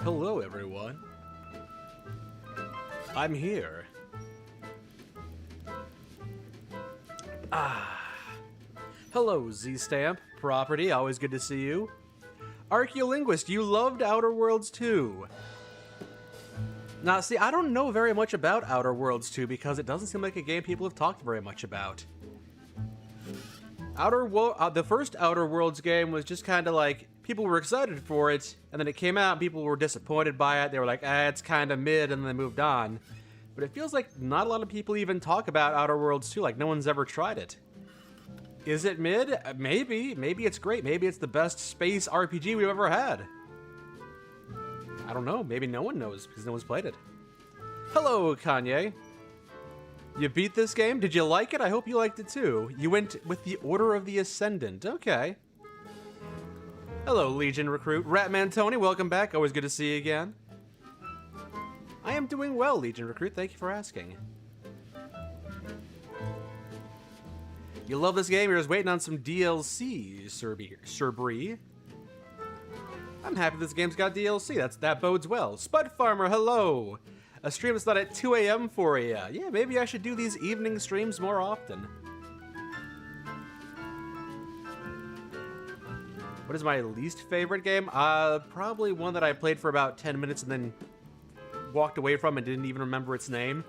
Hello, everyone. I'm here. Hello, Z-Stamp. Property, always good to see you. Archaeolinguist, you loved Outer Worlds 2. Now, see, I don't know very much about Outer Worlds 2 because it doesn't seem like a game people have talked very much about. The first Outer Worlds game was just kind of like, people were excited for it, and then it came out and people were disappointed by it. They were like, it's kind of mid, and then they moved on. But it feels like not a lot of people even talk about Outer Worlds 2, like no one's ever tried it. Is it mid? Maybe. Maybe it's great. Maybe it's the best space RPG we've ever had. I don't know. Maybe no one knows because no one's played it. Hello, Kanye. You beat this game? Did you like it? I hope you liked it too. You went with the Order of the Ascendant. Okay. Hello, Legion Recruit. Ratman Tony, welcome back. Always good to see you again. I am doing well, Legion Recruit. Thank you for asking. You love this game? You're just waiting on some DLC, Serbree. I'm happy this game's got DLC. That bodes well. Spud Farmer, hello. A stream that's not at 2 a.m. for you. Yeah, maybe I should do these evening streams more often. What is my least favorite game? Probably one that I played for about 10 minutes and then walked away from and didn't even remember its name.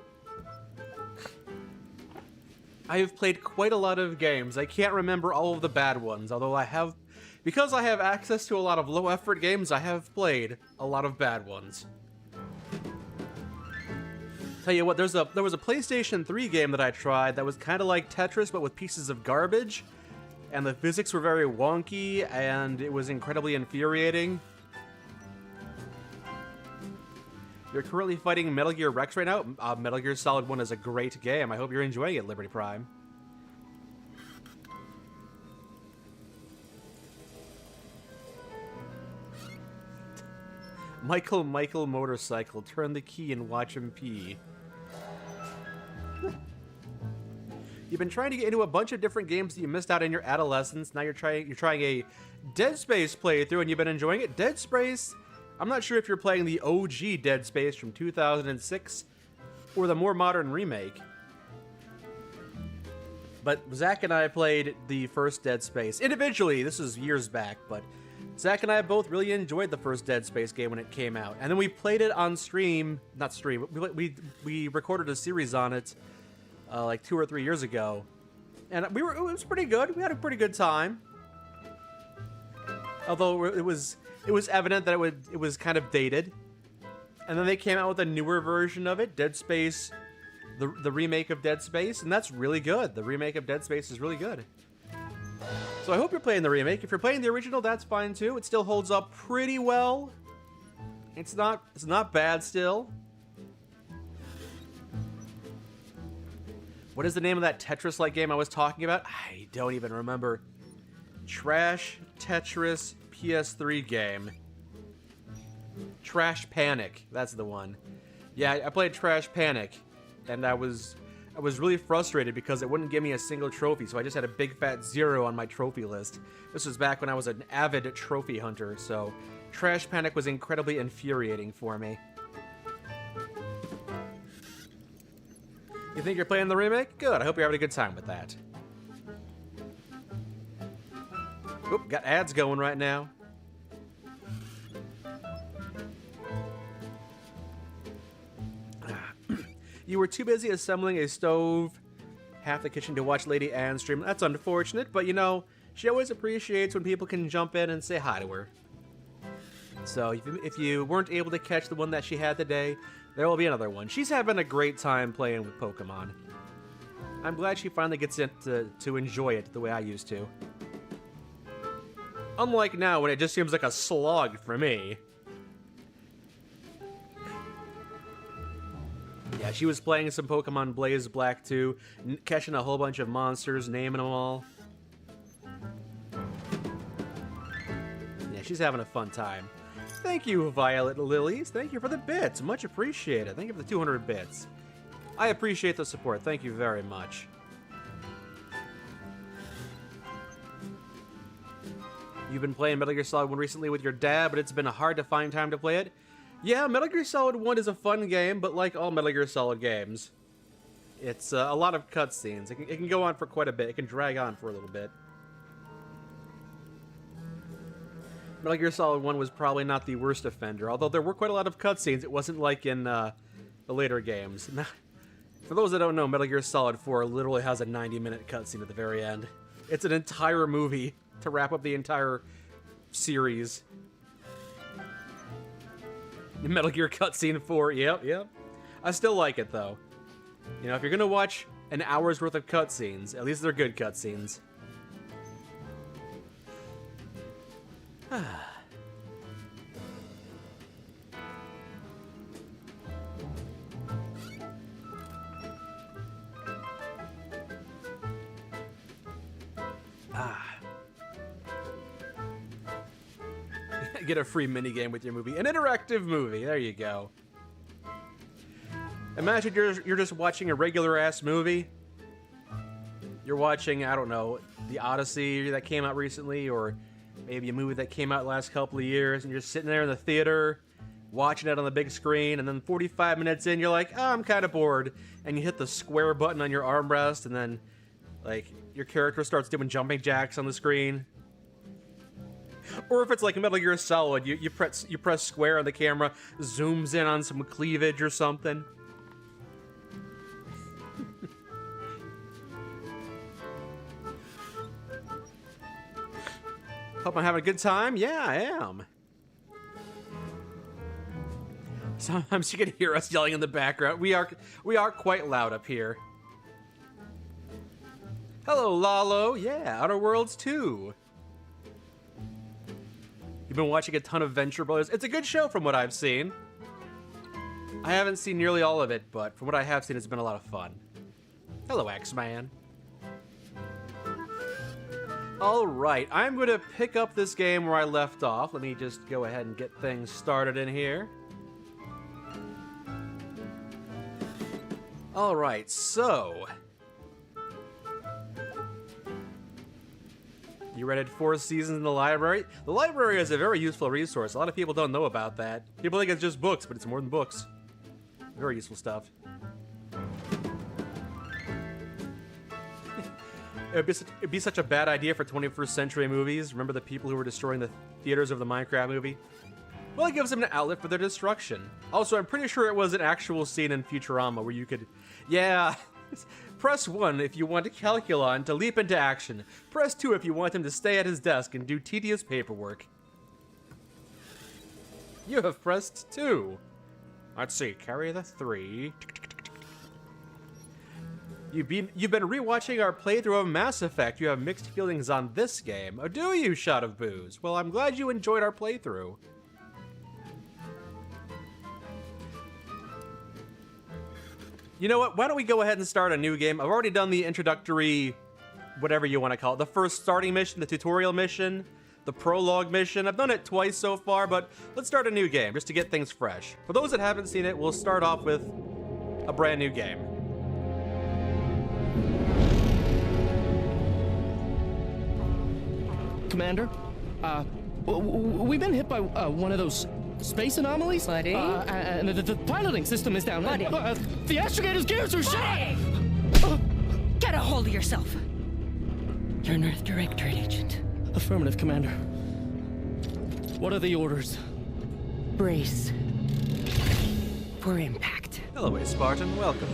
I have played quite a lot of games. I can't remember all of the bad ones, although because I have access to a lot of low-effort games, I have played a lot of bad ones. Tell you what, there was a PlayStation 3 game that I tried that was kind of like Tetris, but with pieces of garbage, and the physics were very wonky, and it was incredibly infuriating. You're currently fighting Metal Gear Rex right now? Metal Gear Solid 1 is a great game. I hope you're enjoying it, Liberty Prime. Michael Motorcycle. Turn the key and watch him pee. You've been trying to get into a bunch of different games that you missed out in your adolescence. Now you're trying a Dead Space playthrough and you've been enjoying it. Dead Space... I'm not sure if you're playing the OG Dead Space from 2006 or the more modern remake. But Zach and I played the first Dead Space individually. This was years back, but Zach and I both really enjoyed the first Dead Space game when it came out. And then we played it on stream, not stream, we recorded a series on it like 2 or 3 years ago. And it was pretty good. We had a pretty good time. Although it was evident that it was kind of dated. And then they came out with a newer version of it, Dead Space, the remake of Dead Space, and that's really good. The remake of Dead Space is really good. So I hope you're playing the remake. If you're playing the original, that's fine too. It still holds up pretty well. It's not bad still. What is the name of that Tetris-like game I was talking about? I don't even remember. Trash Tetris PS3 game. Trash Panic, that's the one. Yeah, I played Trash Panic, and I was really frustrated because it wouldn't give me a single trophy, so I just had a big fat 0 on my trophy list. This was back when I was an avid trophy hunter, so Trash Panic was incredibly infuriating for me. You think you're playing the remake? Good, I hope you're having a good time with that. Oop, got ads going right now. You were too busy assembling a stove, half the kitchen to watch Lady Anne stream. That's unfortunate, but you know, she always appreciates when people can jump in and say hi to her. So if you weren't able to catch the one that she had today, there will be another one. She's having a great time playing with Pokemon. I'm glad she finally gets to enjoy it the way I used to. Unlike now, when it just seems like a slog for me. Yeah, she was playing some Pokemon Blaze Black too, catching a whole bunch of monsters, naming them all. Yeah, she's having a fun time. Thank you, Violet Lilies. Thank you for the bits. Much appreciated. Thank you for the 200 bits. I appreciate the support. Thank you very much. You've been playing Metal Gear Solid 1 recently with your dad, but it's been hard to find time to play it. Yeah, Metal Gear Solid 1 is a fun game, but like all Metal Gear Solid games, it's a lot of cutscenes. It can go on for quite a bit. It can drag on for a little bit. Metal Gear Solid 1 was probably not the worst offender, although there were quite a lot of cutscenes. It wasn't like in the later games. For those that don't know, Metal Gear Solid 4 literally has a 90-minute cutscene at the very end. It's an entire movie to wrap up the entire series. Metal Gear cutscene 4, yep. I still like it, though. You know, if you're gonna watch an hour's worth of cutscenes, at least they're good cutscenes. Get a free minigame with your movie. An interactive movie. There you go. Imagine you're just watching a regular-ass movie. You're watching, I don't know, The Odyssey that came out recently, or maybe a movie that came out last couple of years, and you're sitting there in the theater, watching it on the big screen, and then 45 minutes in, you're like, oh, I'm kind of bored. And you hit the square button on your armrest, and then, like, your character starts doing jumping jacks on the screen. Or if it's like Metal Gear Solid, you press square on the camera, zooms in on some cleavage or something. Hope I'm having a good time. Yeah, I am. Sometimes you can hear us yelling in the background. We are quite loud up here. Hello, Lalo. Yeah, Outer Worlds 2. You've been watching a ton of Venture Brothers. It's a good show from what I've seen. I haven't seen nearly all of it, but from what I have seen, it's been a lot of fun. Hello, X-Man. All right, I'm going to pick up this game where I left off. Let me just go ahead and get things started in here. All right, so... You read it 4 seasons in the library? The library is a very useful resource. A lot of people don't know about that. People think it's just books, but it's more than books. Very useful stuff. It'd be such a bad idea for 21st century movies. Remember the people who were destroying the theaters of the Minecraft movie? Well, it gives them an outlet for their destruction. Also, I'm pretty sure it was an actual scene in Futurama where you could... Yeah... Press 1 if you want Calculon to leap into action. Press 2 if you want him to stay at his desk and do tedious paperwork. You have pressed 2. Let's see, carry the 3. You've been rewatching our playthrough of Mass Effect. You have mixed feelings on this game. Oh, do you, Shot of Booze? Well, I'm glad you enjoyed our playthrough. You know what? Why don't we go ahead and start a new game? I've already done the introductory, whatever you want to call it, the first starting mission, the tutorial mission, the prologue mission. I've done it twice so far, but let's start a new game just to get things fresh. For those that haven't seen it, we'll start off with a brand new game. Commander, we've been hit by one of those space anomalies? Buddy? And the piloting system is down. Buddy? The astrogator's gears are shot! Get a hold of yourself! You're an Earth Directorate agent. Affirmative, Commander. What are the orders? Brace for impact. Hello, Spartan. Welcome.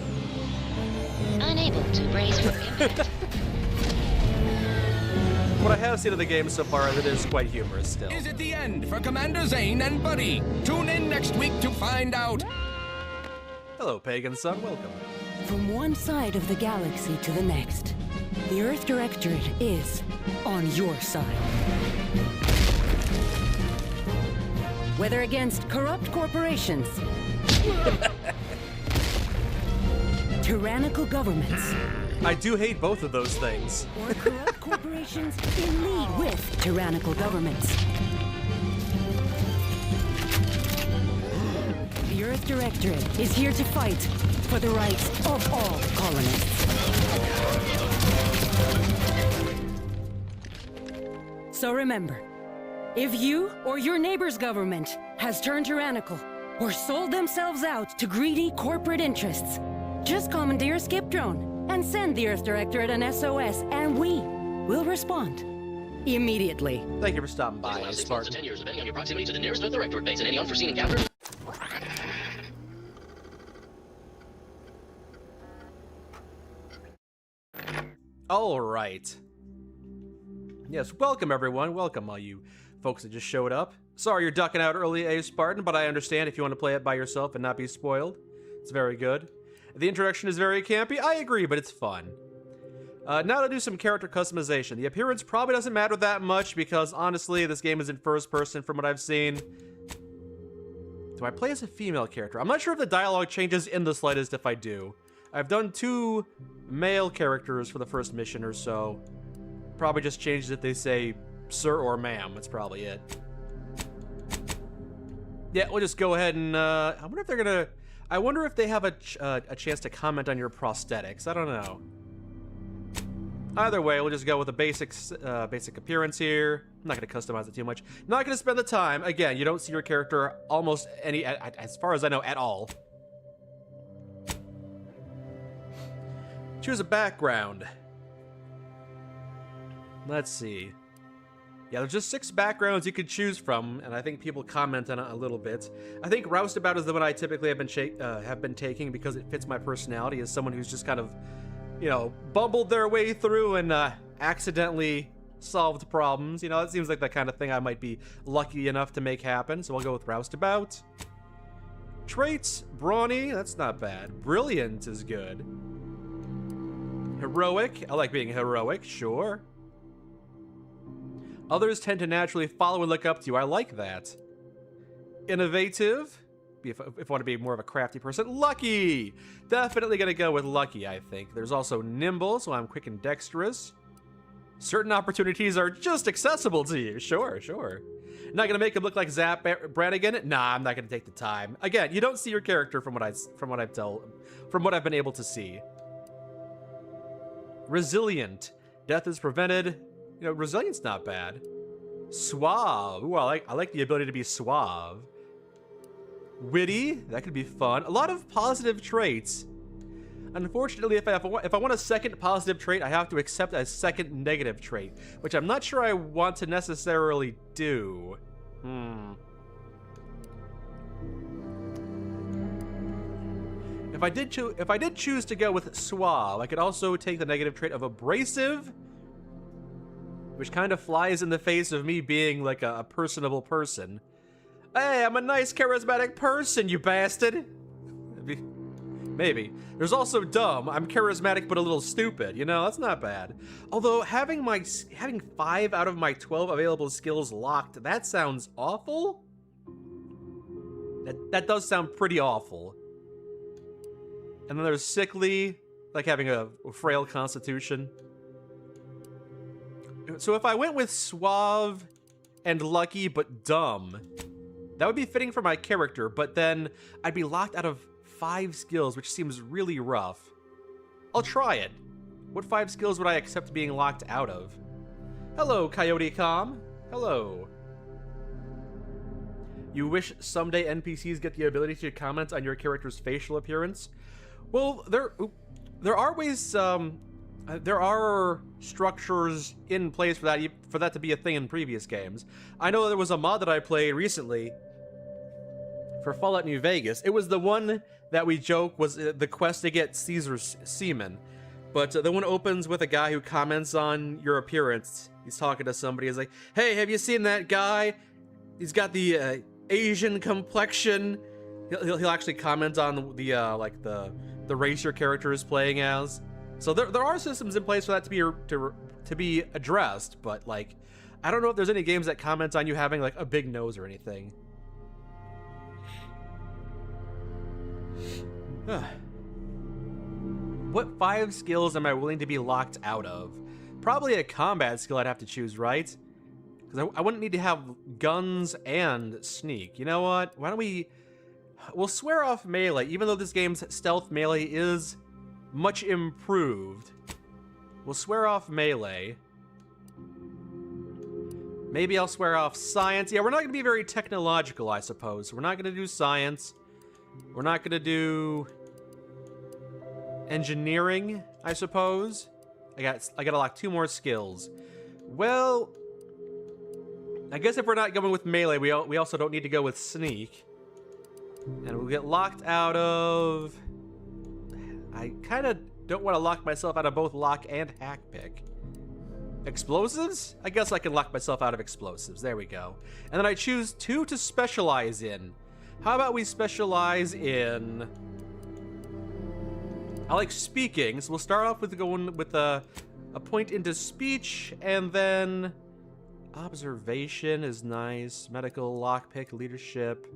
Unable to brace for impact. What I have seen of the game so far, it is quite humorous still. Is it the end for Commander Zane and Buddy? Tune in next week to find out. Hello, Pagan Son. Welcome. From one side of the galaxy to the next, the Earth Directorate is on your side. Whether against corrupt corporations, tyrannical governments, I do hate both of those things. or corrupt corporations in league with tyrannical governments. The Earth Directorate is here to fight for the rights of all colonists. So remember, if you or your neighbor's government has turned tyrannical, or sold themselves out to greedy corporate interests, just commandeer a skip drone and send the Earth Directorate an SOS, and we will respond immediately. Thank you for stopping by, Allow 6 months to Spartan. 10 years, depending on your proximity to the nearest Earth Directorate base and any unforeseen encounters. All right. Yes, welcome everyone. Welcome all you folks that just showed up. Sorry you're ducking out early, Spartan, but I understand if you want to play it by yourself and not be spoiled. It's very good. The introduction is very campy. I agree, but it's fun. Now to do some character customization. The appearance probably doesn't matter that much because honestly, this game is in first person from what I've seen. Do I play as a female character? I'm not sure if the dialogue changes in the slightest if I do. I've done 2 male characters for the first mission or so. Probably just changes if they say sir or ma'am. That's probably it. Yeah, we'll just go ahead and, I wonder if they're gonna... I wonder if they have a chance to comment on your prosthetics. I don't know. Either way, we'll just go with the basic appearance here. I'm not going to customize it too much. Not going to spend the time. Again, you don't see your character almost any, as far as I know, at all. Choose a background. Let's see. Yeah, there's just 6 backgrounds you could choose from, and I think people comment on it a little bit. I think Roustabout is the one I typically have been taking because it fits my personality as someone who's just kind of, you know, bumbled their way through and accidentally solved problems. You know, it seems like the kind of thing I might be lucky enough to make happen, so I'll go with Roustabout. Traits, brawny, that's not bad. Brilliant is good. Heroic, I like being heroic, sure. Others tend to naturally follow and look up to you. I like that. Innovative. If I want to be more of a crafty person. Lucky! Definitely going to go with lucky, I think. There's also nimble, so I'm quick and dexterous. Certain opportunities are just accessible to you. Sure, sure. Not going to make him look like Zap Brannigan? Nah, I'm not going to take the time. Again, you don't see your character from what I've been able to see. Resilient. Death is prevented. You know, resilience not bad. Suave. Ooh, I like the ability to be suave. Witty. That could be fun. A lot of positive traits. Unfortunately, if I want a second positive trait, I have to accept a second negative trait, which I'm not sure I want to necessarily do. If I did choose to go with suave, I could also take the negative trait of abrasive, which kind of flies in the face of me being like a personable person. Hey, I'm a nice, charismatic person, you bastard! Maybe. There's also dumb. I'm charismatic but a little stupid. You know, that's not bad. Although, having 5 out of my 12 available skills locked, that sounds awful? That does sound pretty awful. And then there's sickly, like having a frail constitution. So if I went with suave and lucky but dumb, that would be fitting for my character, but then I'd be locked out of 5 skills, which seems really rough. I'll try it. What 5 skills would I accept being locked out of? Hello, Coyote Com. Hello. You wish someday NPCs get the ability to comment on your character's facial appearance? Well, there are ways, there are structures in place for that to be a thing in previous games. I know there was a mod that I played recently for Fallout New Vegas. It was the one that we joke was the quest to get Caesar's semen. But the one opens with a guy who comments on your appearance. He's talking to somebody. He's like, hey, have you seen that guy? He's got the Asian complexion. He'll actually comment on the race your character is playing as. So there are systems in place for that to be addressed, but like, I don't know if there's any games that comment on you having like a big nose or anything. What 5 skills am I willing to be locked out of? Probably a combat skill I'd have to choose, right? Because I wouldn't need to have guns and sneak. You know what? Why don't we'll swear off melee, even though this game's stealth melee is much improved. We'll swear off melee. Maybe I'll swear off science. Yeah, we're not going to be very technological, I suppose. We're not going to do science. We're not going to do engineering, I suppose. I got to lock 2 more skills. Well, I guess if we're not going with melee, we also don't need to go with sneak. And we'll get locked out of... I kind of don't want to lock myself out of both lock and hack pick. Explosives? I guess I can lock myself out of explosives. There we go. And then I choose 2 to specialize in. How about we specialize in... I like speaking, so we'll start off with going with a point into speech, and then observation is nice. Medical, lockpick, leadership.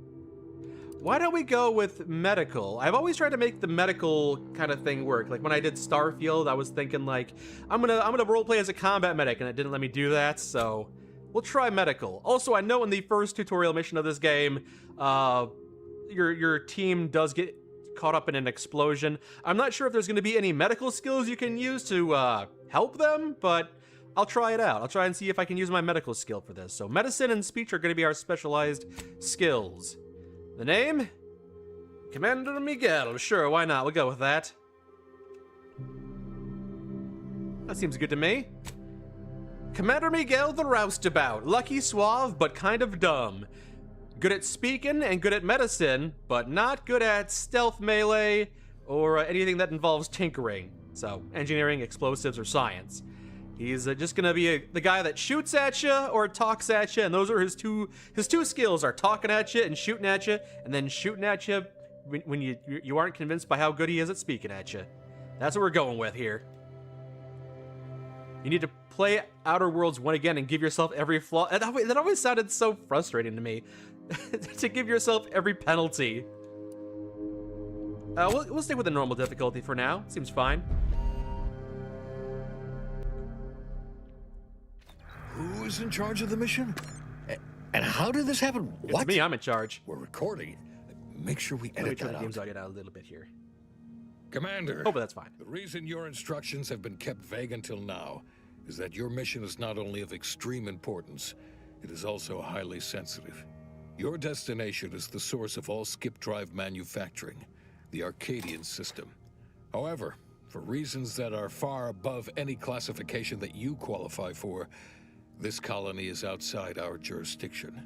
Why don't we go with medical? I've always tried to make the medical kind of thing work. Like when I did Starfield, I was thinking like, I'm gonna roleplay as a combat medic, and it didn't let me do that, so we'll try medical. Also, I know in the first tutorial mission of this game, your team does get caught up in an explosion. I'm not sure if there's gonna be any medical skills you can use to help them, but I'll try it out. I'll try and see if I can use my medical skill for this. So medicine and speech are gonna be our specialized skills. The name? Commander Miguel. Sure, why not? We'll go with that. That seems good to me. Commander Miguel the Roustabout. Lucky, suave, but kind of dumb. Good at speaking and good at medicine, but not good at stealth, melee, or anything that involves tinkering. So, engineering, explosives, or science. He's just gonna be the guy that shoots at you or talks at you, and those are his two skills: are talking at you and shooting at you, and then shooting at you when you aren't convinced by how good he is at speaking at you. That's what we're going with here. You need to play Outer Worlds 1 again and give yourself every flaw. That always sounded so frustrating to me. To give yourself every penalty. We'll stick with the normal difficulty for now. Seems fine. Who is in charge of the mission? And how did this happen? What? It's me, I'm in charge. We're recording. Make sure we Let me edit turn that the out. games audio down a little bit here. Commander. Oh, but that's fine. The reason your instructions have been kept vague until now is that your mission is not only of extreme importance, it is also highly sensitive. Your destination is the source of all skip drive manufacturing, the Arcadian system. However, for reasons that are far above any classification that you qualify for, this colony is outside our jurisdiction.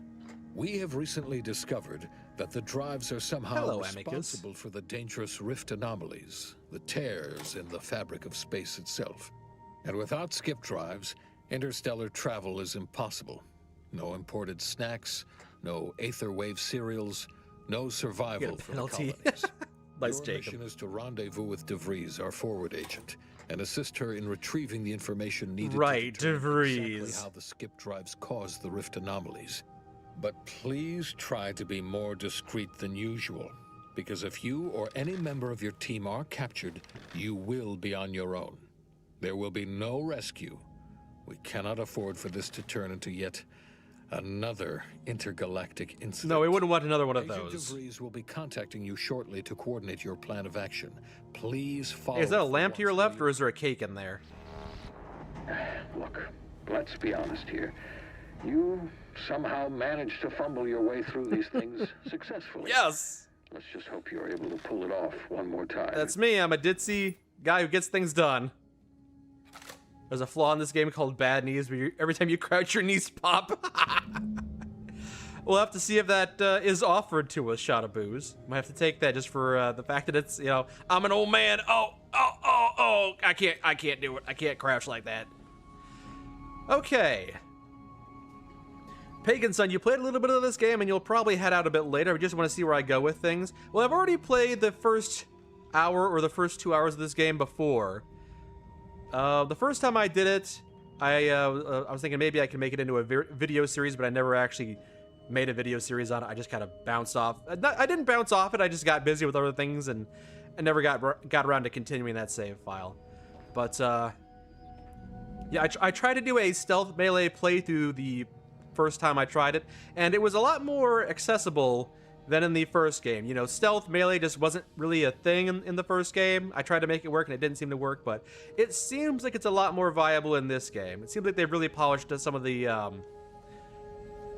We have recently discovered that the drives are somehow responsible for the dangerous rift anomalies, the tears in the fabric of space itself. And without skip drives, interstellar travel is impossible. No imported snacks, no Aether Wave cereals, no survival for the colonies. Nice, Your Jacob. mission is to rendezvous with DeVries, our forward agent, and assist her in retrieving the information needed Right, to determine DeVries. exactly how the skip drives cause the rift anomalies. But please try to be more discreet than usual, because if you or any member of your team are captured, you will be on your own. There will be no rescue. We cannot afford for this to turn into yet another intergalactic incident. No, we wouldn't want another one of Agent those. DeVries will be contacting you shortly to coordinate your plan of action. Please follow. Hey, is that a through lamp to your once left, we- or is there a cake in there? Look, let's be honest here. You somehow managed to fumble your way through these things successfully. Yes! Let's just hope you're able to pull it off one more time. That's me. I'm a ditzy guy who gets things done. There's a flaw in this game called bad knees, where every time you crouch, your knees pop. We'll have to see if that is offered to us, Shot of Booze. Might have to take that just for the fact that it's, I'm an old man. Oh, I can't do it. I can't crouch like that. Okay. Pagan Son, you played a little bit of this game, and you'll probably head out a bit later. I just want to see where I go with things. Well, I've already played the first hour or the first 2 hours of this game before. The first time I did it, I was thinking maybe I could make it into a video series, but I never actually made a video series on it. I just kind of bounced off. I didn't bounce off it. I just got busy with other things and I never got around to continuing that save file. But yeah, I tried to do a stealth melee playthrough the first time I tried it, and it was a lot more accessible than in the first game. Stealth melee just wasn't really a thing in the first game. I tried to make it work and it didn't seem to work, but it seems like it's a lot more viable in this game. It seems like they've really polished some of the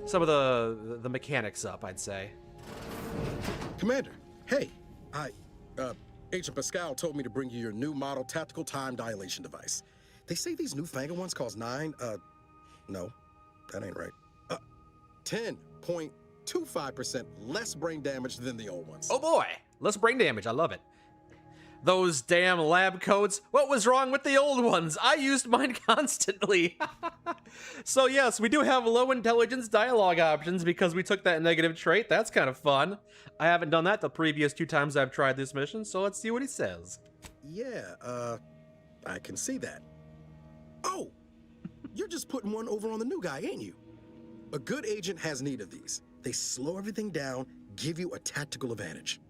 some of the mechanics up, I'd say. Commander, hey, Agent Pascal told me to bring you your new model tactical time dilation device. They say these newfangled ones cause no, that ain't right. 10.25% less brain damage than the old ones. Oh boy, less brain damage. I love it. Those damn lab coats. What was wrong with the old ones? I used mine constantly. So yes, we do have low intelligence dialogue options because we took that negative trait. That's kind of fun. I haven't done that the previous 2 times I've tried this mission, so let's see what he says. Yeah, I can see that. Oh, you're just putting one over on the new guy, ain't you? A good agent has need of these. They slow everything down, give you a tactical advantage.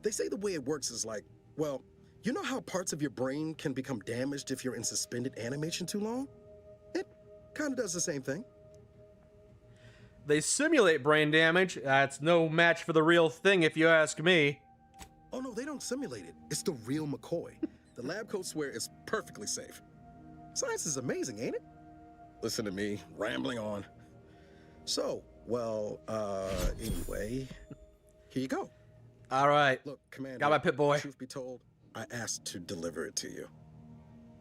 They say the way it works is like, well, you know how parts of your brain can become damaged if you're in suspended animation too long? It kind of does the same thing. They simulate brain damage. That's no match for the real thing, if you ask me. Oh no, they don't simulate it. It's the real McCoy. The lab coats swear it's perfectly safe. Science is amazing, ain't it? Listen to me, rambling on. So, well, anyway, here you go. All right. Look, Commander, got my Pip-Boy. Truth be told, I asked to deliver it to you.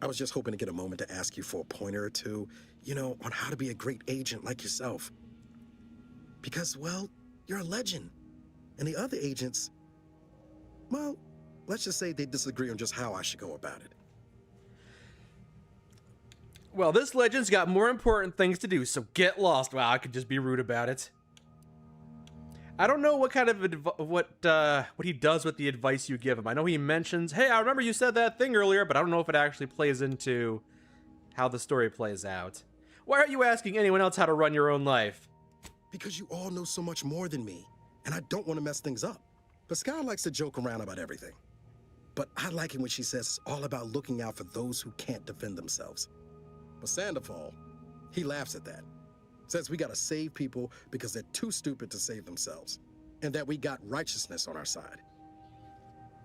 I was just hoping to get a moment to ask you for a pointer or two, on how to be a great agent like yourself. Because, well, you're a legend. And the other agents, well, let's just say they disagree on just how I should go about it. Well, this legend's got more important things to do, so get lost. Wow, I could just be rude about it. I don't know what kind of what he does with the advice you give him. I know he mentions, hey, I remember you said that thing earlier, but I don't know if it actually plays into how the story plays out. Why aren't you asking anyone else how to run your own life? Because you all know so much more than me, and I don't want to mess things up. Pascal likes to joke around about everything. But I like it when she says it's all about looking out for those who can't defend themselves. But Sandoval, he laughs at that. Says we gotta save people because they're too stupid to save themselves. And that we got righteousness on our side.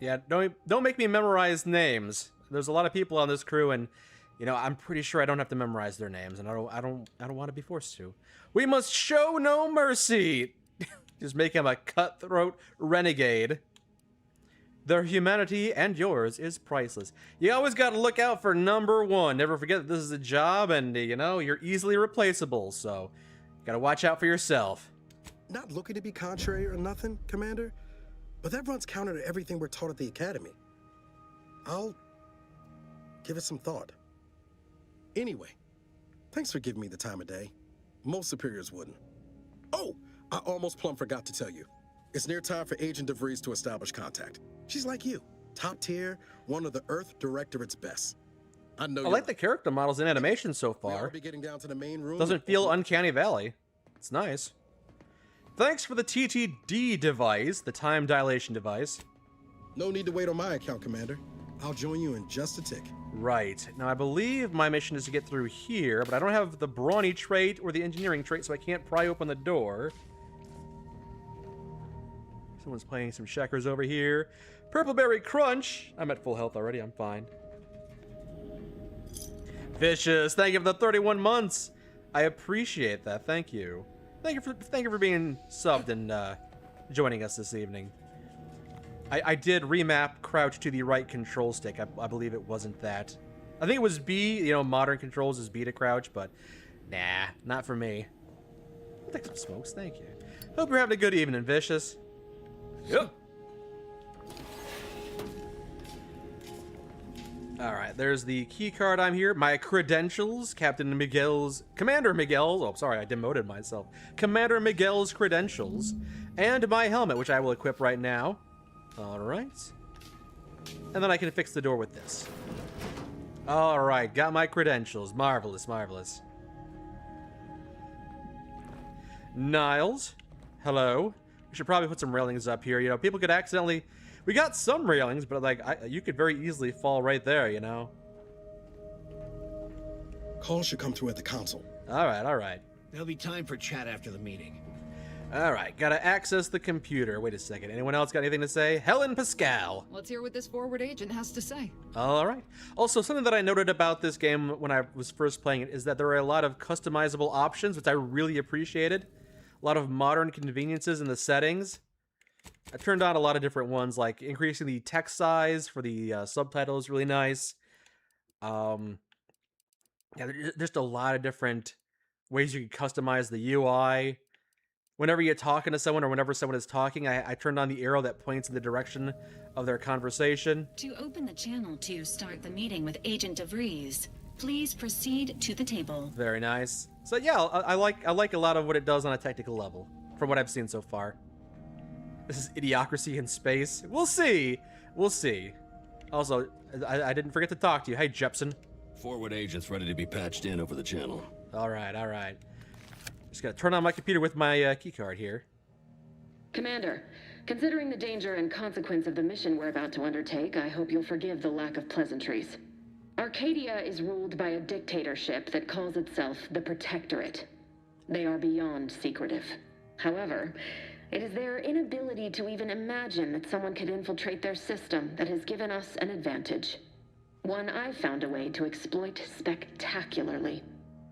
Yeah, don't make me memorize names. There's a lot of people on this crew, and I'm pretty sure I don't have to memorize their names, and I don't want to be forced to. We must show no mercy. Just make him a cutthroat renegade. Their humanity and yours is priceless. You always got to look out for number one. Never forget that this is a job, and you're easily replaceable. So, got to watch out for yourself. Not looking to be contrary or nothing, Commander, but that runs counter to everything we're taught at the Academy. I'll give it some thought. Anyway, thanks for giving me the time of day. Most superiors wouldn't. Oh, I almost plumb forgot to tell you. It's near time for Agent DeVries to establish contact. She's like you, top tier, one of the Earth Directorate's best. I know. I like the character models in animation so far. Be getting down to the main room. Doesn't feel Uncanny Valley. It's nice. Thanks for the TTD device, the time dilation device. No need to wait on my account, Commander. I'll join you in just a tick. Right. Now, I believe my mission is to get through here, but I don't have the brawny trait or the engineering trait, so I can't pry open the door. Someone's playing some checkers over here. Purpleberry Crunch. I'm at full health already. I'm fine. Vicious, thank you for the 31 months. I appreciate that. Thank you. Thank you for being subbed and joining us this evening. I did remap crouch to the right control stick. I believe it wasn't that. I think it was B. Modern controls is B to crouch, but nah, not for me. I'll take some smokes. Thank you. Hope you're having a good evening, Vicious. Yep. All right, there's the key card. I'm here. My credentials, Commander Miguel's. Oh, sorry, I demoted myself. Commander Miguel's credentials, and my helmet, which I will equip right now. All right, and then I can fix the door with this. All right, got my credentials. Marvelous, marvelous. Niles, hello. We should probably put some railings up here. People could accidentally... We got some railings, but you could very easily fall right there, Calls should come through at the console. All right, all right. There'll be time for chat after the meeting. All right, gotta access the computer. Wait a second. Anyone else got anything to say? Helen Pascal. Let's hear what this forward agent has to say. All right. Also, something that I noted about this game when I was first playing it is that there are a lot of customizable options, which I really appreciated. A lot of modern conveniences in the settings. I turned on a lot of different ones, like increasing the text size for the subtitles, really nice. Yeah, there's just a lot of different ways you can customize the UI. Whenever you're talking to someone or whenever someone is talking, I turned on the arrow that points in the direction of their conversation. To open the channel to start the meeting with Agent DeVries, please proceed to the table. Very nice. So yeah, I like a lot of what it does on a technical level, from what I've seen so far. This is Idiocracy in space. We'll see. We'll see. Also, I didn't forget to talk to you. Hey, Jepson. Forward agents ready to be patched in over the channel. All right, all right. Just gotta turn on my computer with my keycard here. Commander, considering the danger and consequence of the mission we're about to undertake, I hope you'll forgive the lack of pleasantries. Arcadia is ruled by a dictatorship that calls itself the Protectorate. They are beyond secretive. However, it is their inability to even imagine that someone could infiltrate their system that has given us an advantage. One I've found a way to exploit spectacularly.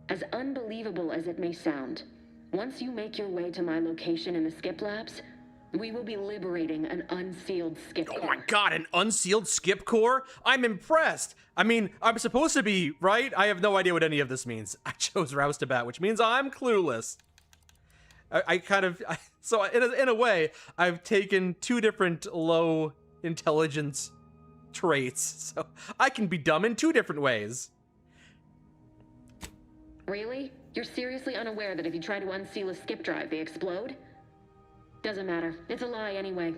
As unbelievable as it may sound, once you make your way to my location in the Skip Labs, we will be liberating an unsealed skip core. Oh my god, an unsealed skip core? I'm impressed! I mean, I'm supposed to be, right? I have no idea what any of this means. I chose Roustabout, which means I'm clueless. So in a way, I've taken two different low intelligence traits, so I can be dumb in two different ways. Really? You're seriously unaware that if you try to unseal a skip drive, they explode? Doesn't matter. It's a lie anyway.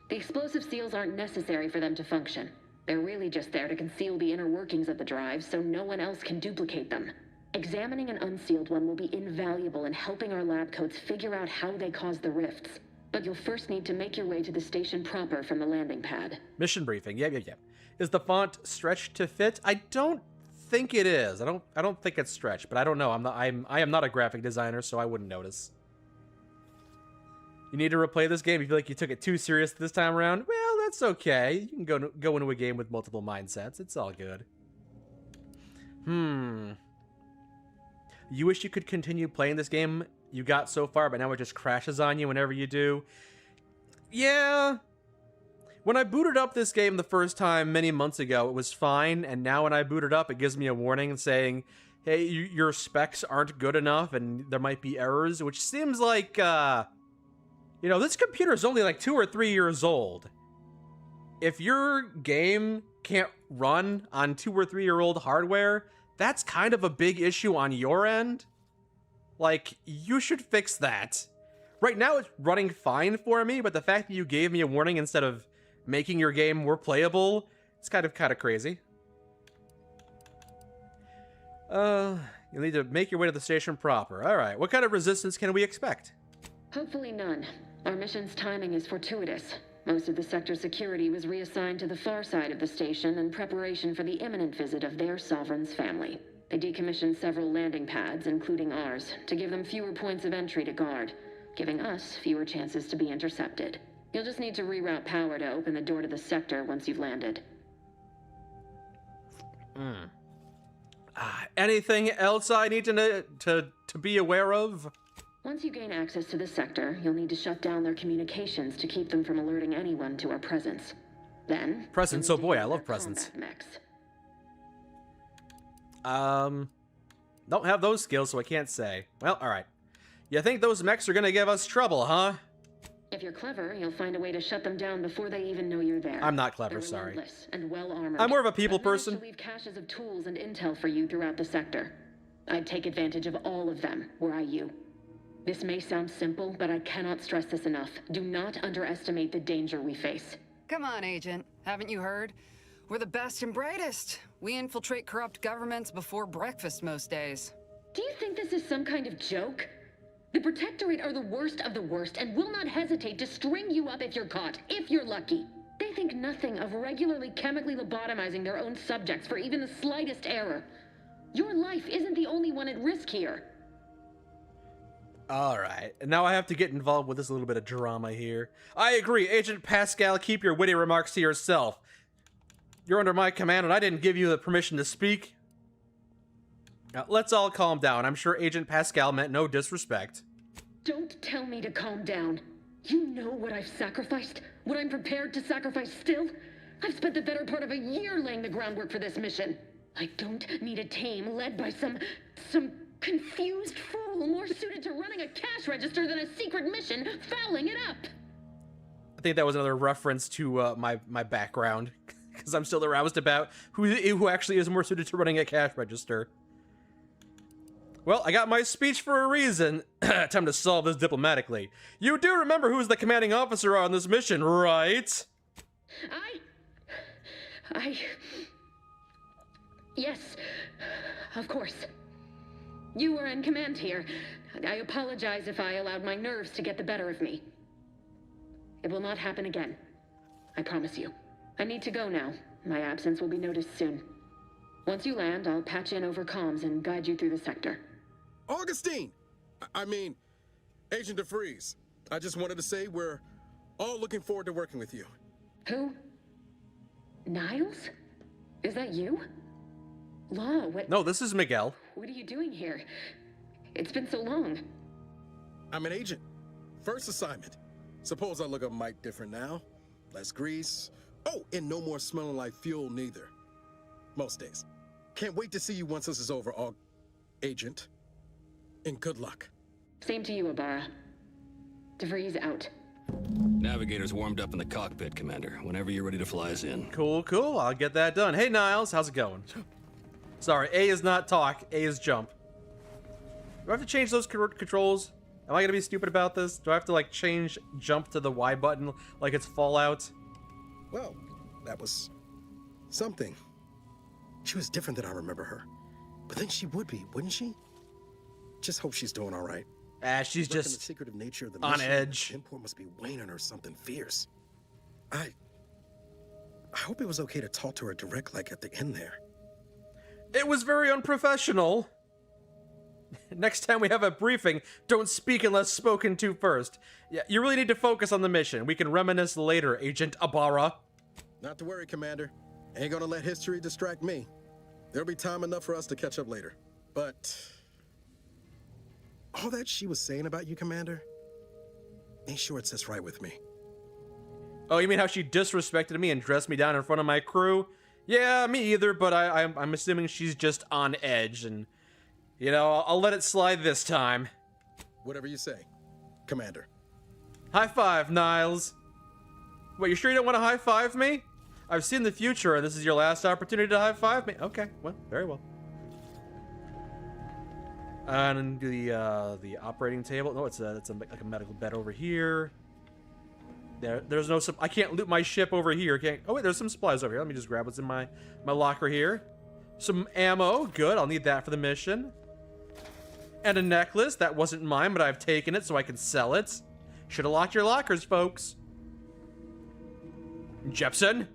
The explosive seals aren't necessary for them to function. They're really just there to conceal the inner workings of the drive so no one else can duplicate them. Examining an unsealed one will be invaluable in helping our lab coats figure out how they cause the rifts. But you'll first need to make your way to the station proper from the landing pad. Mission briefing. Yeah. Is the font stretched to fit? I don't think it is. I don't think it's stretched, but I don't know. I am not a graphic designer, so I wouldn't notice. You need to replay this game if you feel like you took it too serious this time around. Well, that's okay. You can go into a game with multiple mindsets. It's all good. You wish you could continue playing this game you got so far, but now it just crashes on you whenever you do. Yeah. When I booted up this game the first time many months ago, it was fine, and now when I boot it up, it gives me a warning saying, hey, your specs aren't good enough, and there might be errors, which seems like, you know, this computer is only like 2 or 3 years old. If your game can't run on 2 or 3 year old hardware, that's kind of a big issue on your end. Like, you should fix that. Right now, it's running fine for me, but the fact that you gave me a warning instead of making your game more playable, it's kind of crazy. You'll need to make your way to the station proper. All right, what kind of resistance can we expect? Hopefully none. Our mission's timing is fortuitous. Most of the sector security was reassigned to the far side of the station in preparation for the imminent visit of their sovereign's family. They decommissioned several landing pads, including ours, to give them fewer points of entry to guard, giving us fewer chances to be intercepted. You'll just need to reroute power to open the door to the sector once you've landed. Anything else I need to be aware of? Once you gain access to the sector, you'll need to shut down their communications to keep them from alerting anyone to our presence. Then... Presence? Oh boy, I love presence. Don't have those skills, so I can't say. Well, alright. You think those mechs are gonna give us trouble, huh? If you're clever, you'll find a way to shut them down before they even know you're there. I'm not clever, They're sorry. And well-armored. I'm more of a people person. To leave caches of tools and intel for you throughout the sector. I'd take advantage of all of them, were I you. This may sound simple, but I cannot stress this enough. Do not underestimate the danger we face. Come on, Agent. Haven't you heard? We're the best and brightest. We infiltrate corrupt governments before breakfast most days. Do you think this is some kind of joke? The Protectorate are the worst of the worst and will not hesitate to string you up if you're caught, if you're lucky. They think nothing of regularly chemically lobotomizing their own subjects for even the slightest error. Your life isn't the only one at risk here. Alright, and now I have to get involved with this little bit of drama here. I agree, Agent Pascal, keep your witty remarks to yourself. You're under my command and I didn't give you the permission to speak. Now, let's all calm down. I'm sure Agent Pascal meant no disrespect. Don't tell me to calm down. You know what I've sacrificed? What I'm prepared to sacrifice still? I've spent the better part of a year laying the groundwork for this mission. I don't need a team led by some confused fool more suited to running a cash register than a secret mission fouling it up. I think that was another reference to my background, because I'm still aroused about who actually is more suited to running a cash register. Well, I got my speech for a reason. Time to solve this diplomatically. You do remember who's the commanding officer on this mission, right? Yes, of course. You were in command here. I apologize if I allowed my nerves to get the better of me. It will not happen again. I promise you. I need to go now. My absence will be noticed soon. Once you land, I'll patch in over comms and guide you through the sector. Augustine! I mean, Agent DeVries. I just wanted to say we're all looking forward to working with you. Who? Niles? Is that you? Law, what? No, this is Miguel. What are you doing here? It's been so long. I'm an agent. First assignment. Suppose I look a mite different now. Less grease. Oh, and no more smelling like fuel neither. Most days. Can't wait to see you once this is over, Agent. And good luck. Same to you, Abara. DeVries out. Navigator's warmed up in the cockpit, Commander. Whenever you're ready to fly us in. Cool, cool. I'll get that done. Hey, Niles, how's it going? Sorry, A is not talk, A is jump. Do I have to change those controls? Am I gonna be stupid about this? Do I have to, like, change jump to the Y button like it's Fallout? Well, that was something. She was different than I remember her. But then she would be, wouldn't she? Just hope she's doing all right. She's just the secretive nature of the on mission, edge. Import must be weighing on her something fierce. I hope it was okay to talk to her direct like at the end there. It was very unprofessional. Next time we have a briefing, don't speak unless spoken to first. Yeah, you really need to focus on the mission. We can reminisce later, Agent Abara. Not to worry, Commander. Ain't gonna let history distract me. There'll be time enough for us to catch up later. But all that she was saying about you, Commander, ain't sure it sits right with me. Oh, you mean how she disrespected me and dressed me down in front of my crew? Yeah, me either, but I'm assuming she's just on edge, and, you know, I'll let it slide this time. Whatever you say, Commander. High five, Niles. Wait, you sure you don't want to high five me? I've seen the future, and this is your last opportunity to high five me. Okay, well, very well. And the operating table. No, it's like a medical bed over here. There's no. I can't loot my ship over here. Oh wait, there's some supplies over here. Let me just grab what's in my locker here. Some ammo. Good. I'll need that for the mission. And a necklace. That wasn't mine, but I've taken it so I can sell it. Should have locked your lockers, folks. Jepson.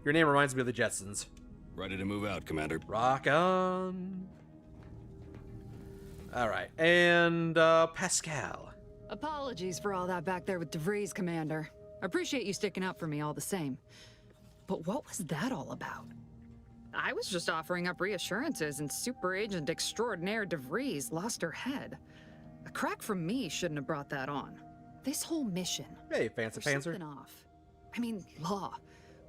Your name reminds me of the Jetsons. Ready to move out, Commander. Rock on. All right, and Pascal. Apologies for all that back there with DeVries, Commander. I appreciate you sticking up for me all the same. But what was that all about? I was just offering up reassurances, and Super Agent Extraordinaire DeVries lost her head. A crack from me shouldn't have brought that on. This whole mission. Hey, Fancy Panzer. Something off. I mean, Law.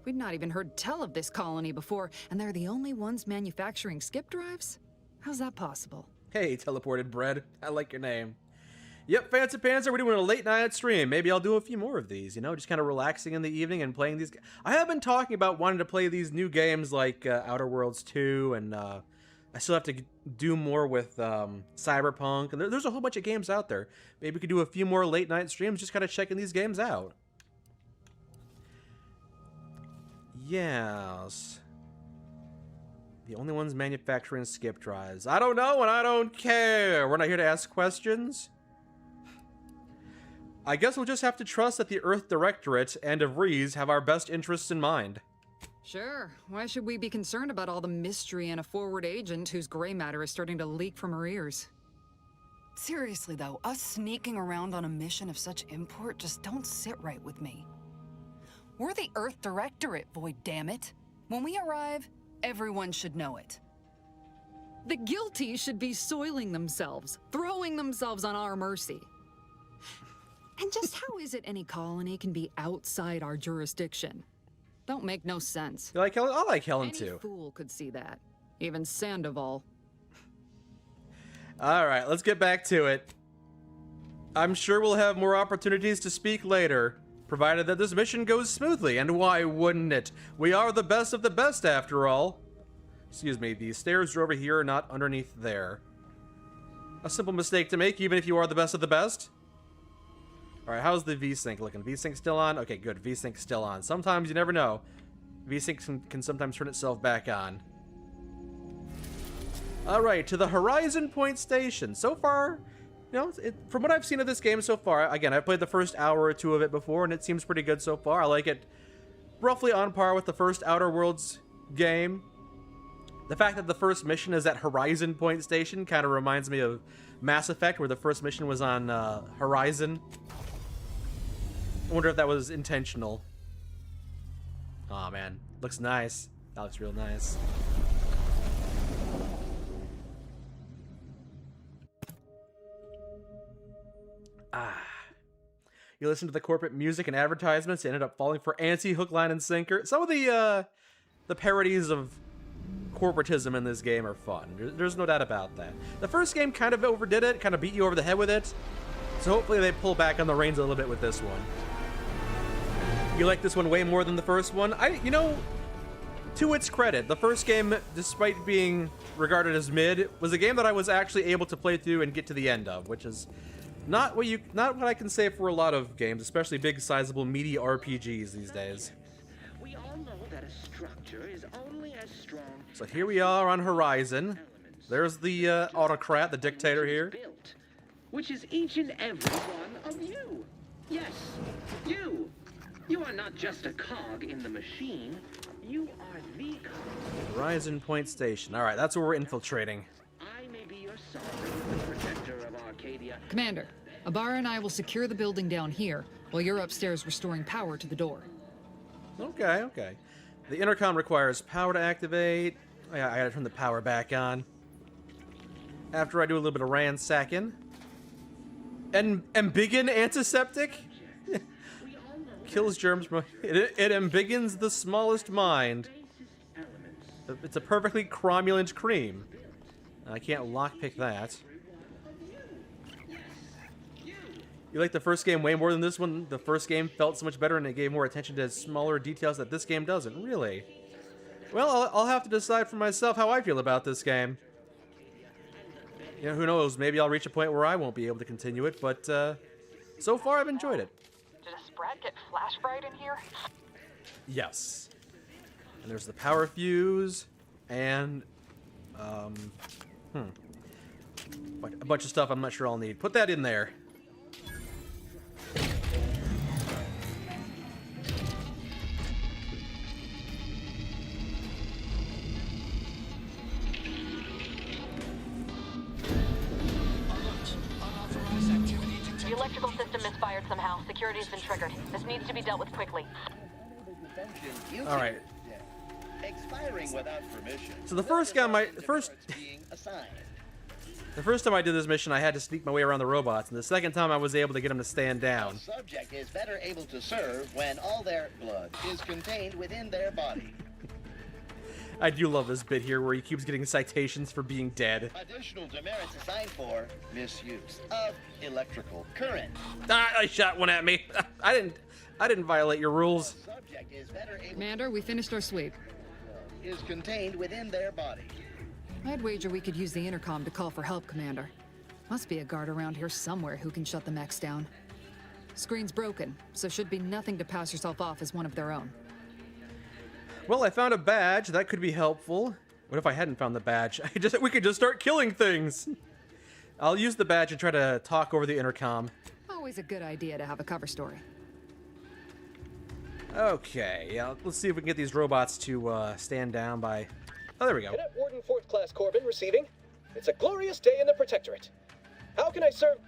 We'd not even heard tell of this colony before, and they're the only ones manufacturing skip drives? How's that possible? Hey, teleported bread. I like your name. Yep, Fancy Panzer, we're doing a late night stream. Maybe I'll do a few more of these, you know, just kind of relaxing in the evening and playing these. I have been talking about wanting to play these new games like Outer Worlds 2, and I still have to do more with Cyberpunk, and there's a whole bunch of games out there. Maybe we could do a few more late night streams just kind of checking these games out. Yes. The only ones manufacturing skip drives. I don't know and I don't care. We're not here to ask questions. I guess we'll just have to trust that the Earth Directorate and DeVries have our best interests in mind. Sure. Why should we be concerned about all the mystery in a forward agent whose gray matter is starting to leak from her ears? Seriously though, us sneaking around on a mission of such import just don't sit right with me. We're the Earth Directorate, Void, damn it. When we arrive, everyone should know it. The guilty should be soiling themselves, throwing themselves on our mercy. And just how is it any colony can be outside our jurisdiction? Don't make no sense. You like Helen? I like Helen Any too. fool could see that. Even Sandoval. All right, let's get back to it. I'm sure we'll have more opportunities to speak later, provided that this mission goes smoothly, and why wouldn't it? We are the best of the best, after all. Excuse me, the stairs are over here, not underneath there. A simple mistake to make, even if you are the best of the best. Alright, how's the V-Sync looking? V-Sync still on? Okay, good. V-Sync still on. Sometimes you never know. V-Sync can sometimes turn itself back on. Alright, to the Horizon Point Station. So far, you know, from what I've seen of this game so far, again, I've played the first hour or two of it before, and it seems pretty good so far. I like it roughly on par with the first Outer Worlds game. The fact that the first mission is at Horizon Point Station kind of reminds me of Mass Effect, where the first mission was on Horizon. I wonder if that was intentional. Aw, man. Looks nice. That looks real nice. You listen to the corporate music and advertisements, you ended up falling for ANSI, hook, line, and sinker. Some of the parodies of corporatism in this game are fun. There's no doubt about that. The first game kind of overdid it, kind of beat you over the head with it. So hopefully they pull back on the reins a little bit with this one. You like this one way more than the first one? You know, to its credit, the first game, despite being regarded as mid, was a game that I was actually able to play through and get to the end of, which is not what I can say for a lot of games, especially big, sizable, meaty RPGs these days. We all know that a structure is only as strong. So here we are on Horizon. There's the autocrat, the dictator here. Which is each and every one of you. Yes, you. You are not just a cog in the machine. You are the cog. Horizon Point Station. All right, that's where we're infiltrating. I may be your sovereign, the protector of Arcadia. Commander, Ibarra and I will secure the building down here, while you're upstairs restoring power to the door. Okay, okay. The intercom requires power to activate. I gotta turn the power back on. After I do a little bit of ransacking. Embiggen antiseptic? Kills germs. It embiggens the smallest mind. It's a perfectly cromulent cream. I can't lockpick that. You like the first game way more than this one? The first game felt so much better and it gave more attention to smaller details that this game doesn't. Really? Well, I'll have to decide for myself how I feel about this game. You know, who knows? Maybe I'll reach a point where I won't be able to continue it, but so far I've enjoyed it. Did a Sprat get flash fried in here? Yes. And there's the power fuse, and a bunch of stuff I'm not sure I'll need. Put that in there. The electrical system misfired somehow. Security has been triggered. This needs to be dealt with quickly. All right. Expiring without permission. So the first time I did this mission, I had to sneak my way around the robots, and the second time I was able to get them to stand down. The subject is better able to serve when all their blood is contained within their body. I do love this bit here where he keeps getting citations for being dead. Additional demerits assigned for misuse of electrical current. I shot one at me. I didn't violate your rules. Subject is better able Commander, we finished our sweep. is contained within their body. I'd wager we could use the intercom to call for help, Commander. Must be a guard around here somewhere who can shut the mechs down. Screen's broken, so should be nothing to pass yourself off as one of their own. Well, I found a badge. That could be helpful. What if I hadn't found the badge? We could just start killing things. I'll use the badge and try to talk over the intercom. Always a good idea to have a cover story. Okay, yeah, let's see if we can get these robots to stand down by... Oh, there we go. Cadet Warden 4th Class Corbin receiving. It's a glorious day in the Protectorate. How can I serve...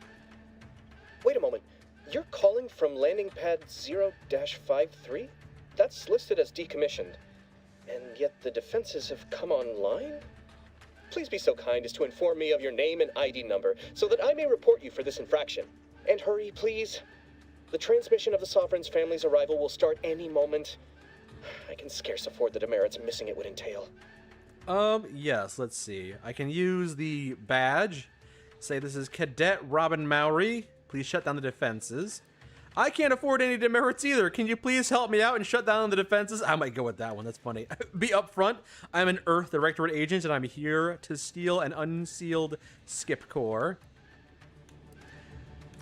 Wait a moment. You're calling from landing pad 0-53? That's listed as decommissioned. And yet the defenses have come online? please be so kind as to inform me of your name and ID number so that I may report you for this infraction. And hurry, please. The transmission of the Sovereign's family's arrival will start any moment. I can scarce afford the demerits missing it would entail. Yes, let's see. I can use the badge. Say this is Cadet Robin Mowry. Please shut down the defenses. I can't afford any demerits either. Can you please help me out and shut down the defenses? I might go with that one. That's funny. Be upfront. I'm an Earth Directorate agent, and I'm here to steal an unsealed skip core.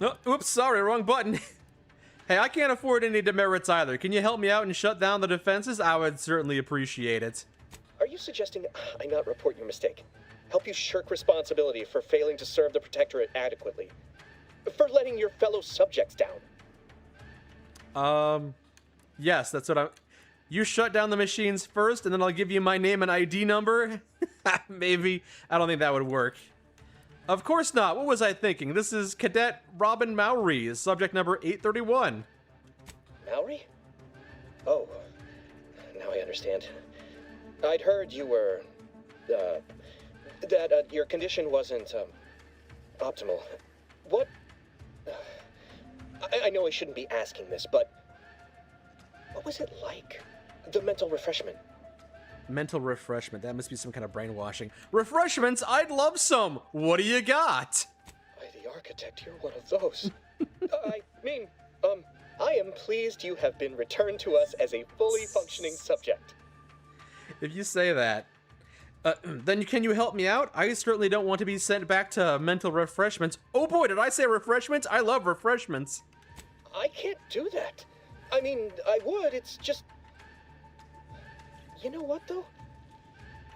Oh, oops, sorry, wrong button. Hey, I can't afford any demerits either. Can you help me out and shut down the defenses? I would certainly appreciate it. Are you suggesting I not report your mistake? Help you shirk responsibility for failing to serve the Protectorate adequately? For letting your fellow subjects down? Yes, that's what I'm... You shut down the machines first, and then I'll give you my name and ID number? Maybe. I don't think that would work. Of course not. What was I thinking? This is Cadet Robin Mowry, subject number 831. Mowry? Oh, now I understand. I'd heard you were, that your condition wasn't, optimal. What? I know I shouldn't be asking this, but what was it like? The mental refreshment. Mental refreshment. That must be some kind of brainwashing. Refreshments? I'd love some. What do you got? By the architect, you're one of those. I mean, I am pleased you have been returned to us as a fully functioning subject. If you say that. Then can you help me out? I certainly don't want to be sent back to mental refreshments. Oh boy, did I say refreshments? I love refreshments. I can't do that. I mean, I would, it's just... You know what, though?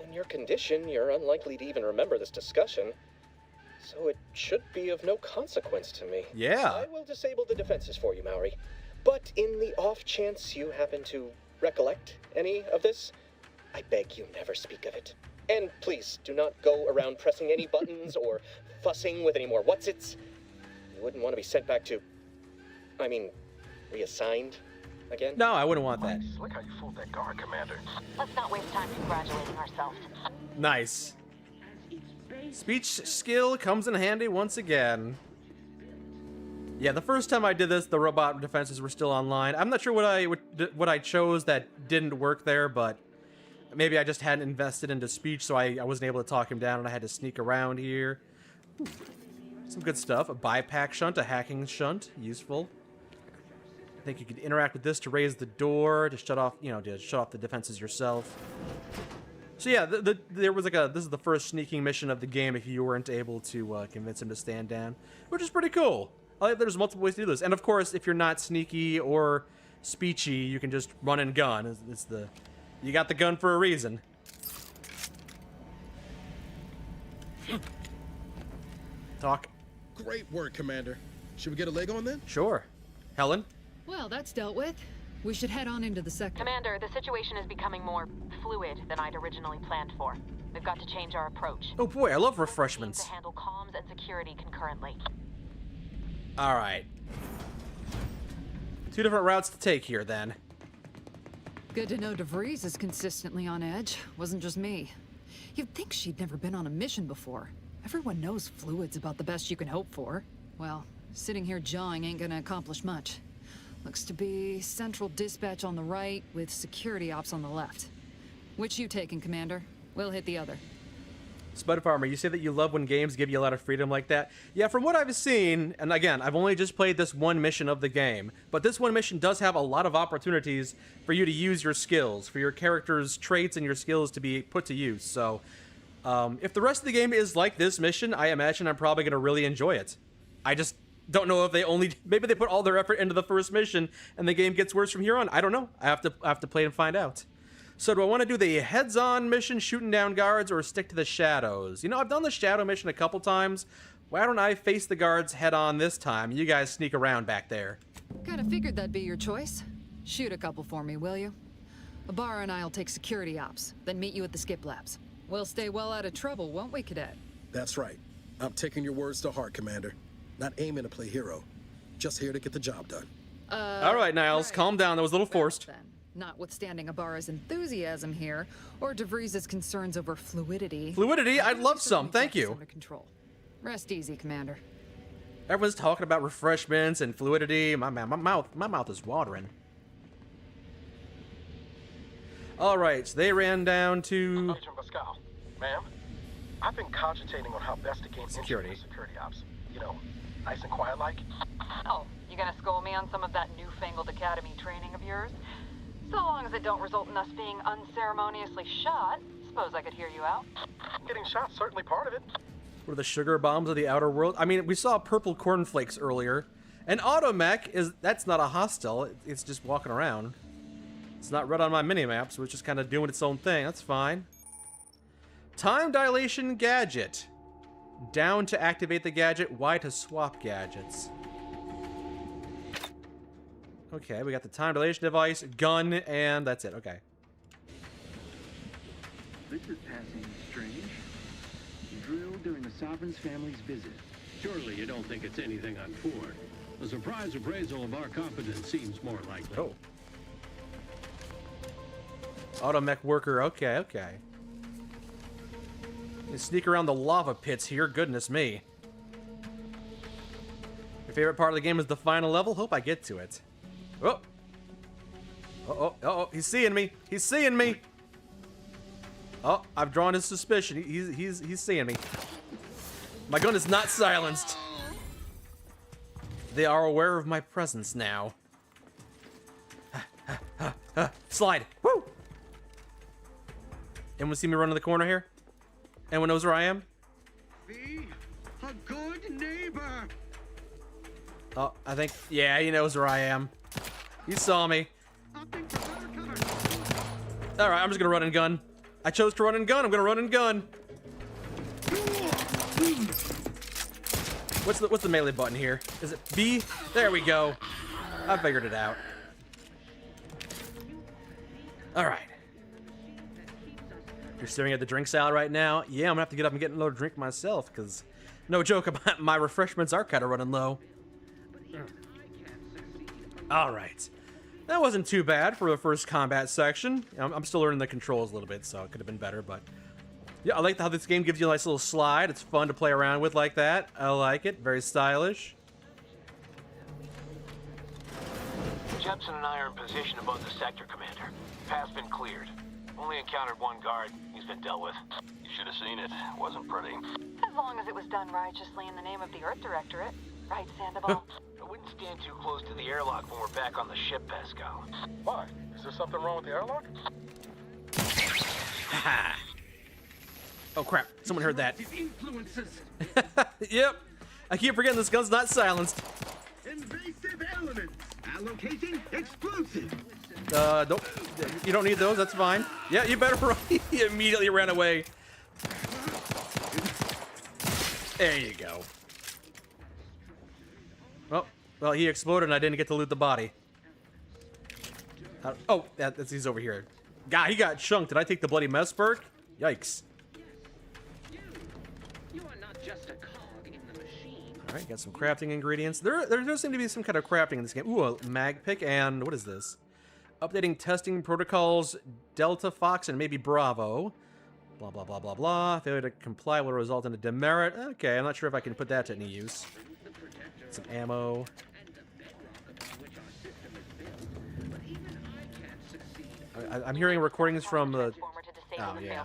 In your condition, you're unlikely to even remember this discussion. So it should be of no consequence to me. Yeah. I will disable the defenses for you, Mowry. But in the off chance you happen to recollect any of this, I beg you never speak of it. And please, do not go around pressing any buttons or fussing with any more what's-its. You wouldn't want to be sent back to... I mean, reassigned again? No, I wouldn't want that. Look how you fooled that guard, Commander. Let's not waste time congratulating ourselves. Nice. Speech skill comes in handy once again. Yeah, the first time I did this, the robot defenses were still online. I'm not sure what I chose that didn't work there, but maybe I just hadn't invested into speech, so I wasn't able to talk him down, and I had to sneak around here. Ooh, some good stuff. A bypack shunt, a hacking shunt, useful. I think you could interact with this to raise the door, to shut off, to shut off the defenses yourself. So yeah, there was this is the first sneaking mission of the game if you weren't able to convince him to stand down, which is pretty cool. I like there's multiple ways to do this. And of course, if you're not sneaky or speechy, you can just run and gun. You got the gun for a reason. Talk. Great work, Commander. Should we get a leg on then? Sure. Helen? Well, that's dealt with. We should head on into the sector. Commander, the situation is becoming more fluid than I'd originally planned for. We've got to change our approach. Oh boy, I love refreshments. To handle comms and security concurrently. All right. 2 different routes to take here, then. Good to know DeVries is consistently on edge. Wasn't just me. You'd think she'd never been on a mission before. Everyone knows fluid's about the best you can hope for. Well, sitting here jawing ain't gonna accomplish much. Looks to be central dispatch on the right with security ops on the left. Which you taking, Commander? We'll hit the other. Spud Farmer, you say that you love when games give you a lot of freedom like that. Yeah, from what I've seen, and again, I've only just played this one mission of the game, but this one mission does have a lot of opportunities for you to use your skills, for your character's traits and your skills to be put to use. So, if the rest of the game is like this mission, I imagine I'm probably going to really enjoy it. I just don't know if maybe they put all their effort into the first mission and the game gets worse from here on. I don't know. I have to play and find out. So do I want to do the heads-on mission, shooting down guards, or stick to the shadows? You know, I've done the shadow mission a couple times. Why don't I face the guards head-on this time? You guys sneak around back there. Kinda figured that'd be your choice. Shoot a couple for me, will you? Ibarra and I'll take security ops, then meet you at the skip labs. We'll stay well out of trouble, won't we, Cadet? That's right. I'm taking your words to heart, Commander. Not aiming to play hero. Just here to get the job done. All right, Niles, calm down. That was a little forced. Then. notwithstanding Ibarra's enthusiasm here, or DeVries' concerns over fluidity. Fluidity? I'd love some, thank you. Under control. Rest easy, Commander. Everyone's talking about refreshments and fluidity. My mouth is watering. All right, so they ran down to Agent Pascal, ma'am, I've been cogitating on how best to gain security. into security ops. You know, nice and quiet like. Oh, you gonna school me on some of that newfangled academy training of yours? So long as it don't result in us being unceremoniously shot, suppose I could hear you out. Getting shot certainly part of it. What are the sugar bombs of the outer world? I mean, we saw purple cornflakes earlier. An automech that's not a hostile. It's just walking around. It's not red on my minimap, so it's just kind of doing its own thing. That's fine. Time dilation gadget. Down to activate the gadget, Y to swap gadgets. Okay, we got the time dilation device, gun, and that's it. Okay. This is passing strange. Drilled during the Sovereign's family's visit. Surely you don't think it's anything untoward. A surprise appraisal of our competence seems more likely. Oh. Automech worker, okay. You sneak around the lava pits here, goodness me. Your favorite part of the game is the final level? Hope I get to it. Oh! Uh-oh, he's seeing me! He's seeing me! Oh, I've drawn his suspicion. He's seeing me. My gun is not silenced. They are aware of my presence now. Slide! Woo! Anyone see me run in the corner here? Anyone knows where I am? Be a good neighbor. Oh, I think, yeah, he knows where I am. He saw me. Alright, I'm just gonna run and gun. I chose to run and gun, I'm gonna run and gun. What's the melee button here? Is it B? There we go. I figured it out. Alright. You're staring at the drink salad right now? Yeah, I'm gonna have to get up and get another drink myself, because no joke, my refreshments are kind of running low. Alright. That wasn't too bad for the first combat section. I'm still learning the controls a little bit, so it could have been better, but yeah, I like how this game gives you a nice little slide. It's fun to play around with like that. I like it. Very stylish. Jepson and I are in position above the sector, Commander. Path's been cleared. Only encountered one guard. He's been dealt with. You should have seen it. Wasn't pretty. As long as it was done righteously in the name of the Earth Directorate. Right, Sandoval? I wouldn't stand too close to the airlock when we're back on the ship, Pascal. Why? Is there something wrong with the airlock? Oh crap, someone heard that. Influences. Yep. I keep forgetting this gun's not silenced. Invasive elements. Allocating explosive. Nope. You don't need those, that's fine. Yeah, you better run. He immediately ran away. There you go. Well, he exploded and I didn't get to loot the body. Oh, that's he's over here. God, he got chunked. Did I take the bloody Messberg? Yikes. You are not just a cog in the machine. Alright, got some crafting ingredients. There does seem to be some kind of crafting in this game. Ooh, a mag pick, and what is this? Updating testing protocols, Delta Fox, and maybe Bravo. Blah, blah, blah, blah, blah. Failure to comply will result in a demerit. Okay, I'm not sure if I can put that to any use. Some ammo. I'm hearing recordings from the... Oh, yeah.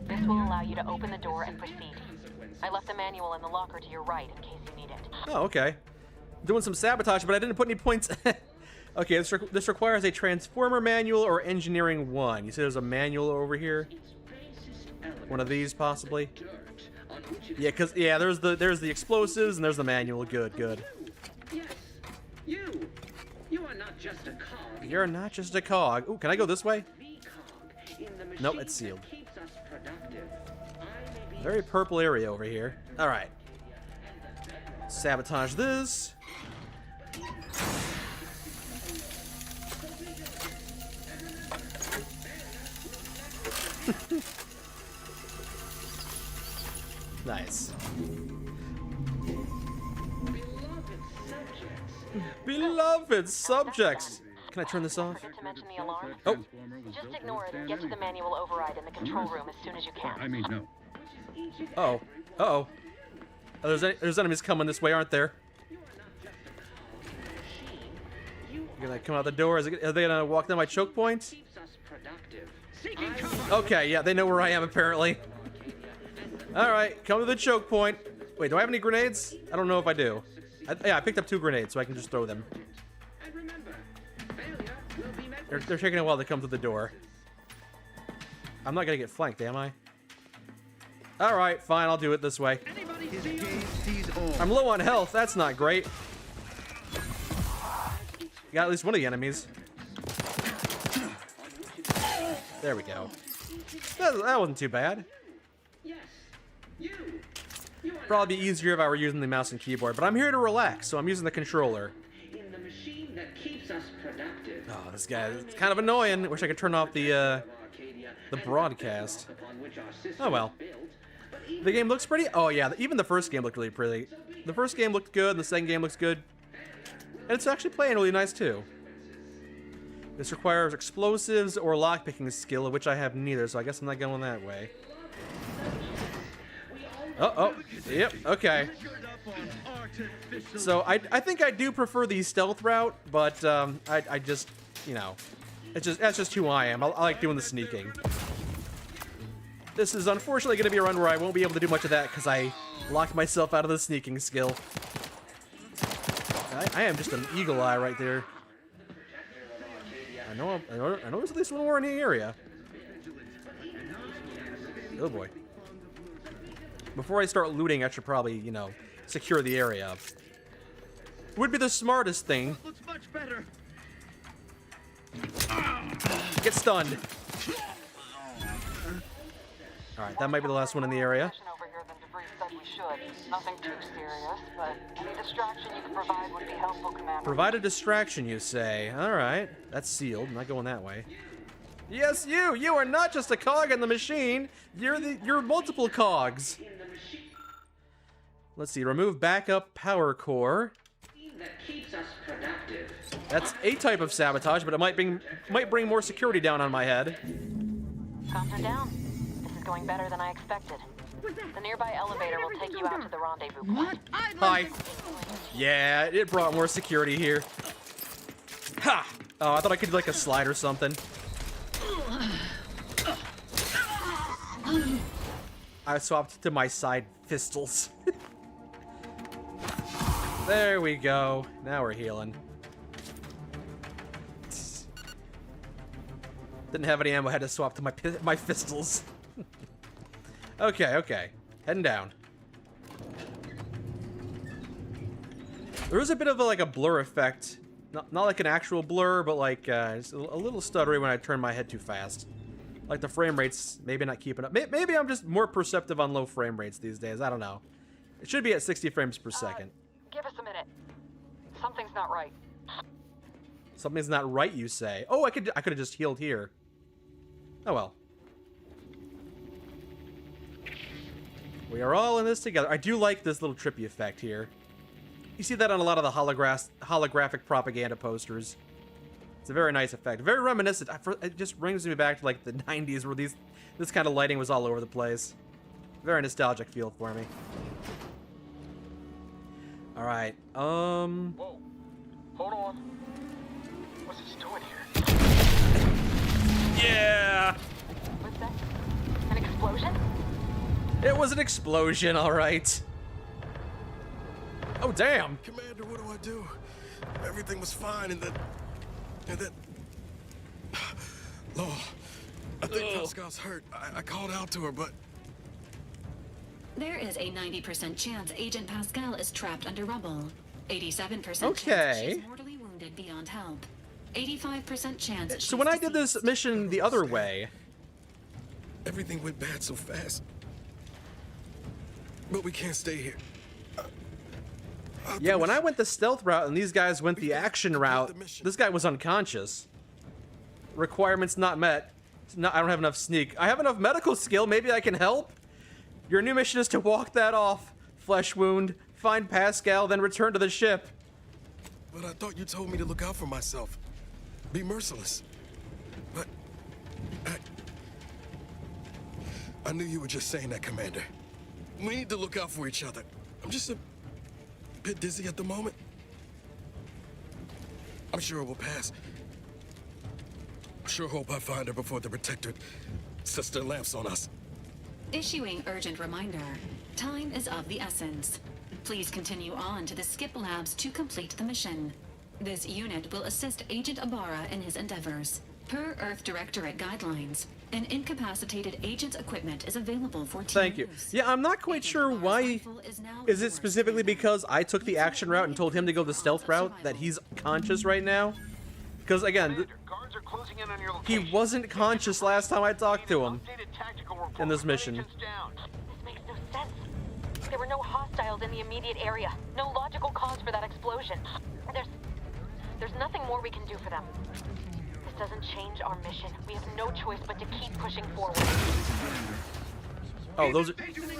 This will allow you to open the door and proceed. I left the manual in the locker to your right in case you need it. Oh, okay. Doing some sabotage, but I didn't put any points... Okay, this requires a transformer manual or engineering 1. You said there's a manual over here? One of these, possibly? Yeah, because, yeah, there's the explosives and there's the manual. Good. Yes, you. You are not just a cog. You're not just a cog. Ooh, can I go this way? Nope, it's sealed. Very purple area over here. Alright. Sabotage this. Nice. Beloved subjects. Can I turn this off? Forget to mention the alarm. Oh. Just ignore it and get to the manual override in the control room as soon as you can. I mean, no. Uh-oh. Uh-oh. Oh, there's enemies coming this way, aren't there? You're gonna come out the door? Are they gonna walk down my choke point? Okay, yeah, they know where I am, apparently. Alright, come to the choke point. Wait, do I have any grenades? I don't know if I do. Yeah, I picked up 2 grenades, so I can just throw them. They're taking a while to come to the door. I'm not gonna get flanked, am I? Alright, fine, I'll do it this way. I'm low on health, that's not great. Got at least one of the enemies. There we go. That wasn't too bad. Probably be easier if I were using the mouse and keyboard, but I'm here to relax, so I'm using the controller. Oh, this guy is kind of annoying. Wish I could turn off the broadcast. Oh well. The game looks pretty. Oh yeah, even the first game looked really pretty. The first game looked good, and the second game looks good. And it's actually playing really nice too. This requires explosives or lockpicking skill, of which I have neither, so I guess I'm not going that way. Oh, yep, okay. So I think I do prefer the stealth route, but I just, you know, that's just who I am. I like doing the sneaking. This is unfortunately going to be a run where I won't be able to do much of that because I locked myself out of the sneaking skill. I am just an eagle eye right there. I know there's at least one more in the area. Oh boy. Before I start looting, I should probably, you know, secure the area. Would be the smartest thing. Looks much better. Get stunned. Alright, that might be the last one in the area. Nothing too serious, but any distraction you can provide would be helpful, Commander. Provide a distraction, you say. Alright, that's sealed. I'm not going that way. Yes, you! You are not just a cog in the machine! You're multiple cogs! Let's see, remove backup power core. That's a type of sabotage, but it might bring more security down on my head. Cops are down. This is going better than I expected. The nearby elevator will take you out to the rendezvous point. Hi. Yeah, it brought more security here. Ha! Oh, I thought I could do like a slide or something. I swapped to my side pistols. There we go. Now we're healing. Didn't have any ammo, had to swap to my pistols. Okay. Heading down. There was a bit of a blur effect. Not like an actual blur, but like just a little stuttery when I turn my head too fast. Like the frame rates maybe not keeping up. Maybe I'm just more perceptive on low frame rates these days. I don't know. It should be at 60 frames per second. Give us a minute. Something's not right. Something's not right, you say? Oh, I could have just healed here. Oh well. We are all in this together. I do like this little trippy effect here. You see that on a lot of the holographic propaganda posters. It's a very nice effect. Very reminiscent. It just brings me back to like the 90s where this kind of lighting was all over the place. Very nostalgic feel for me. All right. Whoa. Hold on. What's this doing here? Yeah. What's that? An explosion? It was an explosion, all right. Oh, damn. Commander, what do I do? Everything was fine, and then... Law, I think Pascal's hurt. I called out to her, but... There is a 90% chance Agent Pascal is trapped under rubble. 87% Okay. chance she's mortally wounded beyond help. 85% chance. So when I did this mission the other way... Everything went bad so fast. But we can't stay here. Yeah, when I went the stealth route and these guys went the action route, this guy was unconscious. Requirements not met. I don't have enough sneak. I have enough medical skill. Maybe I can help? Your new mission is to walk that off. Flesh wound. Find Pascal, then return to the ship. But I thought you told me to look out for myself. be merciless. But I knew you were just saying that, Commander. We need to look out for each other. I'm just a bit dizzy at the moment. I'm sure it will pass. Sure hope I find her before the Protectorate sets their lamps on us. Issuing urgent reminder. Time is of the essence. Please continue on to the Skip Labs to complete the mission. This unit will assist Agent Ibarra in his endeavors. Per Earth Directorate guidelines, an incapacitated agent's equipment is available for team Thank you. Yeah, I'm not quite sure why. Is it specifically because I took the action route and told him to go the stealth route that he's conscious right now? Because again, he wasn't conscious last time I talked to him in this mission. This makes no sense. There were no hostiles in the immediate area. No logical cause for that explosion. There's nothing more we can do for them. This doesn't change our mission. We have no choice but to keep pushing forward. Oh,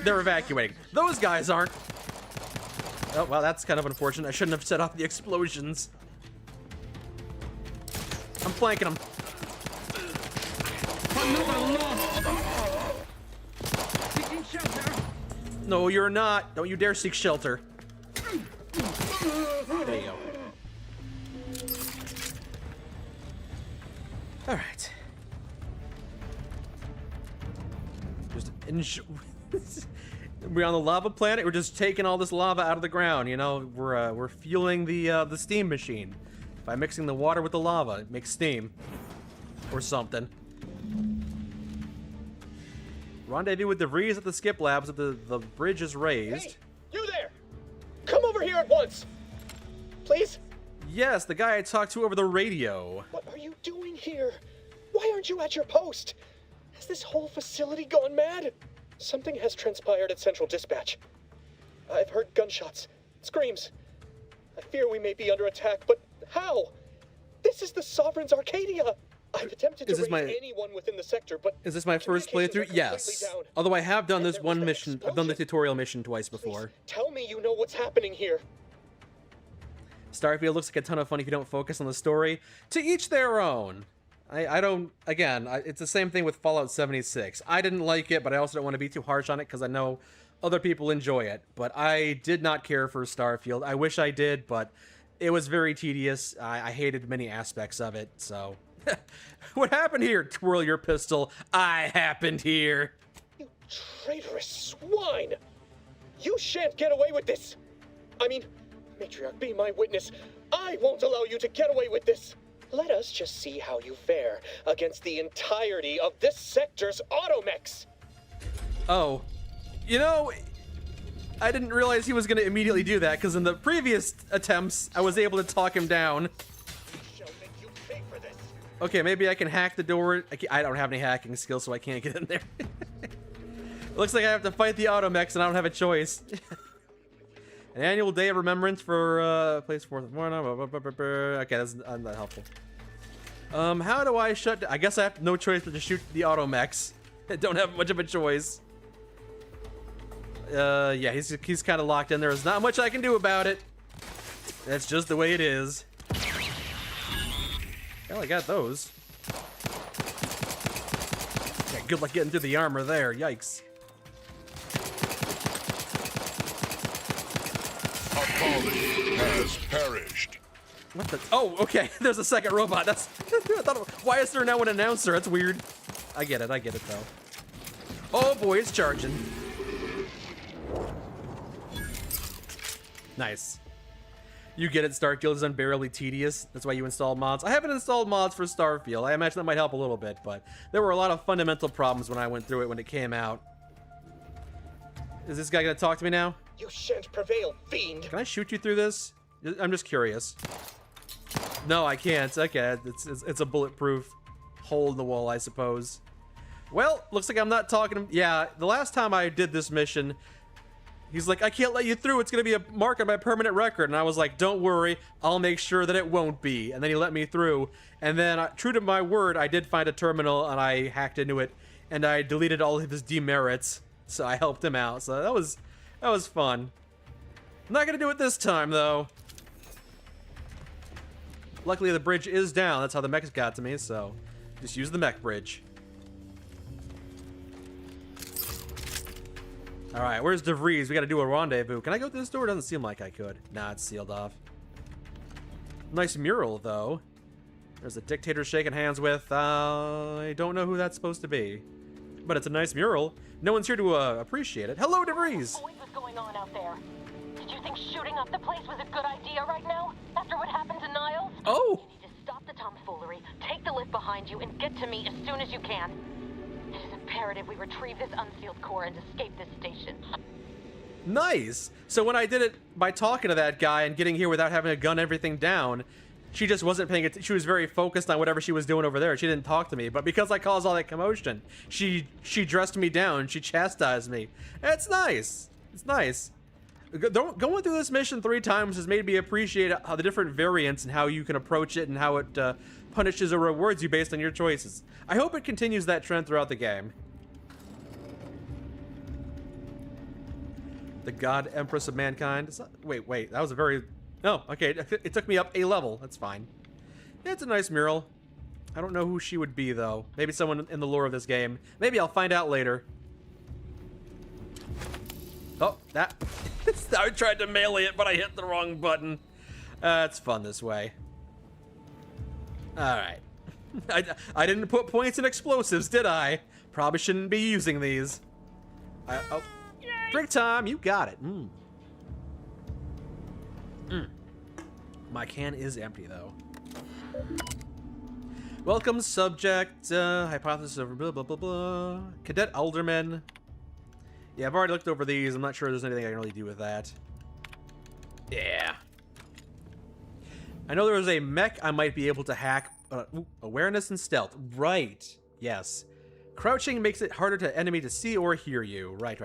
they're evacuating. Those guys aren't. Oh, well, that's kind of unfortunate. I shouldn't have set off the explosions. I'm flanking them. No, you're not. Don't you dare seek shelter. There you go. All right. Just enjoy. We're on the lava planet. We're just taking all this lava out of the ground. You know, we're fueling the steam machine by mixing the water with the lava. It makes steam or something. Rendezvous with DeVries at the Skip Labs. If the bridge is raised. Hey, you there! Come over here at once, please. Yes, the guy I talked to over the radio. What are you doing here? Why aren't you at your post? Has this whole facility gone mad? Something has transpired at Central Dispatch. I've heard gunshots, screams. I fear we may be under attack, but how? This is the Sovereign's Arcadia. I've attempted to raise anyone within the sector, but is this my first playthrough? Yes. Down. Although I have done this one mission. I've done the tutorial mission twice before. Please, tell me you know what's happening here. Starfield looks like a ton of fun if you don't focus on the story. To each their own. I don't, again, it's the same thing with Fallout 76. I didn't like it, but I also don't want to be too harsh on it because I know other people enjoy it. But I did not care for Starfield. I wish I did, but it was very tedious. I hated many aspects of it, so. What happened here? Twirl your pistol. I happened here. You traitorous swine! You shan't get away with this! I mean, Matriarch, be my witness. I won't allow you to get away with this! Let us just see how you fare against the entirety of this sector's automechs! Oh. You know, I didn't realize he was going to immediately do that, because in the previous attempts, I was able to talk him down. Okay, maybe I can hack the door. I don't have any hacking skills, so I can't get in there. Looks like I have to fight the automechs, and I don't have a choice. An annual day of remembrance for place 4th of March. Okay, that's not helpful. How do I shut? I guess I have no choice but to shoot the automechs. I don't have much of a choice. Yeah, he's kind of locked in there. There's not much I can do about it. That's just the way it is. Well, I got those. Yeah, good luck getting through the armor there. Yikes. Apollo has perished. What the? Oh, okay. There's a second robot. That's. I thought, why is there now an announcer? That's weird. I get it though. Oh boy, it's charging. Nice. You get it, Starfield is unbearably tedious. That's why you install mods. I haven't installed mods for Starfield. I imagine that might help a little bit, but there were a lot of fundamental problems when I went through it when it came out. Is this guy gonna talk to me now? You shan't prevail, fiend! Can I shoot you through this? I'm just curious. No, I can't. Okay, it's a bulletproof hole in the wall, I suppose. Well, looks like I'm not talking to him. Yeah, the last time I did this mission, he's like, I can't let you through. It's going to be a mark on my permanent record. And I was like, don't worry. I'll make sure that it won't be. And then he let me through. And then, true to my word, I did find a terminal and I hacked into it. And I deleted all of his demerits. So I helped him out. So that was fun. I'm not going to do it this time, though. Luckily, the bridge is down. That's how the mechs got to me, so just use the mech bridge. Alright, where's DeVries? We gotta do a rendezvous. Can I go through this door? Doesn't seem like I could. Nah, it's sealed off. Nice mural, though. There's a dictator shaking hands with, I don't know who that's supposed to be. But it's a nice mural. No one's here to appreciate it. Hello, DeVries! What was going on out there? Did you think shooting up the place was a good idea right now? After what happened to Niles? Oh! You need to stop the tomfoolery, take the lift behind you, and get to me as soon as you can. It is imperative we retrieve this unsealed core and escape this station. Nice! So when I did it by talking to that guy and getting here without having to gun everything down, she just wasn't paying attention. She was very focused on whatever she was doing over there. She didn't talk to me. But because I caused all that commotion, she dressed me down. She chastised me. It's nice. It's nice. Going through this mission 3 times has made me appreciate how the different variants and how you can approach it and how it punishes or rewards you based on your choices. I hope it continues that trend throughout the game. The God Empress of Mankind. Wait, that was a very... Oh, okay, it took me up a level. That's fine. Yeah, it's a nice mural. I don't know who she would be, though. Maybe someone in the lore of this game. Maybe I'll find out later. Oh, that... I tried to melee it, but I hit the wrong button. It's fun this way. Alright. I didn't put points in explosives, did I? Probably shouldn't be using these. Oh. Drink time, you got it. My can is empty, though. Welcome, subject, hypothesis of blah, blah, blah, blah. Cadet Alderman. Yeah, I've already looked over these. I'm not sure there's anything I can really do with that. Yeah. I know there was a mech I might be able to hack. Awareness and stealth. Right. Yes. Crouching makes it harder to enemy to see or hear you. Right.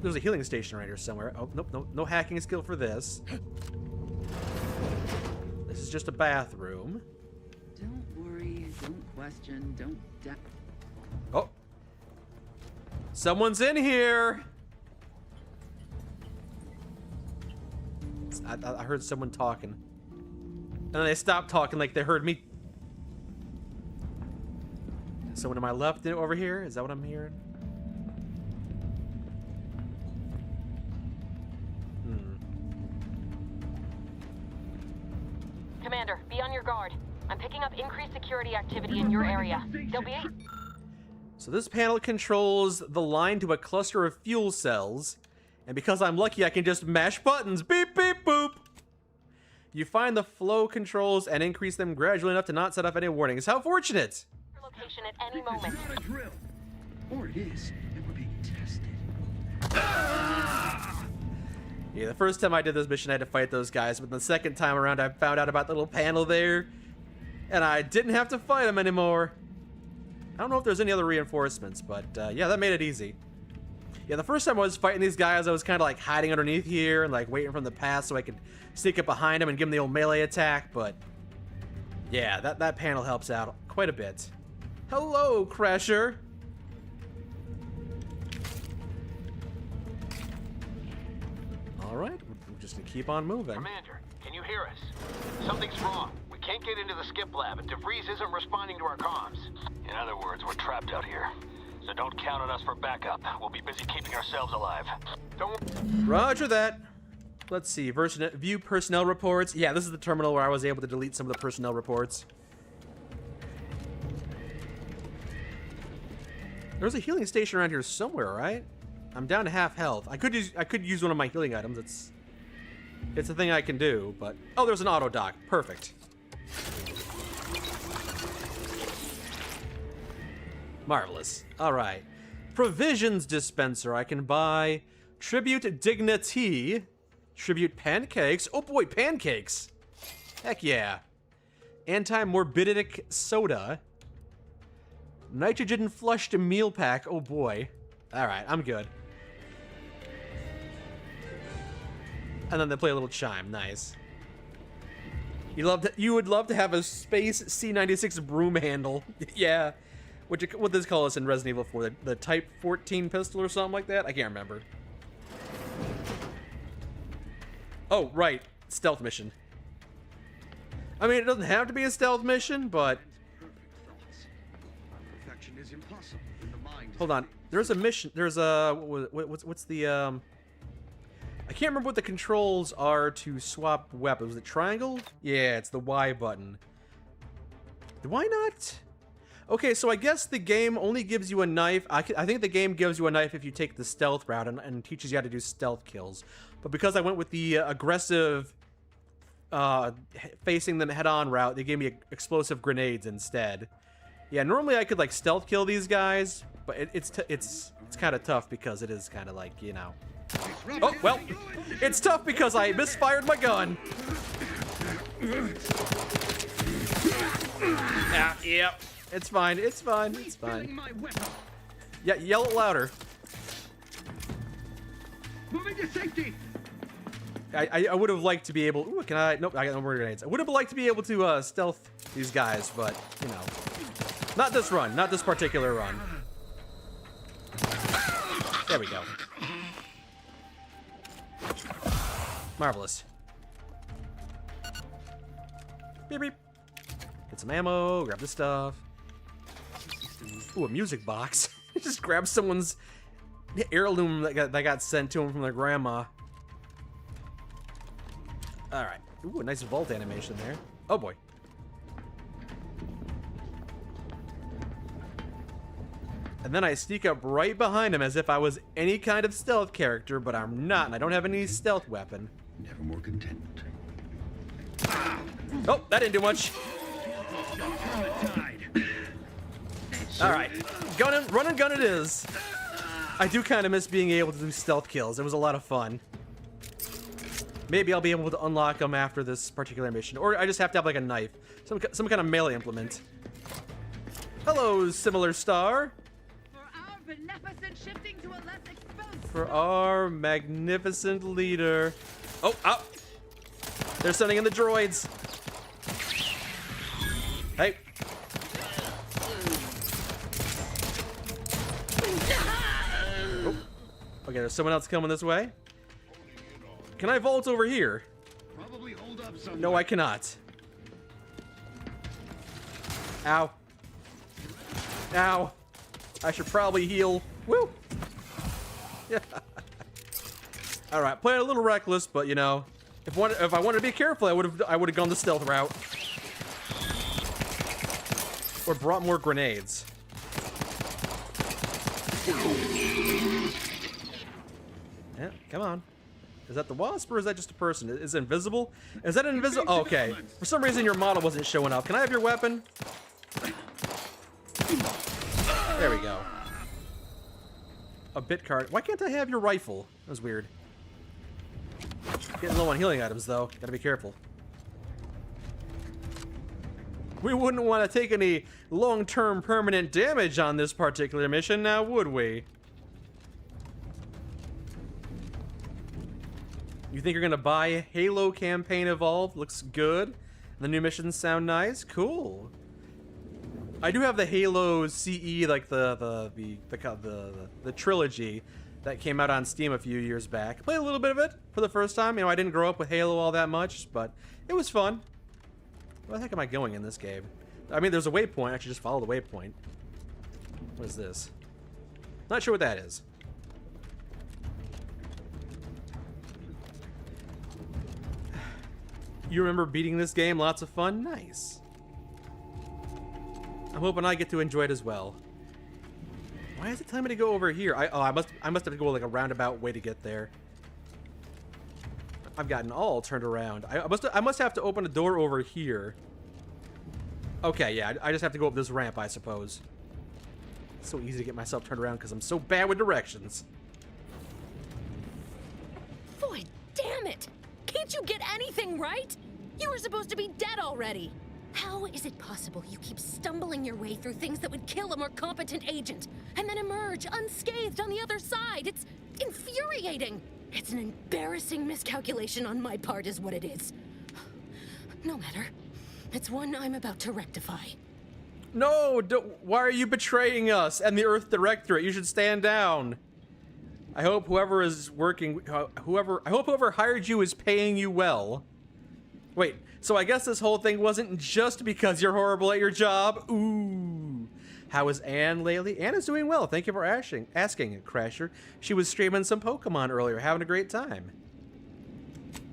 There's a healing station right here somewhere. Oh, nope, no hacking skill for this. This is just a bathroom. Don't worry, don't question, don't doubt. Oh. Someone's in here! I heard someone talking. And then they stopped talking like they heard me. Someone to my left over here? Is that what I'm hearing? Commander, be on your guard. I'm picking up increased security activity in your area. There'll be... So this panel controls the line to a cluster of fuel cells. And because I'm lucky, I can just mash buttons. Beep, beep, boop. You find the flow controls and increase them gradually enough to not set off any warnings. How fortunate! Location at any moment. It's not a drill. Or it is, and we're being tested. Yeah, the first time I did this mission, I had to fight those guys, but the second time around, I found out about the little panel there, and I didn't have to fight them anymore. I don't know if there's any other reinforcements, but yeah, that made it easy. Yeah, the first time I was fighting these guys, I was kind of like hiding underneath here and like waiting for them to pass so I could sneak up behind them and give them the old melee attack, but yeah, that panel helps out quite a bit. Hello, Crasher. All right, we're just gonna keep on moving. Commander, can you hear us? Something's wrong. We can't get into the skip lab, and DeVries isn't responding to our comms. In other words, we're trapped out here. So don't count on us for backup. We'll be busy keeping ourselves alive. Don't... Roger that. Let's see, view personnel reports. Yeah, this is the terminal where I was able to delete some of the personnel reports. There's a healing station around here somewhere, right? I'm down to half health. I could use one of my healing items. It's a thing I can do, but oh, there's an auto dock. Perfect. Marvelous. All right. Provisions dispenser. I can buy Tribute Dignity, Tribute Pancakes. Oh boy, pancakes. Heck yeah. Anti-morbiditic soda. Nitrogen flushed meal pack. Oh boy. All right, I'm good. And then they play a little chime. Nice. You would love to have a Space C96 broom handle. Yeah. What does call us in Resident Evil 4? The Type 14 pistol or something like that? I can't remember. Oh, right. stealth mission. I mean, it doesn't have to be a stealth mission, but... Perfection is impossible in the mind. Hold on. There's a mission. There's a... What's the... I can't remember what the controls are to swap weapons. Was it triangle? Yeah, it's the Y button. Why not? Okay, so I guess the game only gives you a knife. I think the game gives you a knife if you take the stealth route and teaches you how to do stealth kills. But because I went with the aggressive, facing them head-on route, they gave me explosive grenades instead. Yeah, normally I could like stealth kill these guys, but it's kind of tough because it is kind of like, you know. Oh well, it's tough because I misfired my gun. Yep. It's fine, it's fine, it's fine. Yeah, yell it louder. Moving to safety. I would have liked to be able... Ooh, can I... Nope, I got no more grenades. I would have liked to be able to stealth these guys, but, you know. Not this run, not this particular run. There we go. Marvelous. Beep, beep. Get some ammo, grab this stuff. Ooh, a music box. Just grab someone's heirloom that got sent to him from their grandma. Alright. Ooh, a nice vault animation there. Oh boy. And then I sneak up right behind him as if I was any kind of stealth character, but I'm not, and I don't have any stealth weapon. Never more content. Oh, that didn't do much. Alright. Run and gun it is. I do kind of miss being able to do stealth kills. It was a lot of fun. Maybe I'll be able to unlock them after this particular mission. Or I just have to have like a knife. Some kind of melee implement. Hello, similar star. For our magnificent leader. Oh, up. They're sending in the droids. Hey. Oh. Okay, there's someone else coming this way. Can I vault over here? Probably hold up somewhere. No, I cannot. Ow. Ow. I should probably heal. Woo. Yeah. All right, playing a little reckless, but you know, if I wanted to be careful, I would have gone the stealth route or brought more grenades. Yeah, come on. Is that the wasp or is that just a person? Is it invisible? Is that invisible? Oh, okay. For some reason your model wasn't showing up. Can I have your weapon? There we go. A bit card. Why can't I have your rifle? That was weird. Getting low on healing items though. Gotta be careful. We wouldn't want to take any long-term permanent damage on this particular mission now, would we? You think you're gonna buy Halo Campaign Evolved? Looks good. The new missions sound nice. Cool. I do have the Halo CE, like the trilogy that came out on Steam a few years back. Played a little bit of it for the first time. You know, I didn't grow up with Halo all that much, but it was fun. Where the heck am I going in this game? I mean, there's a waypoint. I should just follow the waypoint. What is this? Not sure what that is. You remember beating this game? Lots of fun? Nice. I'm hoping I get to enjoy it as well. Why is it telling me to go over here? I must have to go like a roundabout way to get there. I've gotten all turned around. I must have to open a door over here. Okay, yeah, I just have to go up this ramp, I suppose. It's so easy to get myself turned around because I'm so bad with directions. Boy, damn it! Can't you get anything right? You were supposed to be dead already. How is it possible you keep stumbling your way through things that would kill a more competent agent, and then emerge unscathed on the other side? It's infuriating. It's an embarrassing miscalculation on my part is what it is. No matter. It's one I'm about to rectify. No, why are you betraying us and the Earth Directorate? You should stand down. I hope whoever is working, I hope whoever hired you is paying you well. Wait, so I guess this whole thing wasn't just because you're horrible at your job? Ooh. How is Anne lately? Anne is doing well. Thank you for asking, Crasher. She was streaming some Pokemon earlier, having a great time.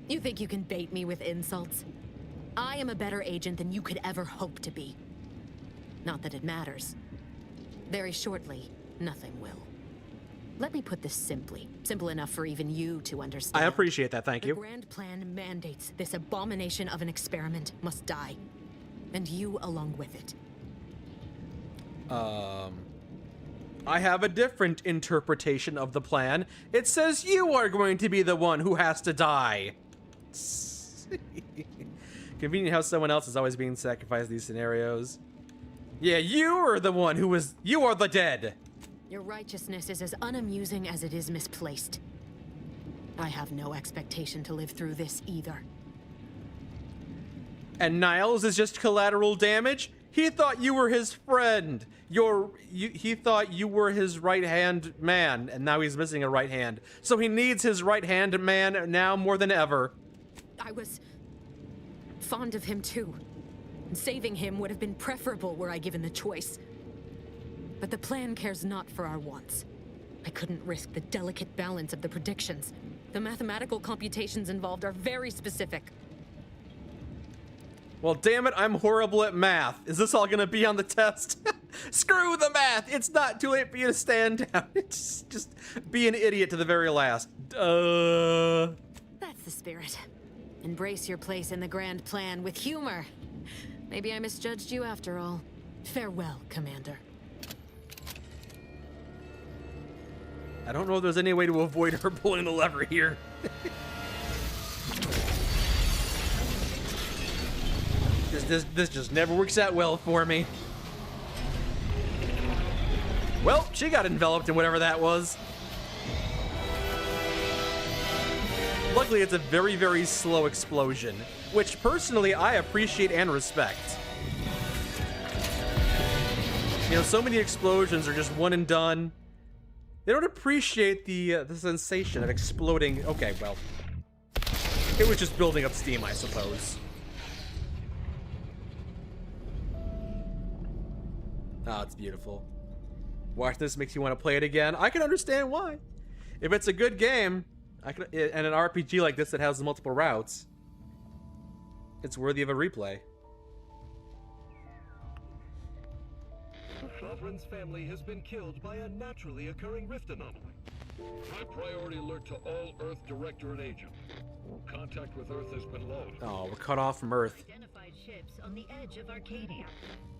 You think you can bait me with insults? I am a better agent than you could ever hope to be. Not that it matters. Very shortly, nothing will. Let me put this simply. Simple enough for even you to understand. I appreciate that, thank you. The Grand Plan mandates this abomination of an experiment must die. And you along with it. I have a different interpretation of the plan. It says you are going to be the one who has to die. Convenient how someone else is always being sacrificed in these scenarios. Yeah, you are the one who was... You are the dead. Your righteousness is as unamusing as it is misplaced. I have no expectation to live through this either. And Niles is just collateral damage? He thought you were his friend. He thought you were his right-hand man, and now he's missing a right hand. So he needs his right-hand man now more than ever. I was fond of him too. Saving him would have been preferable were I given the choice. But the plan cares not for our wants. I couldn't risk the delicate balance of the predictions. The mathematical computations involved are very specific. Well, damn it, I'm horrible at math. Is this all gonna be on the test? Screw the math! It's not too late for you to stand down. It's just be an idiot to the very last. That's the spirit. Embrace your place in the Grand Plan with humor. Maybe I misjudged you after all. Farewell, Commander. I don't know if there's any way to avoid her pulling the lever here. This just never works out well for me. Well, she got enveloped in whatever that was. Luckily, it's a very, very slow explosion, which personally I appreciate and respect. You know, so many explosions are just one and done. They don't appreciate the sensation of exploding. Okay, well, it was just building up steam, I suppose. Oh, it's beautiful. Watch this makes you want to play it again. I can understand why. If it's a good game, and an RPG like this that has multiple routes, it's worthy of a replay. The Sovereign's family has been killed by a naturally occurring rift anomaly. High priority alert to all Earth Directorate agents. Contact with Earth has been lost. Oh, we're cut off from Earth. Identified ships on the edge of Arcadia.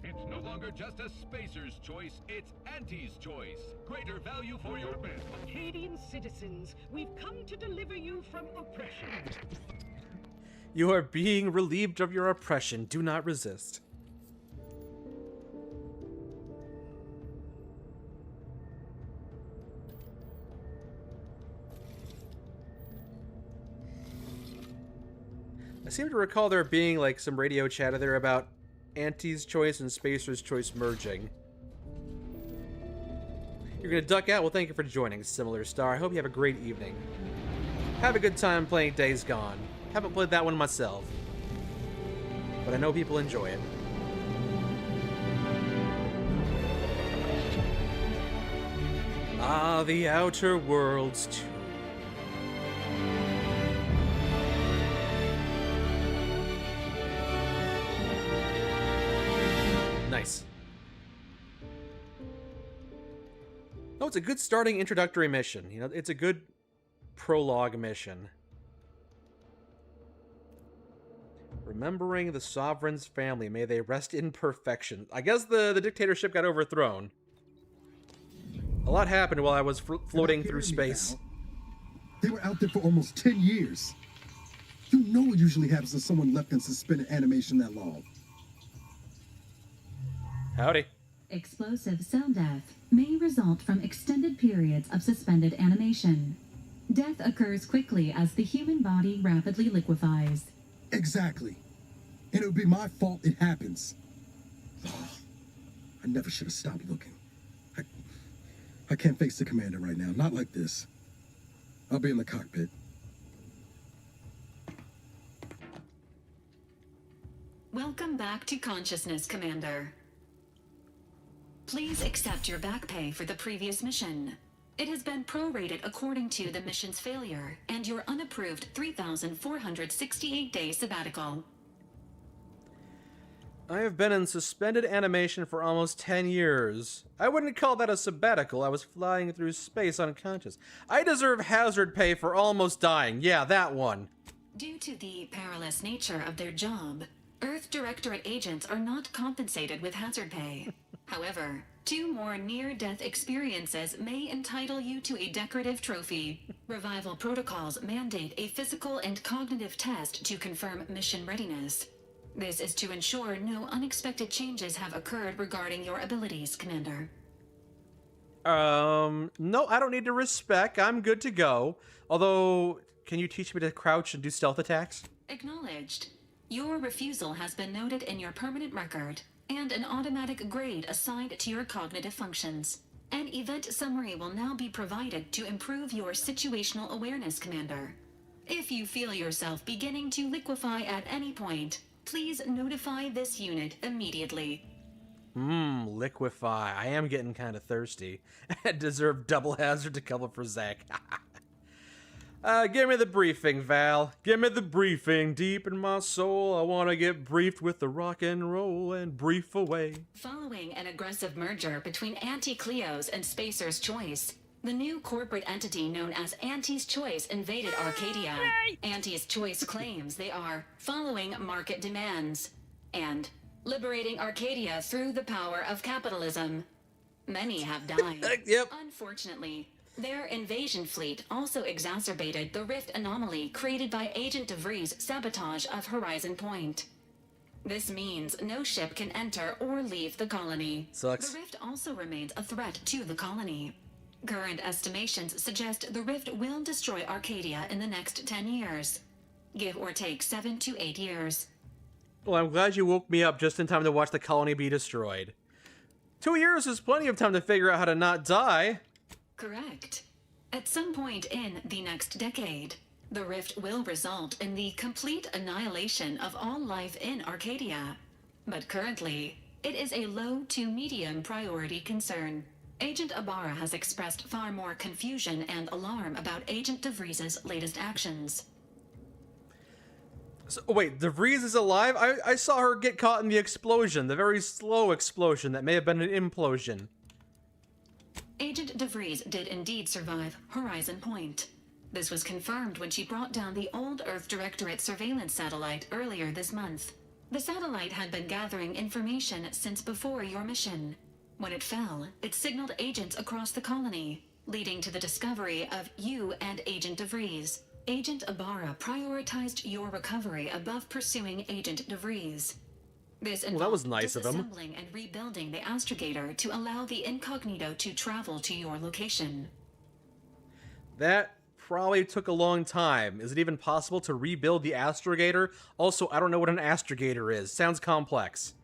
It's no longer just a spacer's choice, it's Auntie's choice. Greater value for your men. Arcadian citizens, we've come to deliver you from oppression. You are being relieved of your oppression. Do not resist. I seem to recall there being like some radio chatter there about Auntie's choice and Spacer's choice merging. You're gonna duck out? Well, thank you for joining, Similar Star. I hope you have a great evening. Have a good time playing Days Gone. Haven't played that one myself, but I know people enjoy it. Ah, the Outer Worlds 2. Nice. Oh, it's a good starting introductory mission. You know, it's a good prologue mission. Remembering the Sovereign's family, may they rest in perfection. I guess the dictatorship got overthrown. A lot happened while I was floating through space. They were out there for almost 10 years. You know what usually happens when someone left in suspended animation that long. Howdy. Explosive cell death may result from extended periods of suspended animation. Death occurs quickly as the human body rapidly liquefies. Exactly. And it would be my fault it happens. Oh, I never should have stopped looking. I can't face the commander right now. Not like this. I'll be in the cockpit. Welcome back to consciousness, Commander. Please accept your back pay for the previous mission. It has been prorated according to the mission's failure and your unapproved 3,468-day sabbatical. I have been in suspended animation for almost 10 years. I wouldn't call that a sabbatical. I was flying through space unconscious. I deserve hazard pay for almost dying. Yeah, that one. Due to the perilous nature of their job, Earth Directorate agents are not compensated with hazard pay. However, 2 more near-death experiences may entitle you to a decorative trophy. Revival protocols mandate a physical and cognitive test to confirm mission readiness. This is to ensure no unexpected changes have occurred regarding your abilities, Commander. No, I don't need to respec. I'm good to go. Although, can you teach me to crouch and do stealth attacks? Acknowledged. Your refusal has been noted in your permanent record, and an automatic grade assigned to your cognitive functions. An event summary will now be provided to improve your situational awareness, Commander. If you feel yourself beginning to liquefy at any point, please notify this unit immediately. Liquefy. I am getting kind of thirsty. I deserve double hazard to cover for Zach. Give me the briefing, Val. Give me the briefing. Deep in my soul, I want to get briefed with the rock and roll and brief away. Following an aggressive merger between Anti-Cleos and Spacer's Choice, the new corporate entity known as Auntie's Choice invaded Arcadia. Auntie's Choice claims they are following market demands and liberating Arcadia through the power of capitalism. Many have died. Yep. Unfortunately, their invasion fleet also exacerbated the rift anomaly created by Agent DeVries' sabotage of Horizon Point. This means no ship can enter or leave the colony. Sucks. The rift also remains a threat to the colony. Current estimations suggest the rift will destroy Arcadia in the next 10 years. Give or take 7 to 8 years. Well, I'm glad you woke me up just in time to watch the colony be destroyed. 2 years is plenty of time to figure out how to not die. Correct. At some point in the next decade, the rift will result in the complete annihilation of all life in Arcadia. But currently, it is a low to medium priority concern. Agent Ibarra has expressed far more confusion and alarm about Agent DeVries' latest actions. So, wait, DeVries is alive? I saw her get caught in the explosion, the very slow explosion that may have been an implosion. Agent DeVries did indeed survive Horizon Point. This was confirmed when she brought down the old Earth Directorate surveillance satellite earlier this month. The satellite had been gathering information since before your mission. When it fell, it signaled agents across the colony, leading to the discovery of you and Agent DeVries. Agent Ibarra prioritized your recovery above pursuing Agent DeVries. This involved that was nice of him. disassembling and rebuilding the Astrogator to allow the Incognito to travel to your location. That probably took a long time. Is it even possible to rebuild the Astrogator? Also, I don't know what an Astrogator is. Sounds complex.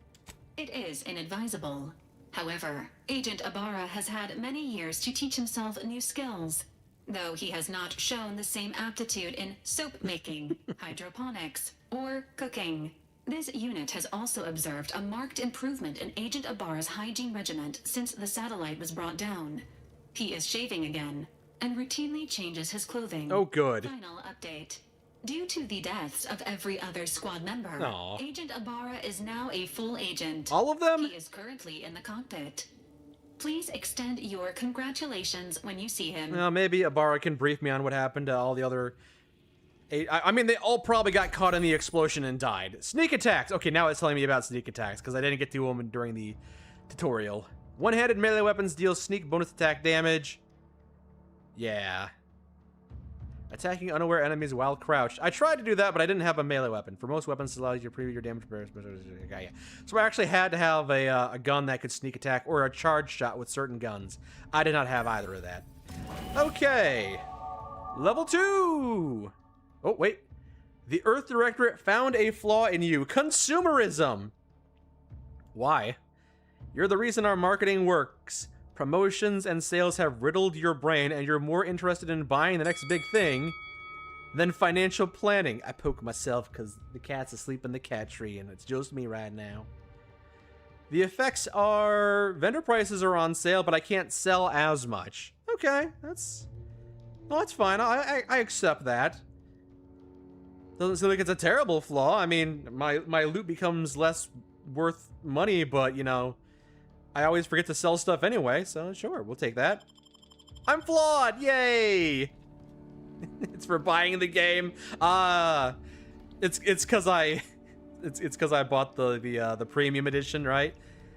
It is inadvisable. However, Agent Ibarra has had many years to teach himself new skills, though he has not shown the same aptitude in soap making, hydroponics, or cooking. This unit has also observed a marked improvement in Agent Ibarra's hygiene regiment since the satellite was brought down. He is shaving again, and routinely changes his clothing. Oh, good. Final update. Due to the deaths of every other squad member, Aww. Agent Ibarra is now a full agent. All of them? He is currently in the cockpit. Please extend your congratulations when you see him. Well, maybe Ibarra can brief me on what happened to all the other... I mean, they all probably got caught in the explosion and died. Sneak attacks! Okay, now it's telling me about sneak attacks, because I didn't get to them during the tutorial. One-handed melee weapons deal sneak bonus attack damage. Yeah. Attacking unaware enemies while crouched. I tried to do that, but I didn't have a melee weapon. For most weapons, it allows you to preview your damage. Yeah. So I actually had to have a gun that could sneak attack or a charge shot with certain guns. I did not have either of that. Okay. Level 2! Oh, wait. The Earth Directorate found a flaw in you. Consumerism! Why? You're the reason our marketing works. Promotions and sales have riddled your brain, and you're more interested in buying the next big thing Then financial planning. I poke myself because the cat's asleep in the cat tree and it's just me right now. The effects are... vendor prices are on sale, but I can't sell as much. Okay, that's fine. I accept that. Doesn't seem like it's a terrible flaw. I mean, my loot becomes less worth money, but, you know, I always forget to sell stuff anyway, so sure, we'll take that. I'm flawed! Yay! It's for buying the game. It's because I bought the premium edition, right?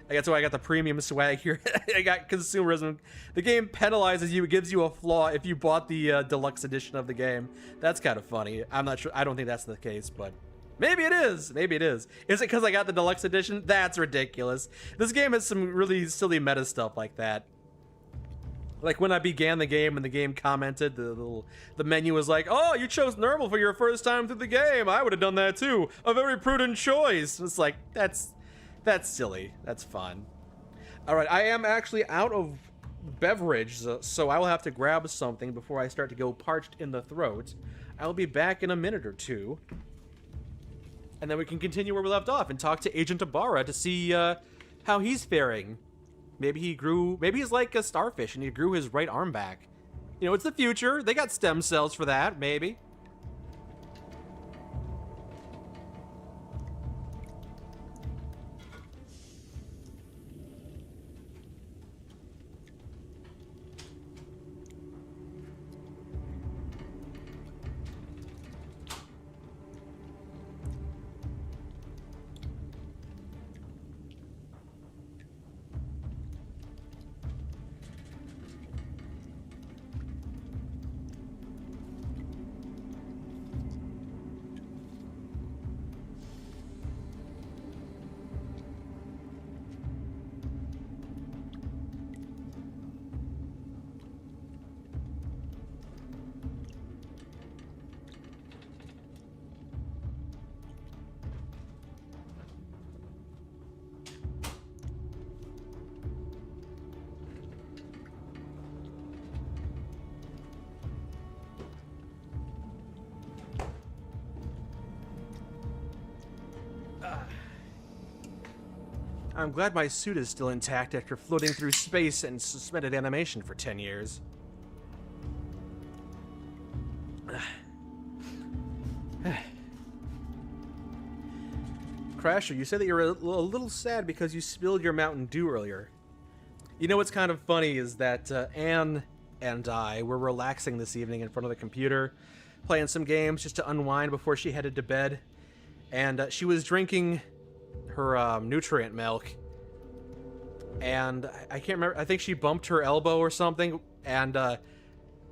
That's why I got the premium swag here. I got consumerism. The game penalizes you. It gives you a flaw if you bought the deluxe edition of the game. That's kind of funny. I'm not sure. I don't think that's the case, but maybe it is. Maybe it is. Is it because I got the deluxe edition? That's ridiculous. This game has some really silly meta stuff like that. Like when I began the game and the game commented, the menu was like, "Oh, you chose normal for your first time through the game. I would have done that too. A very prudent choice." It's like, that's silly. That's fun. All right, I am actually out of beverage, so I will have to grab something before I start to go parched in the throat. I'll be back in a minute or two. And then we can continue where we left off and talk to Agent Ibarra to see how he's faring. Maybe he's like a starfish and he grew his right arm back. You know, it's the future. They got stem cells for that, maybe. I'm glad my suit is still intact after floating through space and suspended animation for 10 years. Crasher, you said that you're a little sad because you spilled your Mountain Dew earlier. You know what's kind of funny is that Anne and I were relaxing this evening in front of the computer, playing some games just to unwind before she headed to bed. And she was drinking her nutrient milk, and I can't remember, I think she bumped her elbow or something, and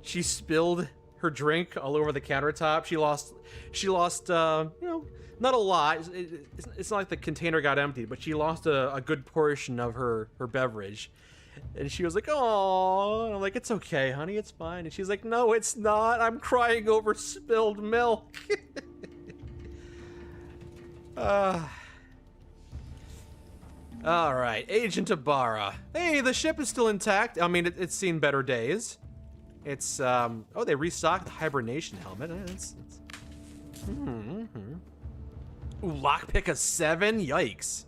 she spilled her drink all over the countertop. She lost you know, not a lot. It's not like the container got emptied, but she lost a good portion of her beverage. And she was like, "Oh," and I'm like, "It's okay, honey, it's fine." And she's like, "No, it's not. I'm crying over spilled milk." All right, Agent Ibarra. Hey, the ship is still intact. I mean, it's seen better days. It's, oh, they restocked the hibernation helmet. Ooh, lockpick a 7? Yikes.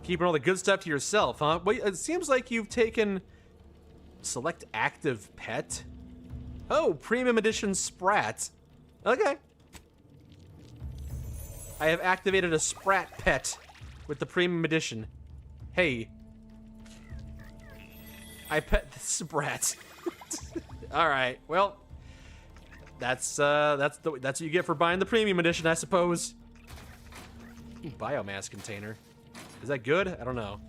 Keeping all the good stuff to yourself, huh? Wait, it seems like you've taken select active pet. Oh, premium edition Sprat. Okay. I have activated a Sprat pet with the premium edition. Hey. I pet the Sprat. Alright, well. That's what you get for buying the premium edition, I suppose. Ooh, biomass container. Is that good? I don't know.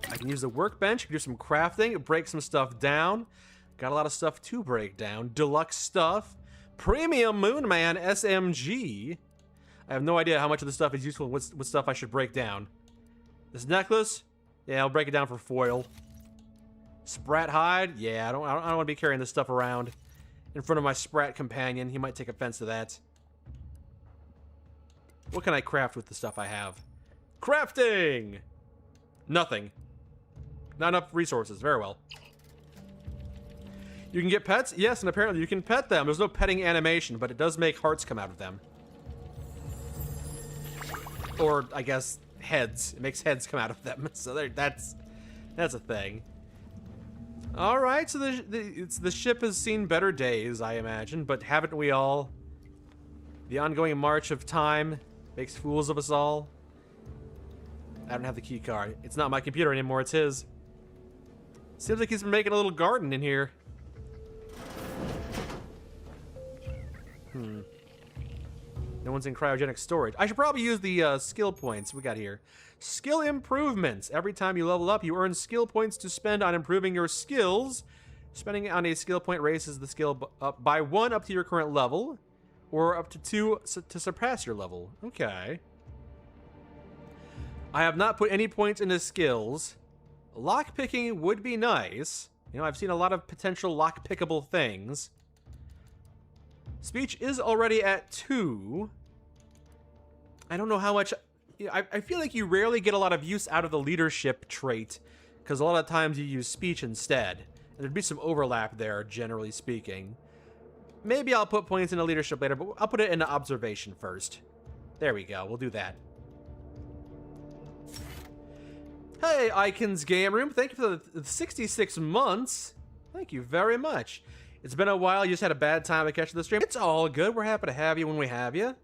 I can use the workbench, do some crafting, break some stuff down. Got a lot of stuff to break down. Deluxe stuff. Premium Moonman SMG. I have no idea how much of this stuff is useful and what stuff I should break down. This necklace? Yeah, I'll break it down for foil. Sprat hide? Yeah, I don't want to be carrying this stuff around in front of my Sprat companion. He might take offense to that. What can I craft with the stuff I have? Crafting! Nothing. Not enough resources. Very well. You can get pets? Yes, and apparently you can pet them. There's no petting animation, but it does make hearts come out of them. Or, I guess, heads. It makes heads come out of them. So that's a thing. Alright, so the ship has seen better days, I imagine, but haven't we all? The ongoing march of time makes fools of us all. I don't have the key card. It's not my computer anymore, it's his. Seems like he's been making a little garden in here. No one's in cryogenic storage. I should probably use the skill points we got here. Skill improvements. Every time you level up, you earn skill points to spend on improving your skills. Spending on a skill point raises the skill up by 1 up to your current level, or up to 2 to surpass your level. Okay. I have not put any points into skills. Lockpicking would be nice. You know, I've seen a lot of potential lockpickable things. Speech is already at 2. I don't know how much... I feel like you rarely get a lot of use out of the leadership trait, because a lot of times you use speech instead. And there'd be some overlap there, generally speaking. Maybe I'll put points into leadership later, but I'll put it into observation first. There we go, we'll do that. Hey, Icon's Game Room, thank you for the 66 months. Thank you very much. It's been a while, you just had a bad time to catch the stream. It's all good, we're happy to have you when we have you.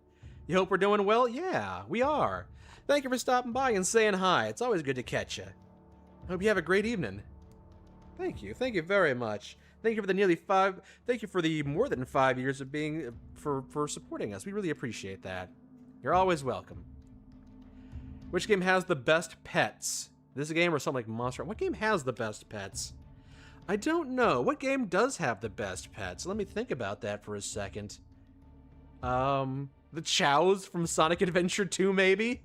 You hope we're doing well? Yeah, we are. Thank you for stopping by and saying hi. It's always good to catch you. Hope you have a great evening. Thank you very much. Thank you for the more than 5 years of being, for supporting us. We really appreciate that. You're always welcome. Which game has the best pets? This game or something like Monster? What game has the best pets? I don't know. What game does have the best pets? Let me think about that for a second. The Chows from Sonic Adventure 2, maybe?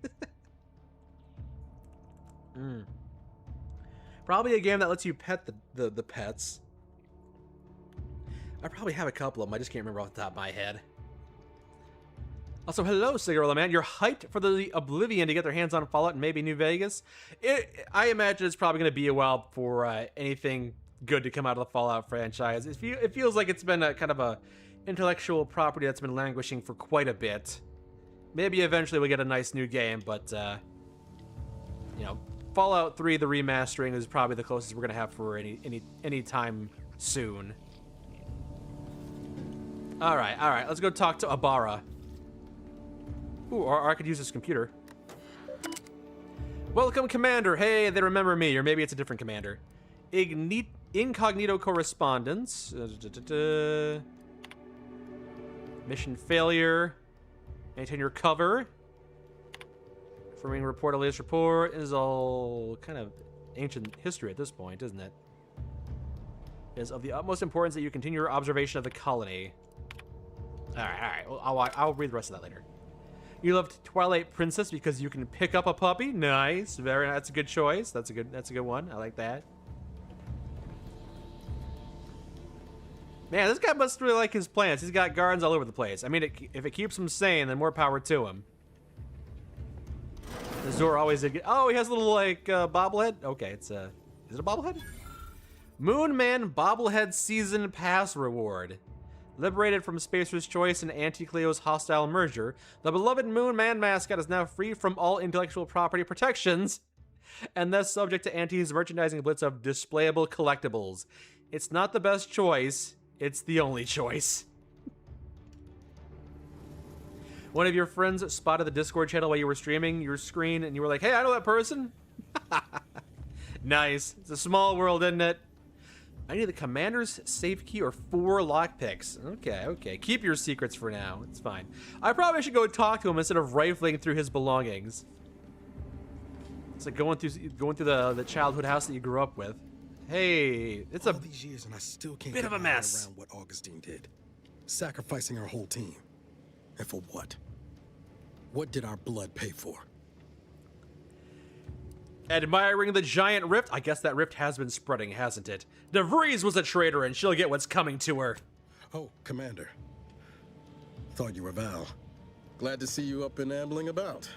Probably a game that lets you pet the pets. I probably have a couple of them. I just can't remember off the top of my head. Also, hello, Cigarella Man. You're hyped for the Oblivion to get their hands on Fallout and maybe New Vegas. I imagine it's probably going to be a while for anything good to come out of the Fallout franchise. It feels like it's been a kind of a intellectual property that's been languishing for quite a bit. Maybe eventually we'll get a nice new game, but you know, Fallout 3, the remastering, is probably the closest we're gonna have for any time soon. All right, let's go talk to Abara. Ooh, or I could use this computer. Welcome, Commander. Hey, they remember me, or maybe it's a different commander. Incognito correspondence. Mission failure. Maintain your cover. Confirming report, a latest report is all kind of ancient history at this point, isn't it? It is of the utmost importance that you continue your observation of the colony. All right. Well, I'll read the rest of that later. You loved Twilight Princess because you can pick up a puppy. Nice, very. That's a good choice. That's a good one. I like that. Man, this guy must really like his plants. He's got gardens all over the place. I mean, if it keeps him sane, then more power to him. The Zor always did. Oh, he has a little like bobblehead. Okay, is it a bobblehead? Moon Man Bobblehead Season Pass reward. Liberated from Spacer's Choice and Anti-Cleo's hostile merger, the beloved Moon Man mascot is now free from all intellectual property protections, and thus subject to Anti's merchandising blitz of displayable collectibles. It's not the best choice. It's the only choice. One of your friends spotted the Discord channel while you were streaming your screen, and you were like, hey, I know that person. Nice. It's a small world, isn't it? I need the commander's safe key or 4 lockpicks. Okay. Keep your secrets for now. It's fine. I probably should go talk to him instead of rifling through his belongings. It's like going through the childhood house that you grew up with. Hey, it's all these years and I still can't bit of a mess around what Augustine did. Sacrificing our whole team. And for what? What did our blood pay for? Admiring the giant rift? I guess that rift has been spreading, hasn't it? DeVries was a traitor and she'll get what's coming to her. Oh, Commander. Thought you were Val. Glad to see you up and ambling about.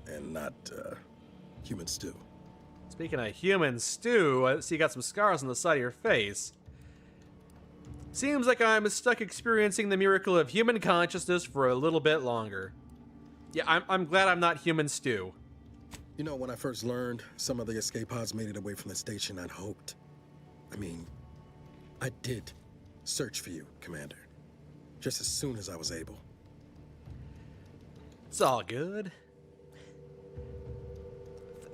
And not, human stew. Speaking of human stew, I see you got some scars on the side of your face. Seems like I'm stuck experiencing the miracle of human consciousness for a little bit longer. Yeah, I'm glad I'm not human stew. You know, when I first learned some of the escape pods made it away from the station, I'd hoped. I did search for you, Commander. Just as soon as I was able. It's all good.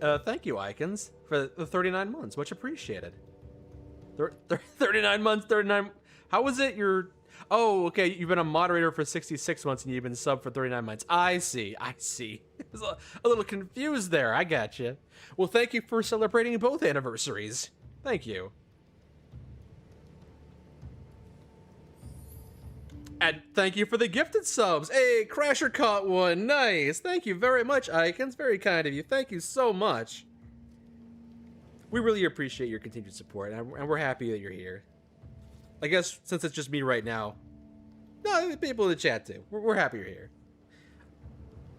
Thank you, Icons, for the 39 months. Much appreciated. 39 months, 39... How was it? Oh, okay, you've been a moderator for 66 months and you've been sub for 39 months. I see. I was a little confused there. I gotcha. Well, thank you for celebrating both anniversaries. Thank you. And thank you for the gifted subs. Hey, Crasher caught one. Nice. Thank you very much, Icons. Very kind of you. Thank you so much. We really appreciate your continued support, and we're happy that you're here. I guess since it's just me right now. No, people in the chat too. We're happy you're here.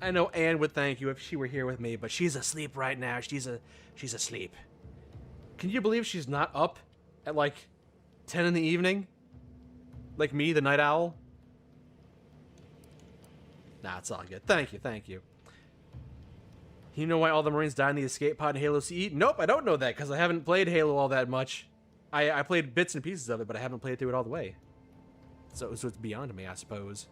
I know Anne would thank you if she were here with me, but she's asleep right now. She's asleep. Can you believe she's not up at like 10 in the evening? Like me, the night owl? Nah, it's all good. Thank you, thank you. You know why all the Marines died in the escape pod in Halo CE? Nope, I don't know that because I haven't played Halo all that much. I played bits and pieces of it, but I haven't played through it all the way. So it's beyond me, I suppose.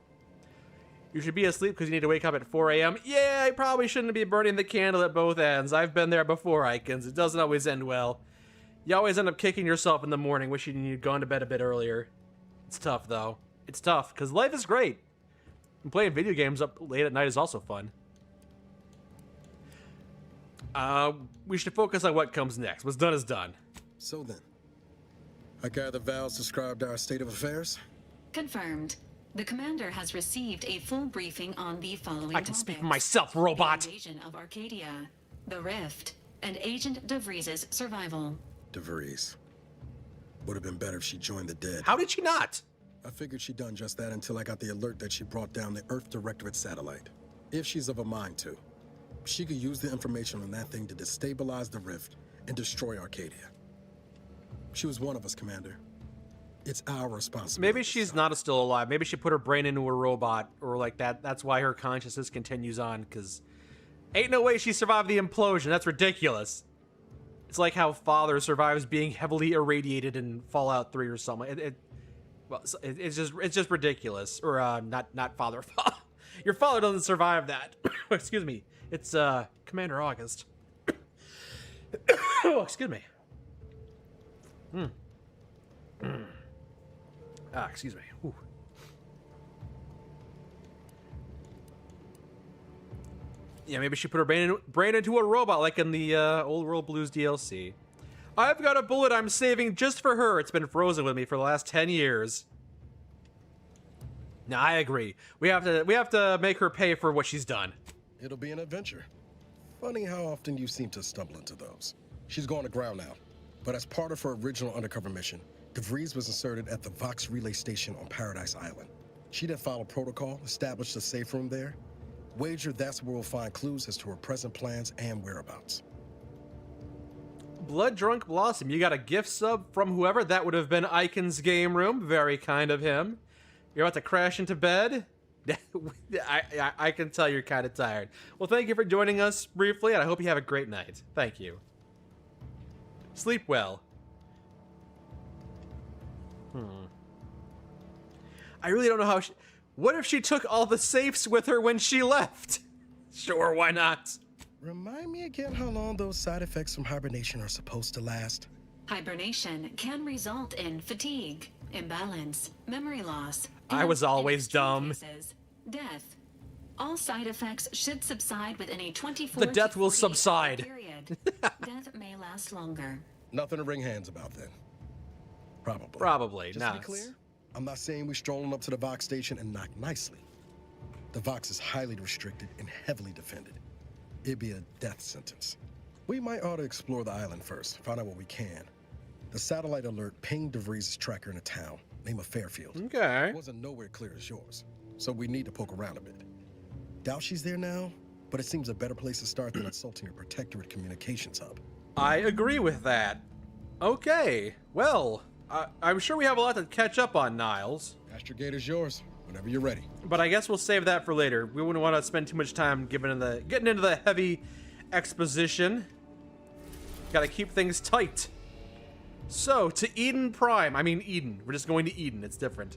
You should be asleep because you need to wake up at 4 a.m. Yeah, I probably shouldn't be burning the candle at both ends. I've been there before, Icons. It doesn't always end well. You always end up kicking yourself in the morning, wishing you'd gone to bed a bit earlier. It's tough, though. It's tough, because life is great. And playing video games up late at night is also fun. We should focus on what comes next. What's done is done. So then, I gather Val's described our state of affairs? Confirmed. The commander has received a full briefing on the following I can speak for myself, robot! The invasion of Arcadia, the Rift, and Agent DeVries' survival. DeVries. Would have been better if she joined the dead. How did she not? I figured she'd done just that until I got the alert that she brought down the Earth Directorate satellite. If she's of a mind to, she could use the information on that thing to destabilize the Rift and destroy Arcadia. She was one of us, Commander. It's our responsibility. Maybe she's not still alive. Maybe she put her brain into a robot or like that. That's why her consciousness continues on, because ain't no way she survived the implosion. That's ridiculous. It's like how Father survives being heavily irradiated in Fallout 3 or something. It's just ridiculous. Or not Father. Your father doesn't survive that. Excuse me. It's Commander August. Oh, excuse me. Excuse me. Ooh. Yeah, maybe she put her brain into a robot like in the Old World Blues DLC. I've got a bullet I'm saving just for her. It's been frozen with me for the last 10 years. Now, I agree. We have to make her pay for what she's done. It'll be an adventure. Funny how often you seem to stumble into those. She's going to ground now, but as part of her original undercover mission, DeVries was inserted at the Vox relay station on Paradise Island. She then followed protocol, established a safe room there. Wager that's where we'll find clues as to her present plans and whereabouts. Blood Drunk Blossom, you got a gift sub from whoever. That would have been Icon's Game Room. Very kind of him. You're about to crash into bed? I can tell you're kind of tired. Well, thank you for joining us briefly, and I hope you have a great night. Thank you. Sleep well. I really don't know how she... What if she took all the safes with her when she left? Sure, why not? Remind me again how long those side effects from hibernation are supposed to last. Hibernation can result in fatigue, imbalance, memory loss. I was always dumb. Cases, death. All side effects should subside within a 24 The death will subside. Period. Death may last longer. Nothing to wring hands about then. Probably. Just to be clear, I'm not saying we're strolling up to the Vox station and knock nicely. The Vox is highly restricted and heavily defended. It'd be a death sentence. We might ought to explore the island first, find out what we can. The satellite alert pinged DeVries' tracker in a town, name of Fairfield. Okay. It wasn't nowhere clear as yours, so we need to poke around a bit. Doubt she's there now, but it seems a better place to start than insulting her protectorate communications hub. I agree with that. Okay, well, I'm sure we have a lot to catch up on, Niles. Astrogator's yours, whenever you're ready. But I guess we'll save that for later. We wouldn't want to spend too much time getting into the heavy exposition. Gotta keep things tight. So, to Eden Prime. I mean Eden. We're just going to Eden. It's different.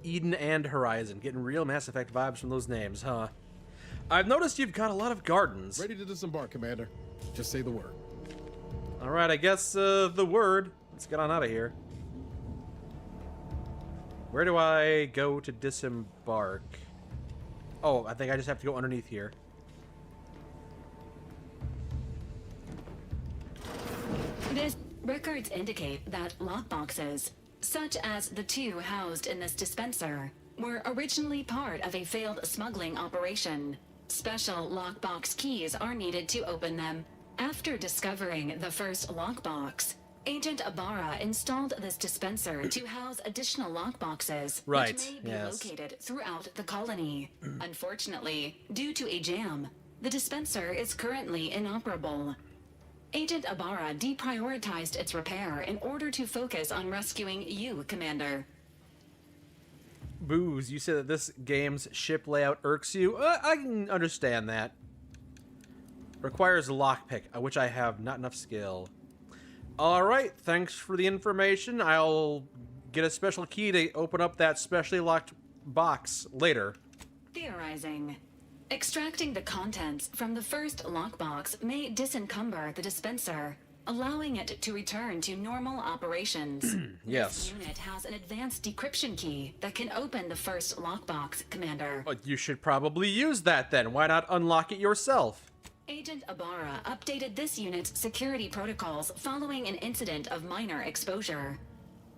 Eden and Horizon. Getting real Mass Effect vibes from those names, huh? I've noticed you've got a lot of gardens. Ready to disembark, Commander. Just say the word. Alright, I guess the word. Let's get on out of here. Where do I go to disembark? Oh, I think I just have to go underneath here. This records indicate that lockboxes, such as the two housed in this dispenser, were originally part of a failed smuggling operation. Special lockbox keys are needed to open them. After discovering the first lockbox, Agent Ibarra installed this dispenser to house additional lockboxes, which may be located throughout the colony. Unfortunately, due to a jam, the dispenser is currently inoperable. Agent Ibarra deprioritized its repair in order to focus on rescuing you, Commander. Booze, you said that this game's ship layout irks you? I can understand that. Requires a lockpick, which I have not enough skill. Alright, thanks for the information. I'll get a special key to open up that specially locked box later. Theorizing. Extracting the contents from the first lockbox may disencumber the dispenser, allowing it to return to normal operations. Yes. This unit has an advanced decryption key that can open the first lockbox, Commander. You should probably use that then. Why not unlock it yourself? Agent Ibarra updated this unit's security protocols following an incident of minor exposure.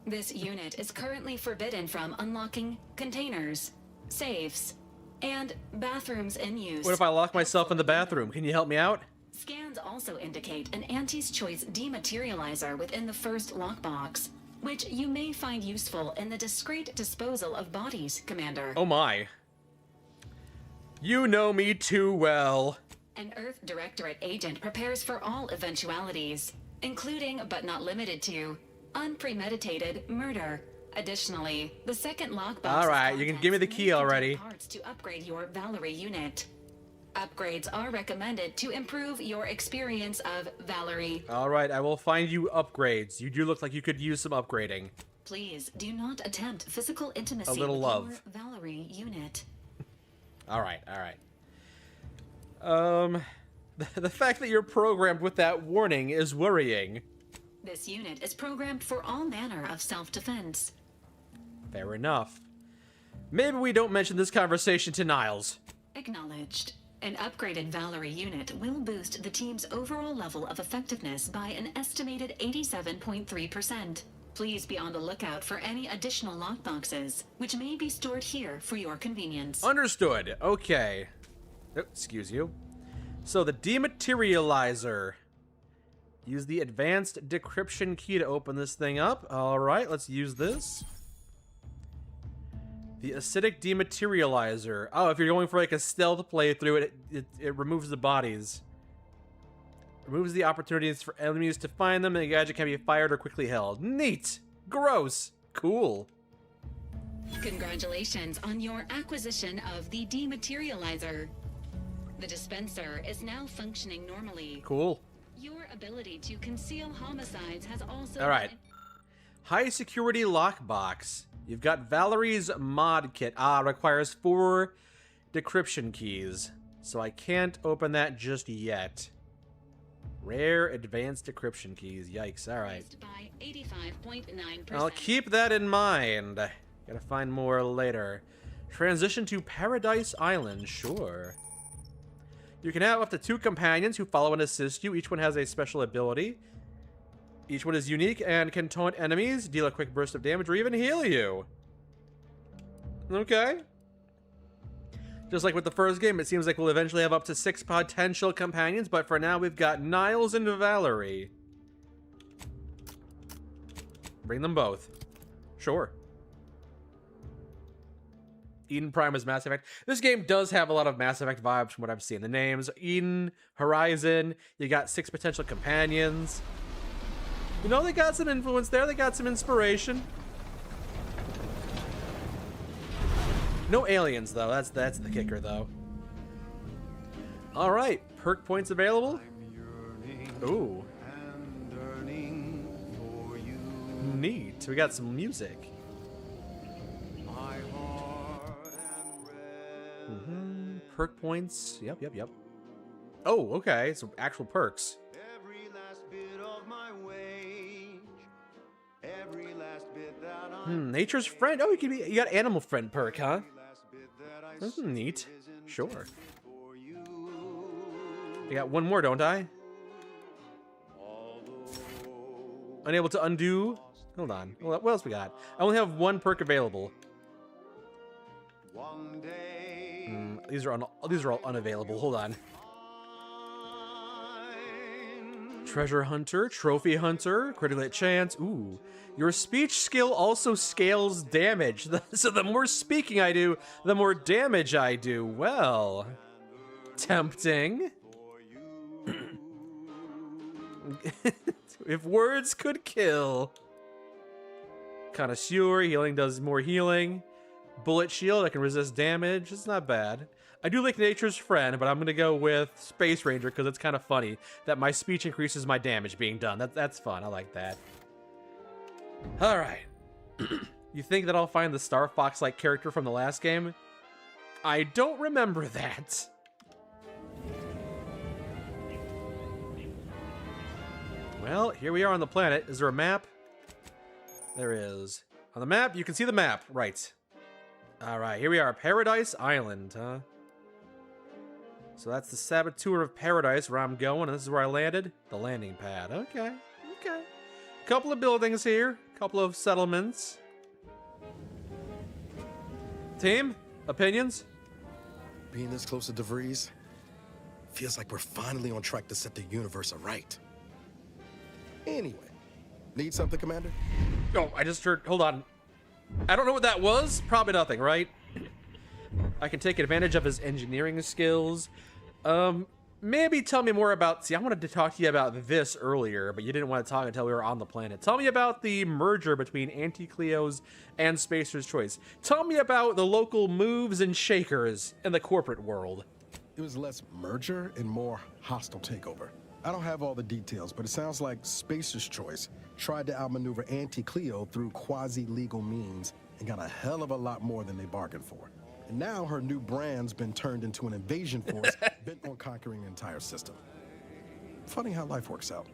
This unit is currently forbidden from unlocking containers, safes, and bathrooms in use. What if I lock myself in the bathroom? Can you help me out? Scans also indicate an Auntie's Choice dematerializer within the first lockbox, which you may find useful in the discreet disposal of bodies, Commander. Oh my. You know me too well. An Earth Directorate agent prepares for all eventualities, including but not limited to unpremeditated murder. Additionally, the second lockbox. All right, you can give me the key already. Parts to upgrade your Valerie unit. Upgrades are recommended to improve your experience of Valerie. All right, I will find you upgrades. You do look like you could use some upgrading. Please do not attempt physical intimacy A little with love. your Valerie unit. All right, all right. The fact that you're programmed with that warning is worrying. This unit is programmed for all manner of self-defense. Fair enough. Maybe we don't mention this conversation to Niles. Acknowledged. An upgraded Valerie unit will boost the team's overall level of effectiveness by an estimated 87.3%. Please be on the lookout for any additional lockboxes, which may be stored here for your convenience. Understood. Okay. Oh, excuse you. So the dematerializer. Use the advanced decryption key to open this thing up. All right, let's use this. The acidic dematerializer. Oh, if you're going for like a stealth playthrough, it removes the bodies. Removes the opportunities for enemies to find them, and the gadget can be fired or quickly held. Neat. Gross. Cool. Congratulations on your acquisition of the dematerializer. The dispenser is now functioning normally. Cool. Your ability to conceal homicides has also... All right. High security lockbox. You've got Valerie's mod kit. Requires 4 decryption keys. So I can't open that just yet. Rare advanced decryption keys. Yikes. All right. By 85.9%. I'll keep that in mind. Gotta find more later. Transition to Paradise Island. Sure. You can have up to 2 companions who follow and assist you. Each one has a special ability. Each one is unique and can taunt enemies, deal a quick burst of damage, or even heal you. Okay. Just like with the first game, it seems like we'll eventually have up to 6 potential companions, but for now we've got Niles and Valerie. Bring them both. Sure. Eden Prime is Mass Effect. This game does have a lot of Mass Effect vibes from what I've seen. The names, Eden, Horizon, you got 6 potential companions. You know, they got some influence there, they got some inspiration. No aliens, though. That's the kicker, though. All right, perk points available. Ooh. Neat. We got some music. Perk points. Yep. Oh, okay. So actual perks. Nature's Friend. Oh, you got Animal Friend perk, huh? That's neat. Sure. I got one more, don't I? Unable to undo. Hold on. What else we got? I only have one perk available. These are all unavailable. Hold on. Treasure Hunter, Trophy Hunter, Critical Hit Chance. Ooh. Your speech skill also scales damage. So the more speaking I do, the more damage I do. Well, tempting. If words could kill. Connoisseur, healing does more healing. Bullet Shield, I can resist damage. It's not bad. I do like Nature's Friend, but I'm going to go with Space Ranger because it's kind of funny that my speech increases my damage being done. That's fun. I like that. All right. You think that I'll find the Star Fox-like character from the last game? I don't remember that. Well, here we are on the planet. Is there a map? There is. On the map, you can see the map. Right. All right, here we are. Paradise Island, huh? So that's the Saboteur of Paradise where I'm going, and this is where I landed. The landing pad. Okay. Couple of buildings here. Couple of settlements. Team, opinions? Being this close to DeVries feels like we're finally on track to set the universe aright. Anyway, need something, Commander? Oh, I just heard. Hold on. I don't know what that was. Probably nothing, right? I can take advantage of his engineering skills. Maybe tell me more about... See, I wanted to talk to you about this earlier, but you didn't want to talk until we were on the planet. Tell me about the merger between Anti-Cleo's and Spacer's Choice. Tell me about the local moves and shakers in the corporate world. It was less merger and more hostile takeover. I don't have all the details, but it sounds like Spacer's Choice tried to outmaneuver Anti-Cleo through quasi-legal means and got a hell of a lot more than they bargained for. And now her new brand's been turned into an invasion force bent on conquering the entire system. Funny how life works out.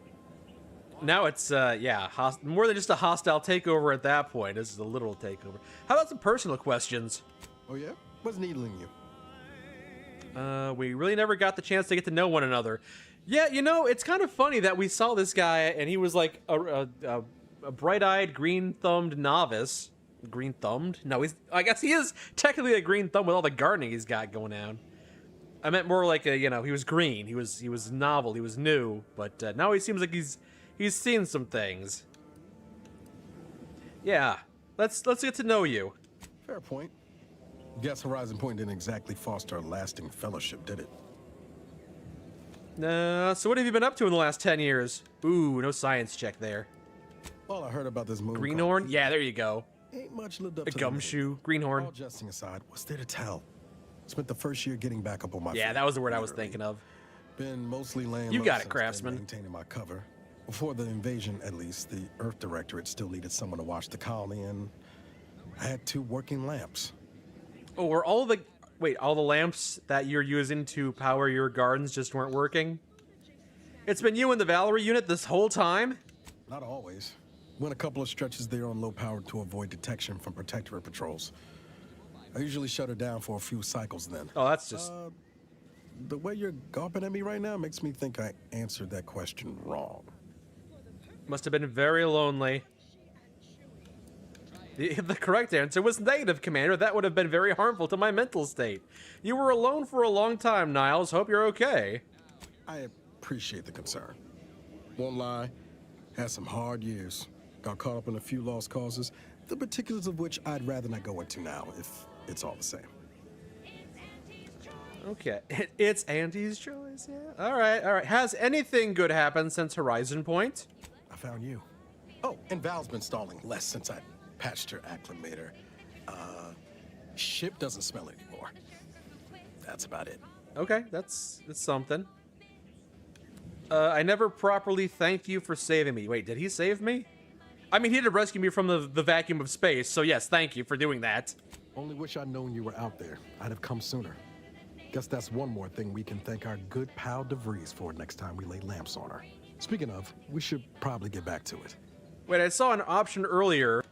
Now it's, more than just a hostile takeover at that point. This is a literal takeover. How about some personal questions? Oh, yeah? What's needling you? We really never got the chance to get to know one another. Yeah, you know, it's kind of funny that we saw this guy and he was like a bright-eyed, green-thumbed novice. Green-thumbed? No, I guess he is technically a green thumb with all the gardening he's got going on. I meant more like he was green. He was novel. He was new. But now he seems like he's seen some things. Yeah, let's get to know you. Fair point. Guess Horizon Point didn't exactly foster a lasting fellowship, did it? So what have you been up to in the last 10 years? Ooh, no science check there. Well, I heard about this movie. Greenhorn? Yeah, there you go. Ain't much lived up a to gumshoe, Greenhorn. All jesting aside, what's there to tell? Spent the first year getting back up on my feet. Yeah, that was the word I was thinking of. Been mostly laying You low got it, since Craftsman. then, maintaining my cover. Before the invasion, at least, the Earth Directorate still needed someone to watch the colony, and I had 2 working lamps. Oh, were all the lamps that you're using to power your gardens just weren't working? It's been you and the Valerie unit this whole time? Not always. Went a couple of stretches there on low power to avoid detection from Protectorate patrols. I usually shut her down for a few cycles then. Oh, that's just... the way you're gawping at me right now makes me think I answered that question wrong. Must have been very lonely. The correct answer was negative, Commander. That would have been very harmful to my mental state. You were alone for a long time, Niles. Hope you're okay. I appreciate the concern. Won't lie, had some hard years. Got caught up in a few lost causes, the particulars of which I'd rather not go into now, it's all the same. Okay, it's Andy's choice, yeah. All right. Has anything good happened since Horizon Point? I found you. Oh, and Val's been stalling less since I patched her acclimator. Ship doesn't smell anymore. That's about it. Okay, that's something. I never properly thanked you for saving me. Wait, did he save me? I mean, he did rescue me from the vacuum of space, so yes, thank you for doing that. Only wish I'd known you were out there. I'd have come sooner. Guess that's one more thing we can thank our good pal DeVries for next time we lay lamps on her. Speaking of, we should probably get back to it. Wait, I saw an option earlier.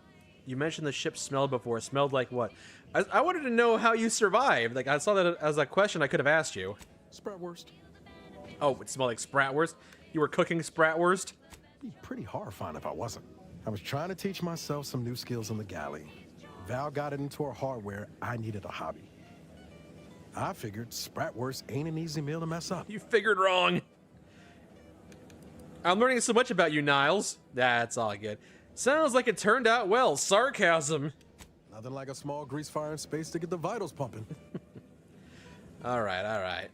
You mentioned the ship smelled before. It smelled like what? I wanted to know how you survived. Like, I saw that as a question I could have asked you. Spratwurst. Oh, it smelled like Spratwurst? You were cooking Spratwurst? It'd be pretty horrifying if I wasn't. I was trying to teach myself some new skills in the galley. Val got it into her hardware. I needed a hobby. I figured Spratwurst ain't an easy meal to mess up. You figured wrong. I'm learning so much about you, Niles. That's all good. Sounds like it turned out well. Sarcasm. Nothing like a small grease fire in space to get the vitals pumping. All right.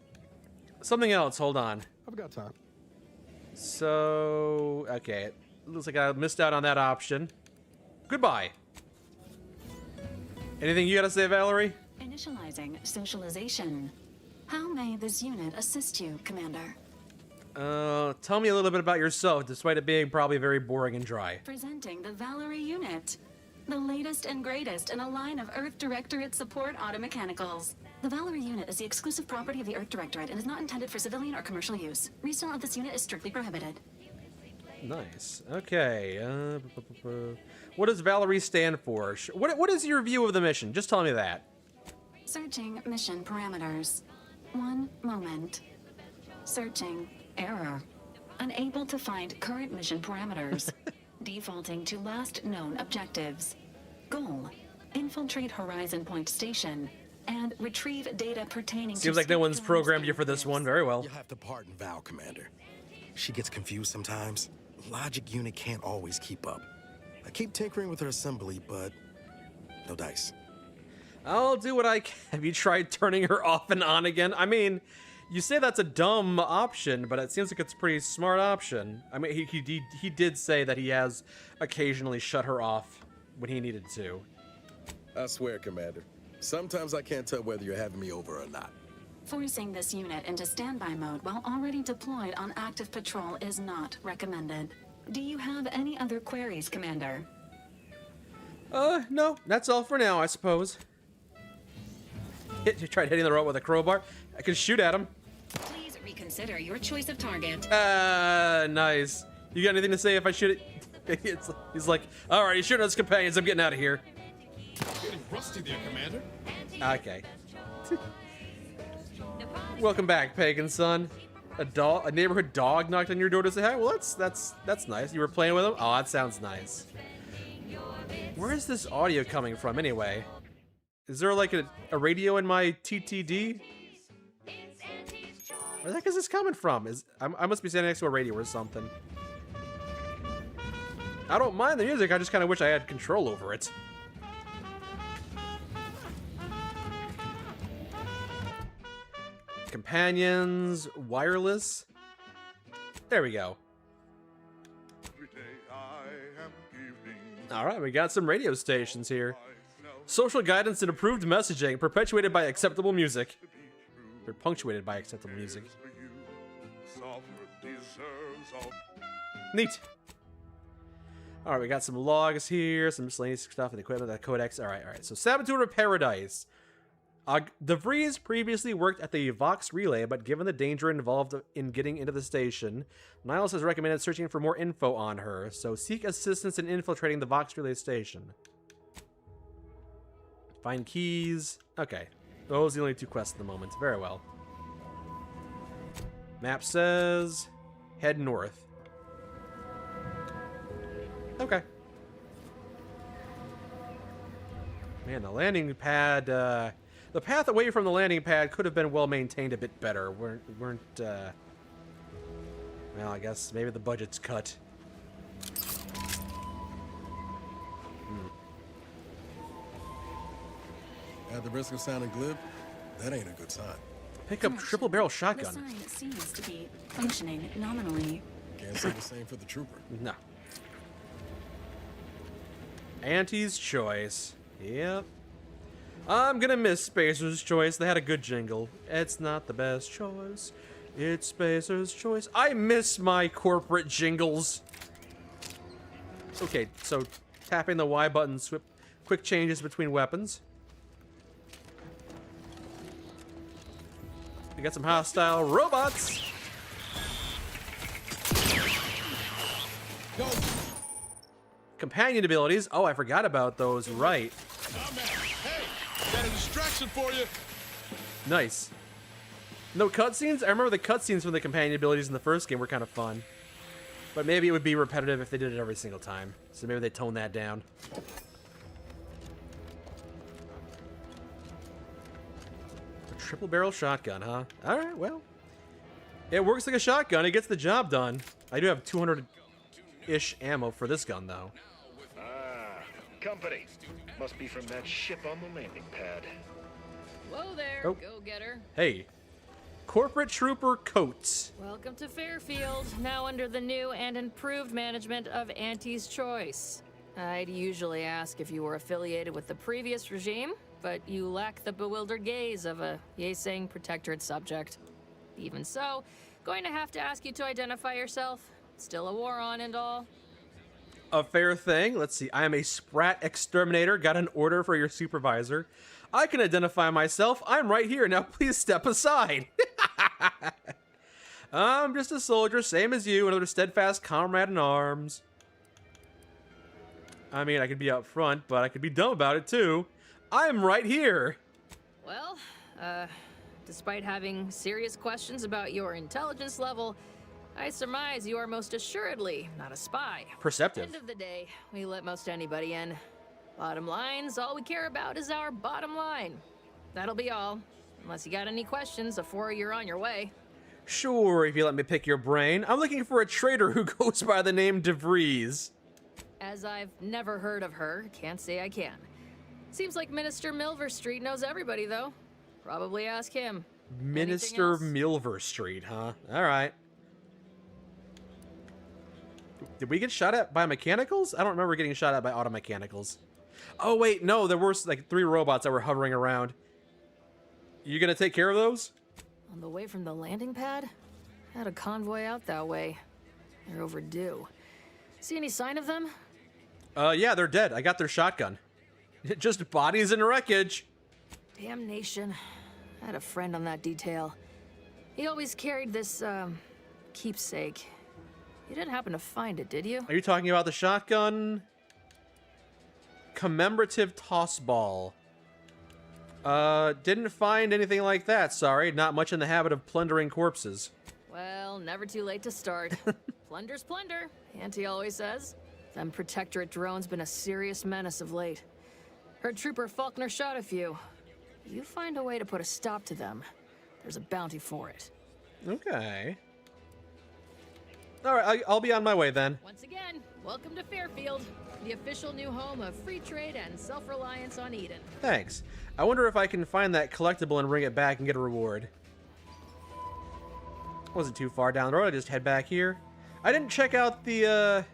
Something else. Hold on. I've got time. So, okay. It looks like I missed out on that option. Goodbye. Anything you gotta say, Valerie? Initializing socialization. How may this unit assist you, Commander? Tell me a little bit about yourself, despite it being probably very boring and dry. Presenting the Valerie unit. The latest and greatest in a line of Earth Directorate support automechanicals. The Valerie unit is the exclusive property of the Earth Directorate and is not intended for civilian or commercial use. Resale of this unit is strictly prohibited. Nice. Okay. What does Valerie stand for? What is your view of the mission? Just tell me that. Searching mission parameters. One moment. Searching. Error. Unable to find current mission parameters. Defaulting to last known objectives. Goal. Infiltrate Horizon Point Station and retrieve data pertaining to... Seems like no one's programmed you for this one. Very well. You'll have to pardon Val, Commander. She gets confused sometimes. Logic unit can't always keep up. I keep tinkering with her assembly, but no dice. I'll do what I can. Have you tried turning her off and on again? I mean, you say that's a dumb option, but it seems like it's a pretty smart option. I mean, he did say that he has occasionally shut her off when he needed to. I swear, Commander. Sometimes I can't tell whether you're having me over or not. Forcing this unit into standby mode while already deployed on active patrol is not recommended. Do you have any other queries, Commander? No. That's all for now, I suppose. You tried hitting the robot with a crowbar? I could shoot at him. Please reconsider your choice of target. Nice. You got anything to say if I shoot it? He's like, all right, he's shooting at his companions. I'm getting out of here. Getting rusty there, Commander. Okay. Welcome back, Pagan son. A neighborhood dog knocked on your door to say hi. Well, that's nice. You were playing with him? Oh, that sounds nice. Where is this audio coming from, anyway? Is there like a radio in my TTD? Where the heck is this coming from? I must be standing next to a radio or something. I don't mind the music. I just kind of wish I had control over it. Companions, wireless. There we go. All right, we got some radio stations here. Social guidance and approved messaging, perpetuated by acceptable music. Or punctuated by acceptable music. Neat. All right, we got some logs here, some miscellaneous stuff and equipment, that codex. All right. So, Saboteur of Paradise. DeVries previously worked at the Vox Relay, but given the danger involved in getting into the station, Niles has recommended searching for more info on her, so seek assistance in infiltrating the Vox Relay station. Find keys. Okay. Those are the only two quests at the moment. Very well. Map says head north. Okay. Man, the landing pad, the path away from the landing pad could have been well maintained a bit better. Well, I guess maybe the budget's cut. At the risk of sounding glib, that ain't a good sign. Pick up triple barrel shotgun. The sign seems to be functioning nominally. Can't say the same for the trooper. No. Auntie's Choice. Yep. I'm gonna miss Spacer's Choice. They had a good jingle. It's not the best choice. It's Spacer's Choice. I miss my corporate jingles. Okay, so tapping the Y button, quick changes between weapons. We got some hostile robots. Go. Companion abilities. Oh, I forgot about those. Right. Oh, man. Hey, got a distraction for you. Nice. No cutscenes? I remember the cutscenes from the companion abilities in the first game were kind of fun. But maybe it would be repetitive if they did it every single time. So maybe they tone that down. A triple barrel shotgun, huh? Alright, well. It works like a shotgun. It gets the job done. I do have 200-ish ammo for this gun, though. Ah, company. Must be from that ship on the landing pad. Whoa there, Oh. go-getter. Hey. Corporate Trooper Coates. Welcome to Fairfield, now under the new and improved management of Auntie's Choice. I'd usually ask if you were affiliated with the previous regime, but you lack the bewildered gaze of a yay-saying protectorate subject. Even so, going to have to ask you to identify yourself. Still a war on and all. A fair thing. Let's see. I am a Sprat exterminator. Got an order for your supervisor. I can identify myself. I'm right here. Now please step aside. I'm just a soldier, same as you, another steadfast comrade in arms. I mean, I could be up front, but I could be dumb about it too. I'm right here. Well, despite having serious questions about your intelligence level, I surmise you are most assuredly not a spy. Perceptive. End of the day, we let most anybody in. Bottom lines, all we care about is our bottom line. That'll be all. Unless you got any questions before you're on your way. Sure, if you let me pick your brain. I'm looking for a traitor who goes by the name DeVries. As I've never heard of her, can't say I can. Seems like Minister Milver Street knows everybody, though. Probably ask him. Minister Milver Street, huh? Alright. Did we get shot at by mechanicals? I don't remember getting shot at by auto mechanicals. Oh, wait, no, there were like 3 robots that were hovering around. You gonna take care of those? On the way from the landing pad? Had a convoy out that way. They're overdue. See any sign of them? Yeah, they're dead. I got their shotgun. Just bodies and wreckage. Damnation. I had a friend on that detail. He always carried this, keepsake. You didn't happen to find it, did you? Are you talking about the shotgun? Commemorative toss ball. Didn't find anything like that, sorry. Not much in the habit of plundering corpses. Well, never too late to start. Plunder's plunder, Auntie always says. Them Protectorate drones been a serious menace of late. Heard Trooper Faulkner shot a few. You find a way to put a stop to them. There's a bounty for it. Okay. Alright, I'll be on my way then. Once again, welcome to Fairfield, the official new home of free trade and self-reliance on Eden. Thanks. I wonder if I can find that collectible and bring it back and get a reward. Wasn't too far down the road, I just head back here. I didn't check out the,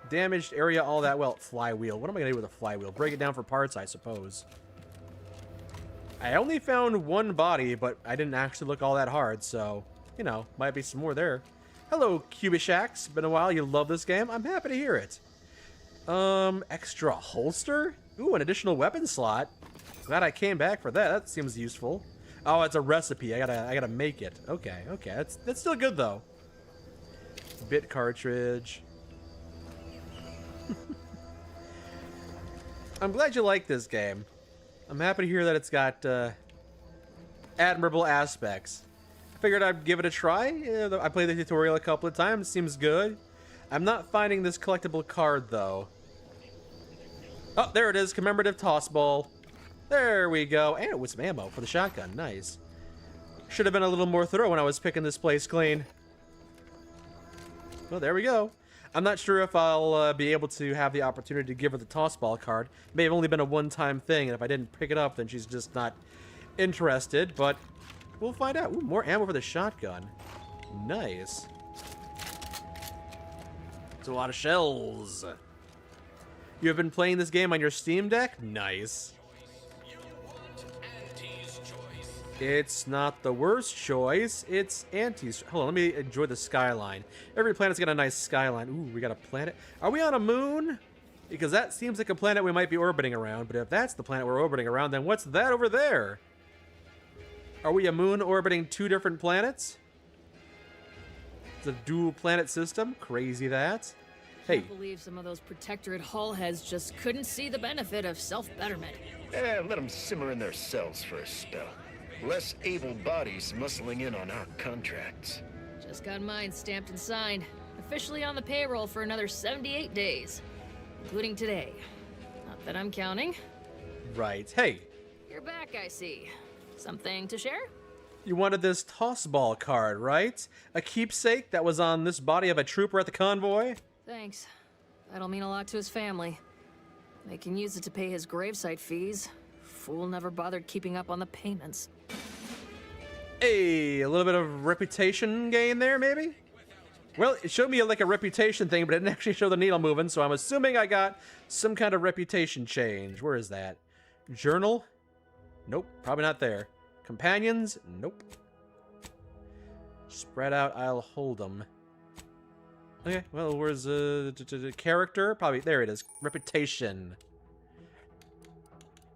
damaged area all that well. Flywheel. What am I gonna do with a flywheel? Break it down for parts, I suppose. I only found 1 body, but I didn't actually look all that hard, so, you know, might be some more there. Hello, Cubishax. Been a while. You love this game? I'm happy to hear it. Extra holster? Ooh, an additional weapon slot. Glad I came back for that. That seems useful. Oh, it's a recipe. I gotta make it. Okay. That's still good though. Bit cartridge. I'm glad you like this game. I'm happy to hear that it's got admirable aspects. I figured I'd give it a try. I played the tutorial a couple of times. Seems good. I'm not finding this collectible card though. Oh, there it is. Commemorative toss ball. There we go. And with some ammo for the shotgun. Nice. Should have been a little more thorough when I was picking this place clean. Well, there we go. I'm not sure if I'll be able to have the opportunity to give her the toss ball card. It may have only been a one-time thing, and if I didn't pick it up, then she's just not interested, but we'll find out. Ooh, more ammo for the shotgun. Nice. It's a lot of shells. You have been playing this game on your Steam Deck? Nice. It's not the worst choice. It's Auntie's. Hold on, let me enjoy the skyline. Every planet's got a nice skyline. Ooh, we got a planet. Are we on a moon? Because that seems like a planet we might be orbiting around. But if that's the planet we're orbiting around, then what's that over there? Are we a moon orbiting two different planets? It's a dual planet system. Crazy that. Hey. Can't believe some of those Protectorate hull heads just couldn't see the benefit of self-betterment. Let them simmer in their cells for a spell. Less able bodies muscling in on our contracts. Just got mine stamped and signed. Officially on the payroll for another 78 days. Including today. Not that I'm counting. Right. Hey. You're back, I see. Something to share? You wanted this toss ball card, right? A keepsake that was on this body of a trooper at the convoy? Thanks. That'll mean a lot to his family. They can use it to pay his gravesite fees. Fool never bothered keeping up on the payments. Hey, a little bit of reputation gain there, maybe? Well, it showed me like a reputation thing, but it didn't actually show the needle moving, so I'm assuming I got some kind of reputation change. Where is that? Journal? Nope, probably not there. Companions? Nope. Spread out, I'll hold them. Okay, well, where's the character? Probably, there it is. Reputation.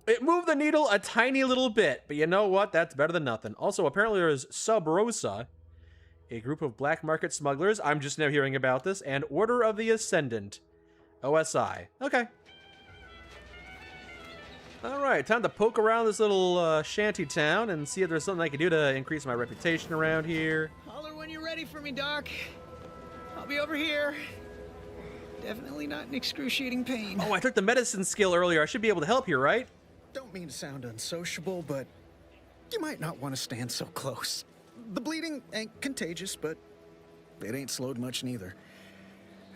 It moved the needle a tiny little bit, but you know what? That's better than nothing. Also, apparently there's Sub Rosa, a group of black market smugglers. I'm just now hearing about this. And Order of the Ascendant, OSI. Okay. Alright, time to poke around this little shanty town and see if there's something I can do to increase my reputation around here. Holler when you're ready for me, Doc. I'll be over here. Definitely not in excruciating pain. Oh, I took the medicine skill earlier. I should be able to help here, right? Don't mean to sound unsociable, but you might not want to stand so close. The bleeding ain't contagious, but it ain't slowed much neither.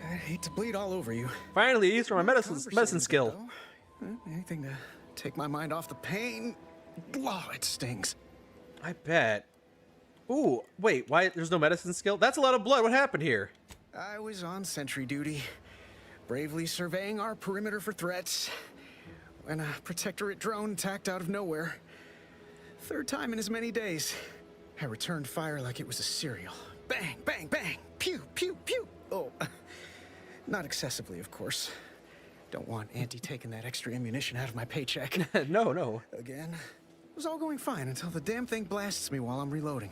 I hate to bleed all over you. Finally, used for my medicine skill. Anything to take my mind off the pain. Oh, it stings. I bet. Ooh, wait, why? There's no medicine skill? That's a lot of blood. What happened here? I was on sentry duty, bravely surveying our perimeter for threats, when a Protectorate drone attacked out of nowhere. Third time in as many days. I returned fire like it was a cereal. Bang, bang, bang, pew, pew, pew. Oh, not excessively, of course. Don't want Auntie taking that extra ammunition out of my paycheck. No. Again, it was all going fine until the damn thing blasts me while I'm reloading.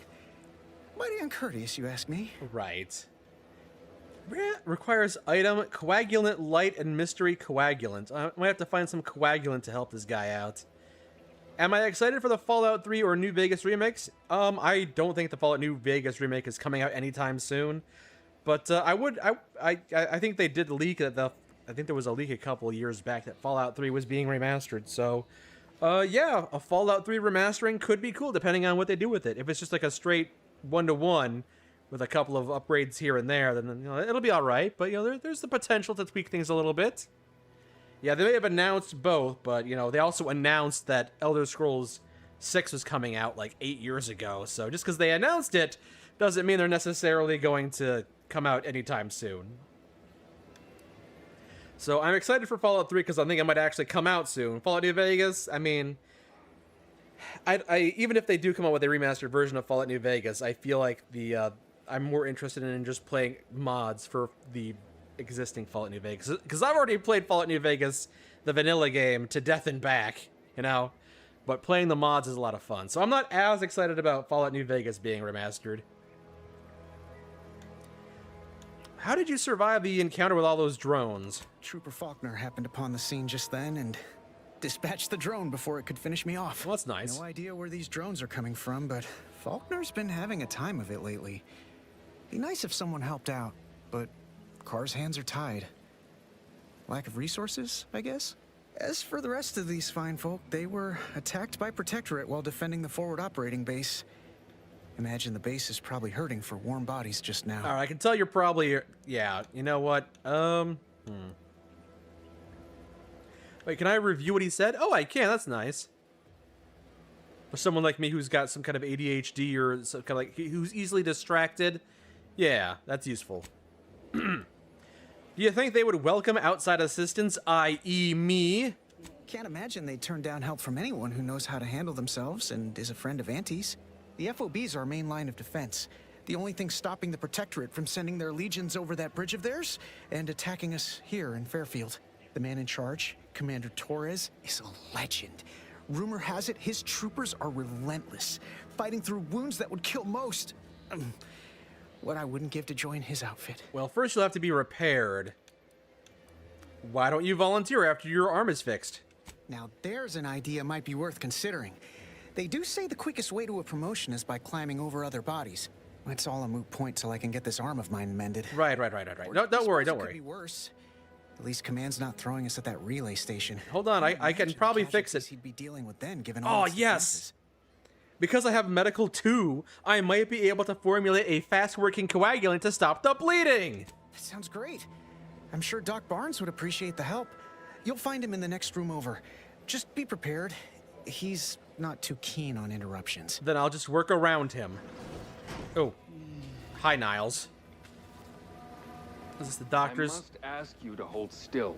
Mighty uncourteous, you ask me. Right. Requires item, coagulant, light, and mystery coagulant. I might have to find some coagulant to help this guy out. Am I excited for the Fallout 3 or New Vegas remakes? I don't think the Fallout New Vegas remake is coming out anytime soon. But I think they did leak I think there was a leak a couple of years back that Fallout 3 was being remastered. So, yeah, a Fallout 3 remastering could be cool depending on what they do with it. If it's just like a straight one-to-one with a couple of upgrades here and there, then it'll be all right. But there's the potential to tweak things a little bit. Yeah, they may have announced both, but they also announced that Elder Scrolls 6 was coming out like 8 years ago. So just because they announced it doesn't mean they're necessarily going to come out anytime soon. So I'm excited for Fallout 3 because I think it might actually come out soon. Fallout New Vegas, I mean, I even if they do come out with a remastered version of Fallout New Vegas, I feel like I'm more interested in just playing mods for the existing Fallout New Vegas. Because I've already played Fallout New Vegas, the vanilla game, to death and back, But playing the mods is a lot of fun. So I'm not as excited about Fallout New Vegas being remastered. How did you survive the encounter with all those drones? Trooper Faulkner happened upon the scene just then and dispatched the drone before it could finish me off. Well, that's nice. No idea where these drones are coming from, but Faulkner's been having a time of it lately. Be nice if someone helped out, but Carr's hands are tied. Lack of resources, I guess? As for the rest of these fine folk, they were attacked by Protectorate while defending the forward operating base. Imagine the base is probably hurting for warm bodies just now. All right, I can tell you're probably... Yeah, you know what? Wait, can I review what he said? Oh, I can. That's nice. For someone like me who's got some kind of ADHD or some kind of like who's easily distracted, yeah, that's useful. Do you think they would welcome outside assistance, i.e. me? Can't imagine they'd turn down help from anyone who knows how to handle themselves and is a friend of Auntie's. The FOB's our main line of defense. The only thing stopping the Protectorate from sending their legions over that bridge of theirs and attacking us here in Fairfield. The man in charge, Commander Torres, is a legend. Rumor has it his troopers are relentless, fighting through wounds that would kill most. What I wouldn't give to join his outfit. Well, first you'll have to be repaired. Why don't you volunteer after your arm is fixed? Now there's an idea might be worth considering. They do say the quickest way to a promotion is by climbing over other bodies. It's all a moot point till I can get this arm of mine mended. Right. No, don't worry. Could be worse. At least Command's not throwing us at that relay station. Hold on, I can probably fix it. He'd be dealing with then, given all its defenses. Because I have medical 2, I might be able to formulate a fast-working coagulant to stop the bleeding. That sounds great. I'm sure Doc Barnes would appreciate the help. You'll find him in the next room over. Just be prepared. He's not too keen on interruptions. Then I'll just work around him. Oh. Hi, Niles. Is this the doctor's? I must ask you to hold still.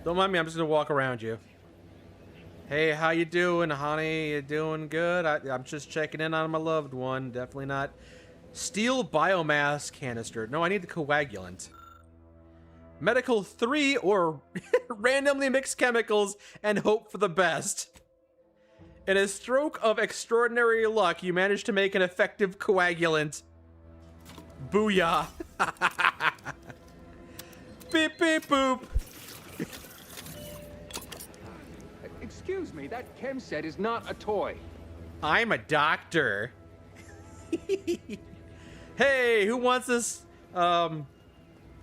Don't mind me, I'm just gonna walk around you. Hey, how you doing, honey? You doing good? I'm just checking in on my loved one. Definitely not. Steel biomass canister. No, I need the coagulant. Medical 3 or randomly mix chemicals and hope for the best. In a stroke of extraordinary luck, you managed to make an effective coagulant. Booyah. Beep, beep, boop. Excuse me, that chem set is not a toy. I'm a doctor. Hey, who wants this?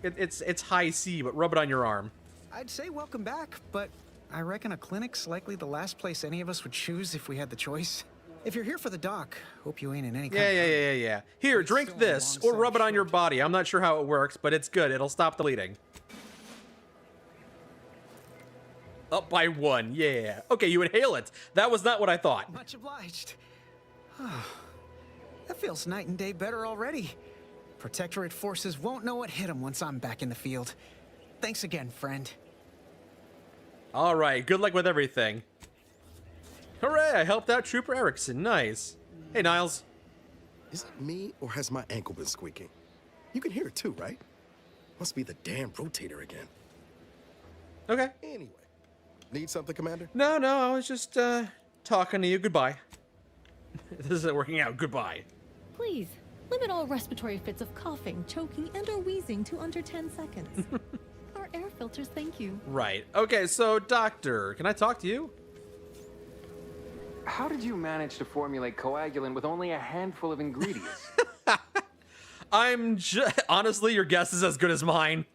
It's high C, but rub it on your arm. I'd say welcome back, but I reckon a clinic's likely the last place any of us would choose if we had the choice. If you're here for the doc, hope you ain't in any kind of... Yeah. Here, drink this, or rub it on your body. I'm not sure how it works, but it's good. It'll stop the bleeding. Up by 1, yeah. Okay, you inhale it. That was not what I thought. Much obliged. That feels night and day better already. Protectorate forces won't know what hit them once I'm back in the field. Thanks again, friend. All right, good luck with everything. Hooray, I helped out Trooper Erickson. Nice. Hey, Niles. Is it me, or has my ankle been squeaking? You can hear it too, right? Must be the damn rotator again. Okay. Anyway, need something, Commander? No, I was just talking to you. Goodbye. This isn't working out. Goodbye. Please, limit all respiratory fits of coughing, choking, and or wheezing to under 10 seconds. Our air filters thank you. Right. Okay, so, Doctor, can I talk to you? How did you manage to formulate coagulant with only a handful of ingredients? Honestly, your guess is as good as mine.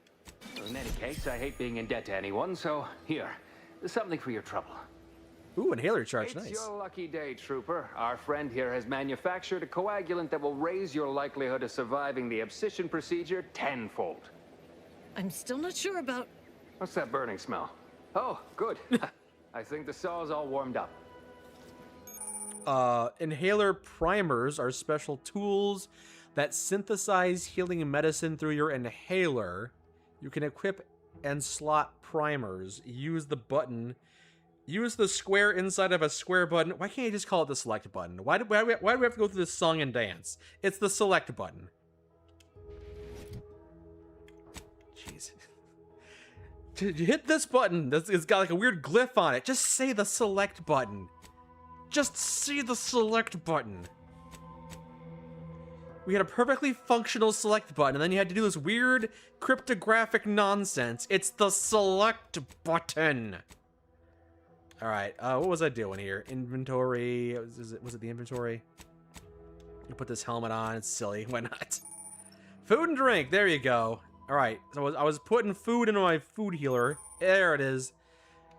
In any case, I hate being in debt to anyone, so here, something for your trouble. Ooh, inhaler charge, It's nice. your lucky day, Trooper. Our friend here has manufactured a coagulant that will raise your likelihood of surviving the abscission procedure tenfold. I'm still not sure about... What's that burning smell? Oh, good. I think the saw's all warmed up. Inhaler primers are special tools that synthesize healing medicine through your inhaler. You can equip and slot primers. Use the button. Use the square inside of a square button. Why can't you just call it the select button? Why do we have to go through this song and dance? It's the select button. Jeez. You hit this button. It's got like a weird glyph on it. Just say the select button. Just see the select button. We had a perfectly functional select button, and then you had to do this weird cryptographic nonsense. It's the select button. All right, what was I doing here? Inventory. Was it the inventory? You put this helmet on. It's silly. Why not? Food and drink. There you go. All right. So I was putting food into my food healer. There it is.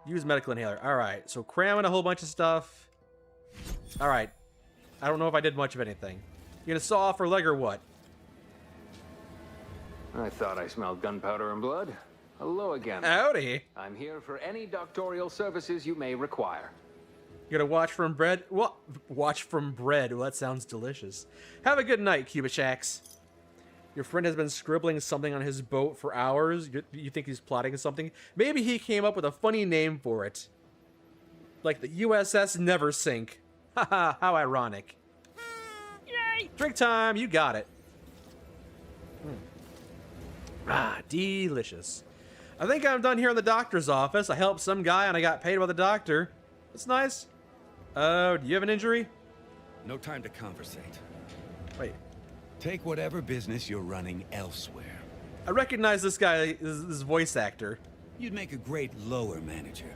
Use medical inhaler. All right. So cramming a whole bunch of stuff. All right. I don't know if I did much of anything. You gonna saw off her leg or what? I thought I smelled gunpowder and blood. Hello again. Howdy. I'm here for any doctorial services you may require. You gonna watch from bread? What? Watch from bread. Well, that sounds delicious. Have a good night, Cubichax. Your friend has been scribbling something on his boat for hours. You think he's plotting something? Maybe he came up with a funny name for it. Like the USS Neversink. Haha, how ironic. Yay! Drink time, you got it. Ah, delicious. I think I'm done here in the doctor's office. I helped some guy and I got paid by the doctor. That's nice. Oh, do you have an injury? No time to conversate. Wait. Take whatever business you're running elsewhere. I recognize this guy, this voice actor. You'd make a great lower manager.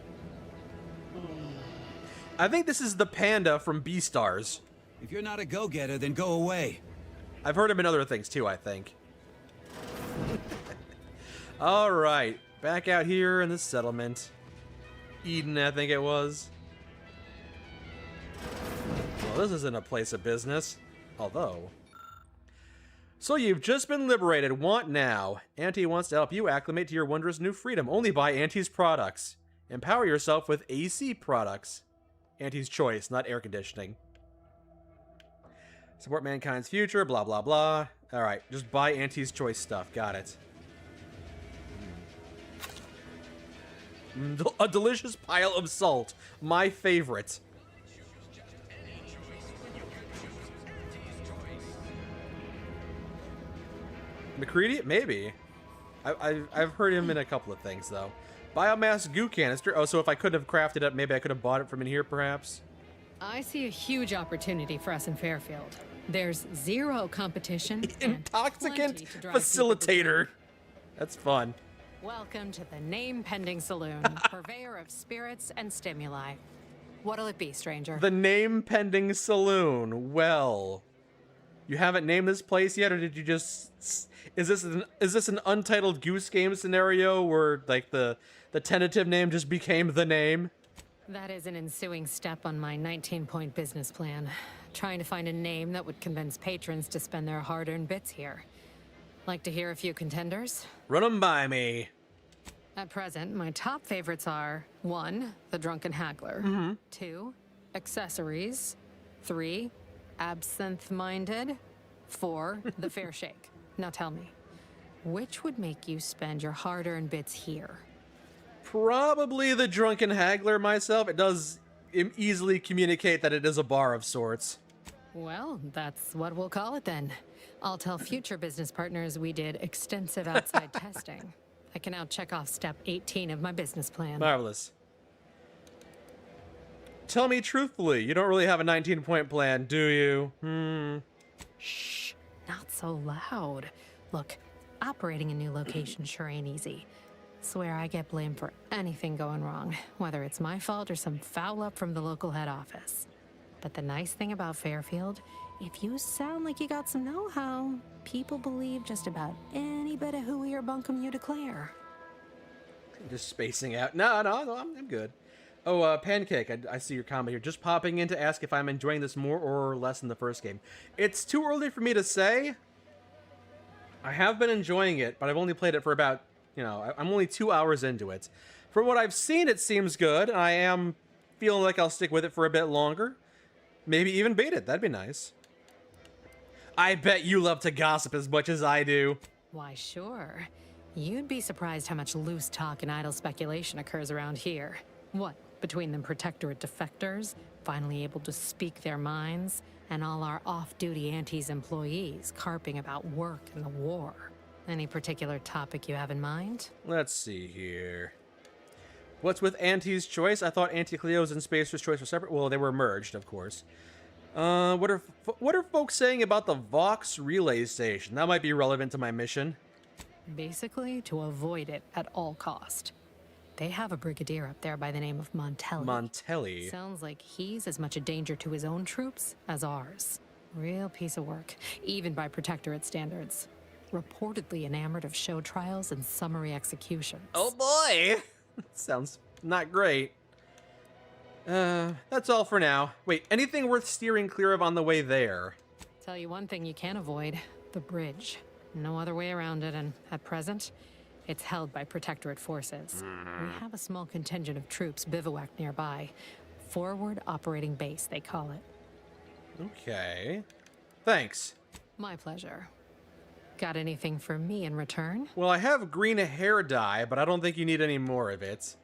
I think this is the panda from Beastars. If you're not a go-getter, then go away. I've heard him in other things too, I think. All right, back out here in the settlement. Eden, I think it was. Well, this isn't a place of business, although. So you've just been liberated. Want now. Auntie wants to help you acclimate to your wondrous new freedom. Only buy Auntie's products. Empower yourself with AC products. Auntie's choice, not air conditioning. Support mankind's future, blah, blah, blah. All right, just buy Auntie's choice stuff. Got it. A delicious pile of salt. My favorite. McCready? Maybe. I've heard him in a couple of things, though. Biomass goo canister. Oh, so if I couldn't have crafted it, maybe I could have bought it from in here, perhaps? I see a huge opportunity for us in Fairfield. There's zero competition. Intoxicant facilitator. That's fun. Welcome to the name-pending saloon, purveyor of spirits and stimuli. What'll it be, stranger? The name-pending saloon. Well, you haven't named this place yet, or did you just? Is this an Untitled Goose Game scenario where like the tentative name just became the name? That is an ensuing step on my 19-point business plan. Trying to find a name that would convince patrons to spend their hard-earned bits here. Like to hear a few contenders? Run them by me. At present, my top favorites are 1, the Drunken Haggler, 2, Accessories, 3, Absinthe-Minded, 4, the Fair Shake. Now tell me, which would make you spend your hard-earned bits here? Probably the Drunken Haggler myself. It does easily communicate that it is a bar of sorts. Well, that's what we'll call it then. I'll tell future business partners we did extensive outside testing. I can now check off step 18 of my business plan. Marvelous. Tell me truthfully, you don't really have a 19-point plan, do you? Shh, not so loud. Look, operating a new location sure ain't easy. Swear I get blamed for anything going wrong, whether it's my fault or some foul up from the local head office. But the nice thing about Fairfield, if you sound like you got some know-how, people believe just about any bit of hooey or bunkum you declare. Just spacing out. No, I'm good. Oh, Pancake, I see your comment here. Just popping in to ask if I'm enjoying this more or less than the first game. It's too early for me to say. I have been enjoying it, but I've only played it for about, I'm only 2 hours into it. From what I've seen, it seems good. I am feeling like I'll stick with it for a bit longer. Maybe even beat it. That'd be nice. I bet you love to gossip as much as I do. Why, sure. You'd be surprised how much loose talk and idle speculation occurs around here. What, between the Protectorate defectors, finally able to speak their minds, and all our off-duty Auntie's employees carping about work and the war. Any particular topic you have in mind? Let's see here. What's with Auntie's Choice? I thought Auntie Cleo's and Spacer's Choice were separate. Well, they were merged, of course. What are folks saying about the Vox relay station? That might be relevant to my mission. Basically, to avoid it at all cost. They have a brigadier up there by the name of Montelli. Montelli? Sounds like he's as much a danger to his own troops as ours. Real piece of work, even by Protectorate standards. Reportedly enamored of show trials and summary executions. Oh boy! Sounds not great. That's all for now. Wait, anything worth steering clear of on the way there? Tell you one thing you can't avoid. The bridge. No other way around it, and at present, it's held by Protectorate forces. We have a small contingent of troops bivouacked nearby. Forward Operating Base, they call it. Okay. Thanks. My pleasure. Got anything for me in return? Well, I have green hair dye, but I don't think you need any more of it.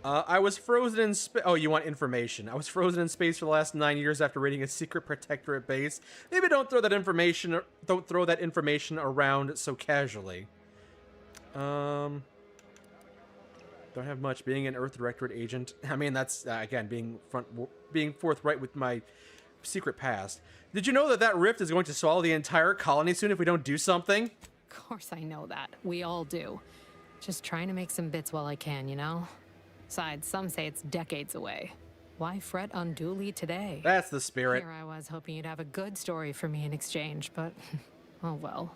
I was frozen in space. Oh, you want information? I was frozen in space for the last 9 years after raiding a secret Protectorate base. Maybe don't throw that information around so casually. Don't have much. Being an Earth Directorate agent. I mean, that's again being forthright with my secret past. Did you know that that rift is going to swallow the entire colony soon if we don't do something? Of course I know that. We all do. Just trying to make some bits while I can, you know? Besides, some say it's decades away. Why fret unduly today? That's the spirit. Here I was hoping you'd have a good story for me in exchange, but oh well.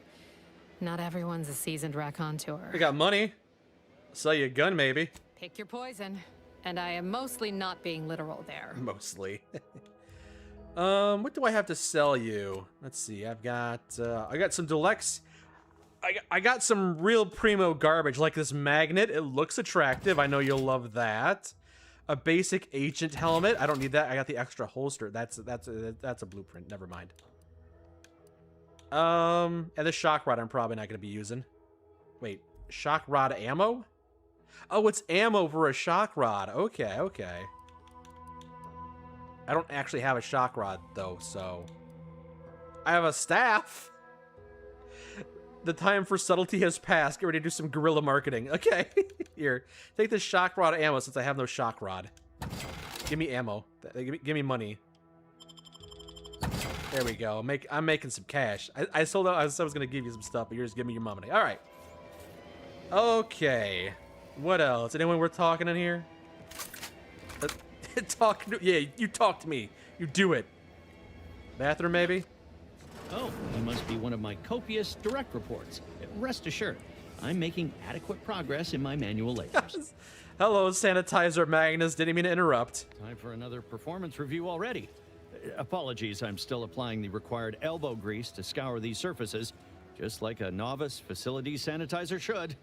Not everyone's a seasoned raconteur. I got money. Sell you a gun, maybe. Pick your poison. And I am mostly not being literal there. Mostly. What do I have to sell you? Let's see. I got some deluxe. I got some real primo garbage, like this magnet. It looks attractive. I know you'll love that. A basic agent helmet. I don't need that. I got the extra holster. That's a blueprint. Never mind. And the shock rod I'm probably not going to be using. Wait, shock rod ammo? Oh, it's ammo for a shock rod. Okay, okay. I don't actually have a shock rod, though, so... I have a staff! The time for subtlety has passed. Get ready to do some guerrilla marketing. Okay, here. Take this shock rod ammo since I have no shock rod. Give me ammo. Give me money. There we go. I'm making some cash. I sold out. I was going to give you some stuff, but you're just giving me your money. All right. Okay. What else? Anyone worth talking in here? Yeah, you talk to me. You do it. Bathroom, maybe? Oh, you must be one of my copious direct reports. Rest assured, I'm making adequate progress in my manual labors. Hello, Sanitizer Magnus. Didn't mean to interrupt. Time for another performance review already. Apologies, I'm still applying the required elbow grease to scour these surfaces, just like a novice facilities sanitizer should.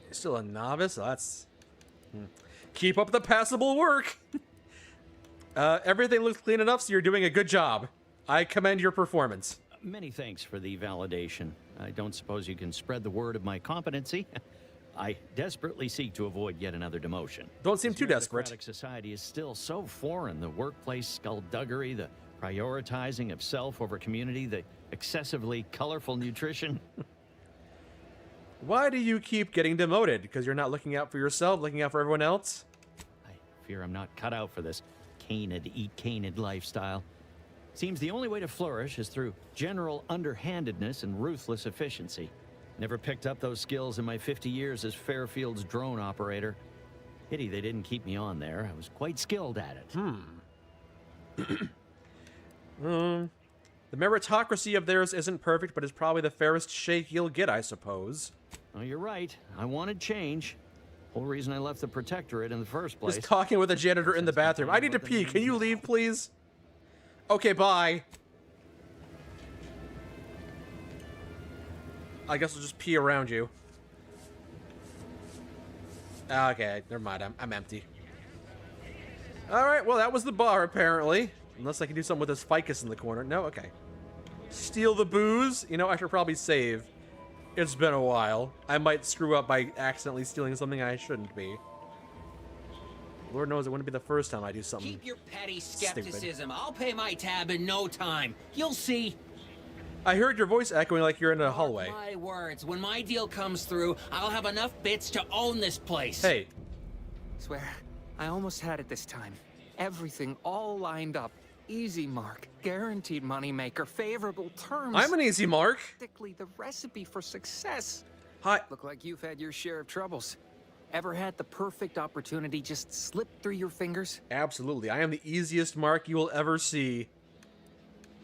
You're still a novice? Oh, that's... Keep up the passable work! Everything looks clean enough, so you're doing a good job. I commend your performance. Many thanks for the validation. I don't suppose you can spread the word of my competency. I desperately seek to avoid yet another demotion. Don't seem too desperate. Democratic society is still so foreign. The workplace skullduggery, the prioritizing of self over community, the excessively colorful nutrition. Why do you keep getting demoted? Because you're not looking out for yourself, looking out for everyone else? I fear I'm not cut out for this canid, eat canid lifestyle. Seems the only way to flourish is through general underhandedness and ruthless efficiency. Never picked up those skills in my 50 years as Fairfield's drone operator. Pity they didn't keep me on there. I was quite skilled at it. The meritocracy of theirs isn't perfect, but is probably the fairest shake you'll get, I suppose. Oh, you're right. I wanted change. Whole reason I left the Protectorate in the first place. Just talking with a janitor in the bathroom. I need to pee. Can you leave, please? Okay, bye. I guess I'll just pee around you. Okay, never mind. I'm empty. Alright, well, that was the bar, apparently. Unless I can do something with this ficus in the corner. No? Okay. Steal the booze? You know, I should probably save. It's been a while. I might screw up by accidentally stealing something I shouldn't be. Lord knows it wouldn't be the first time I do something. Keep your petty skepticism. Stupid. I'll pay my tab in no time. You'll see. I heard your voice echoing like you're in a hallway. My words. When my deal comes through, I'll have enough bits to own this place. Hey. Swear, I almost had it this time. Everything all lined up. Easy mark, guaranteed moneymaker, favorable terms. I'm an easy mark. Practically the recipe for success. Hi. Look like you've had your share of troubles. Ever had the perfect opportunity just slip through your fingers? Absolutely. I am the easiest mark you will ever see.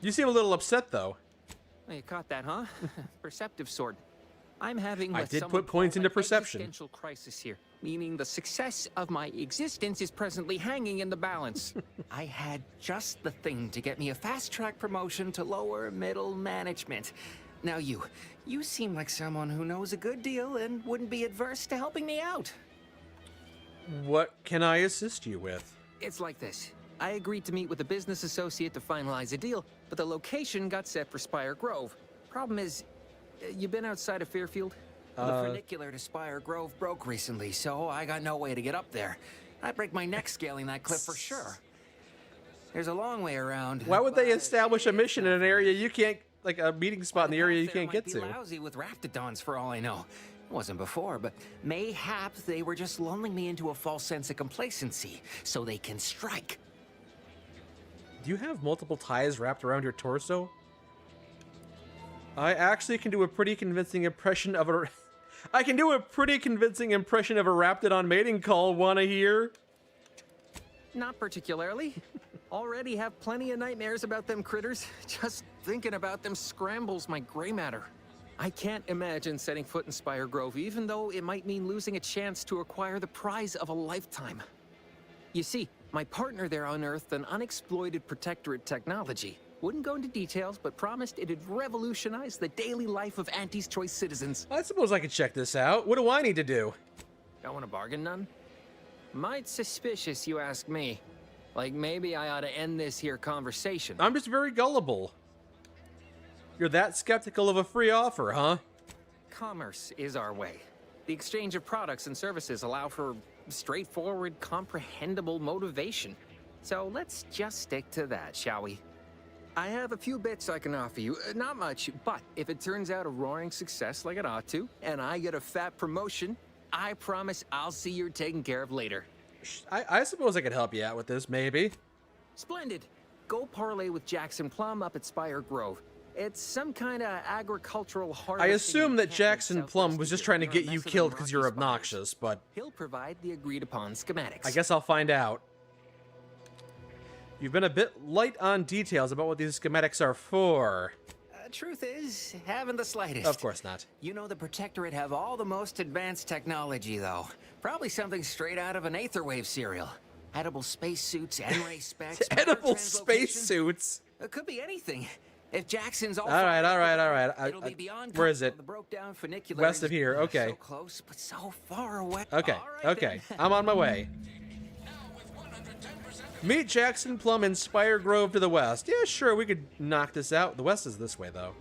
You seem a little upset, though. Well, you caught that, huh? Perceptive sort. I'm having I what did someone put points called into an perception. existential crisis here, meaning the success of my existence is presently hanging in the balance. I had just the thing to get me a fast-track promotion to lower middle management. Now you seem like someone who knows a good deal and wouldn't be adverse to helping me out. What can I assist you with? It's like this. I agreed to meet with a business associate to finalize a deal, but the location got set for Spire Grove. Problem is, you been outside of Fairfield? The funicular to Spire Grove broke recently, so I got no way to get up there. I'd break my neck scaling that cliff for sure. There's a long way around. Why would they establish a mission in an area you can't, like a meeting spot in the area you can't get to? Lousy with raptidons for all I know. Wasn't before, but mayhaps they were just lulling me into a false sense of complacency so they can strike. Do you have multiple ties wrapped around your torso? I actually can do a pretty convincing impression of a... I can do a pretty convincing impression of a Raptidon mating call, wanna hear? Not particularly. Already have plenty of nightmares about them critters. Just thinking about them scrambles my gray matter. I can't imagine setting foot in Spire Grove, even though it might mean losing a chance to acquire the prize of a lifetime. You see, my partner there unearthed an unexploited protectorate technology. Wouldn't go into details, but promised it'd revolutionize the daily life of Auntie's Choice citizens. I suppose I could check this out. What do I need to do? Don't want to bargain none? Might suspicious, you ask me. Like maybe I ought to end this here conversation. I'm just very gullible. You're that skeptical of a free offer, huh? Commerce is our way. The exchange of products and services allow for straightforward, comprehensible motivation. So let's just stick to that, shall we? I have a few bits I can offer you. Not much, but if it turns out a roaring success like it ought to, and I get a fat promotion, I promise I'll see you're taken care of later. I suppose I could help you out with this, maybe. Splendid. Go parlay with Jackson Plum up at Spire Grove. It's some kind of agricultural harvesting. I assume that Jackson Plum was just trying to get you killed because you're obnoxious, but... He'll provide the agreed-upon schematics. I guess I'll find out. You've been a bit light on details about what these schematics are for. Truth is, haven't the slightest. Of course not. You know the Protectorate have all the most advanced technology, though. Probably something straight out of an Aetherwave serial. Edible spacesuits, N-ray specs... Edible spacesuits? It could be anything. If Jackson's all right. It'll be beyond where is it? The broke-down funicular. West of here, okay. So close, but so far away. Okay, okay. I'm on my way. Meet Jackson Plum in Spire Grove to the west. Yeah, sure, we could knock this out. The west is this way, though.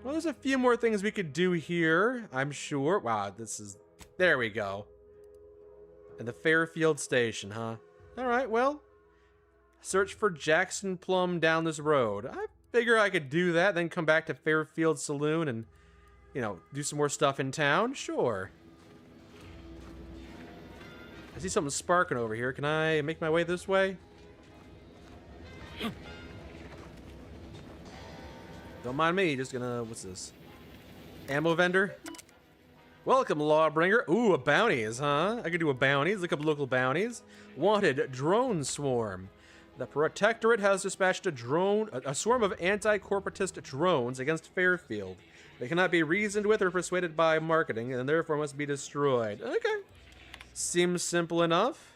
Well, there's a few more things we could do here, I'm sure. Wow, this is... There we go. And the Fairfield Station, huh? Alright, well... Search for Jackson Plum down this road. I figure I could do that, then come back to Fairfield Saloon and, you know, do some more stuff in town. Sure. I see something sparking over here. Can I make my way this way? Don't mind me. Just gonna... What's this? Ammo vendor? Welcome, Lawbringer. Ooh, a bounties, huh? I could do a bounties. Look up local bounties. Wanted, drone swarm. The Protectorate has dispatched a swarm of anti-corporatist drones against Fairfield. They cannot be reasoned with or persuaded by marketing, and therefore must be destroyed. Okay. Seems simple enough.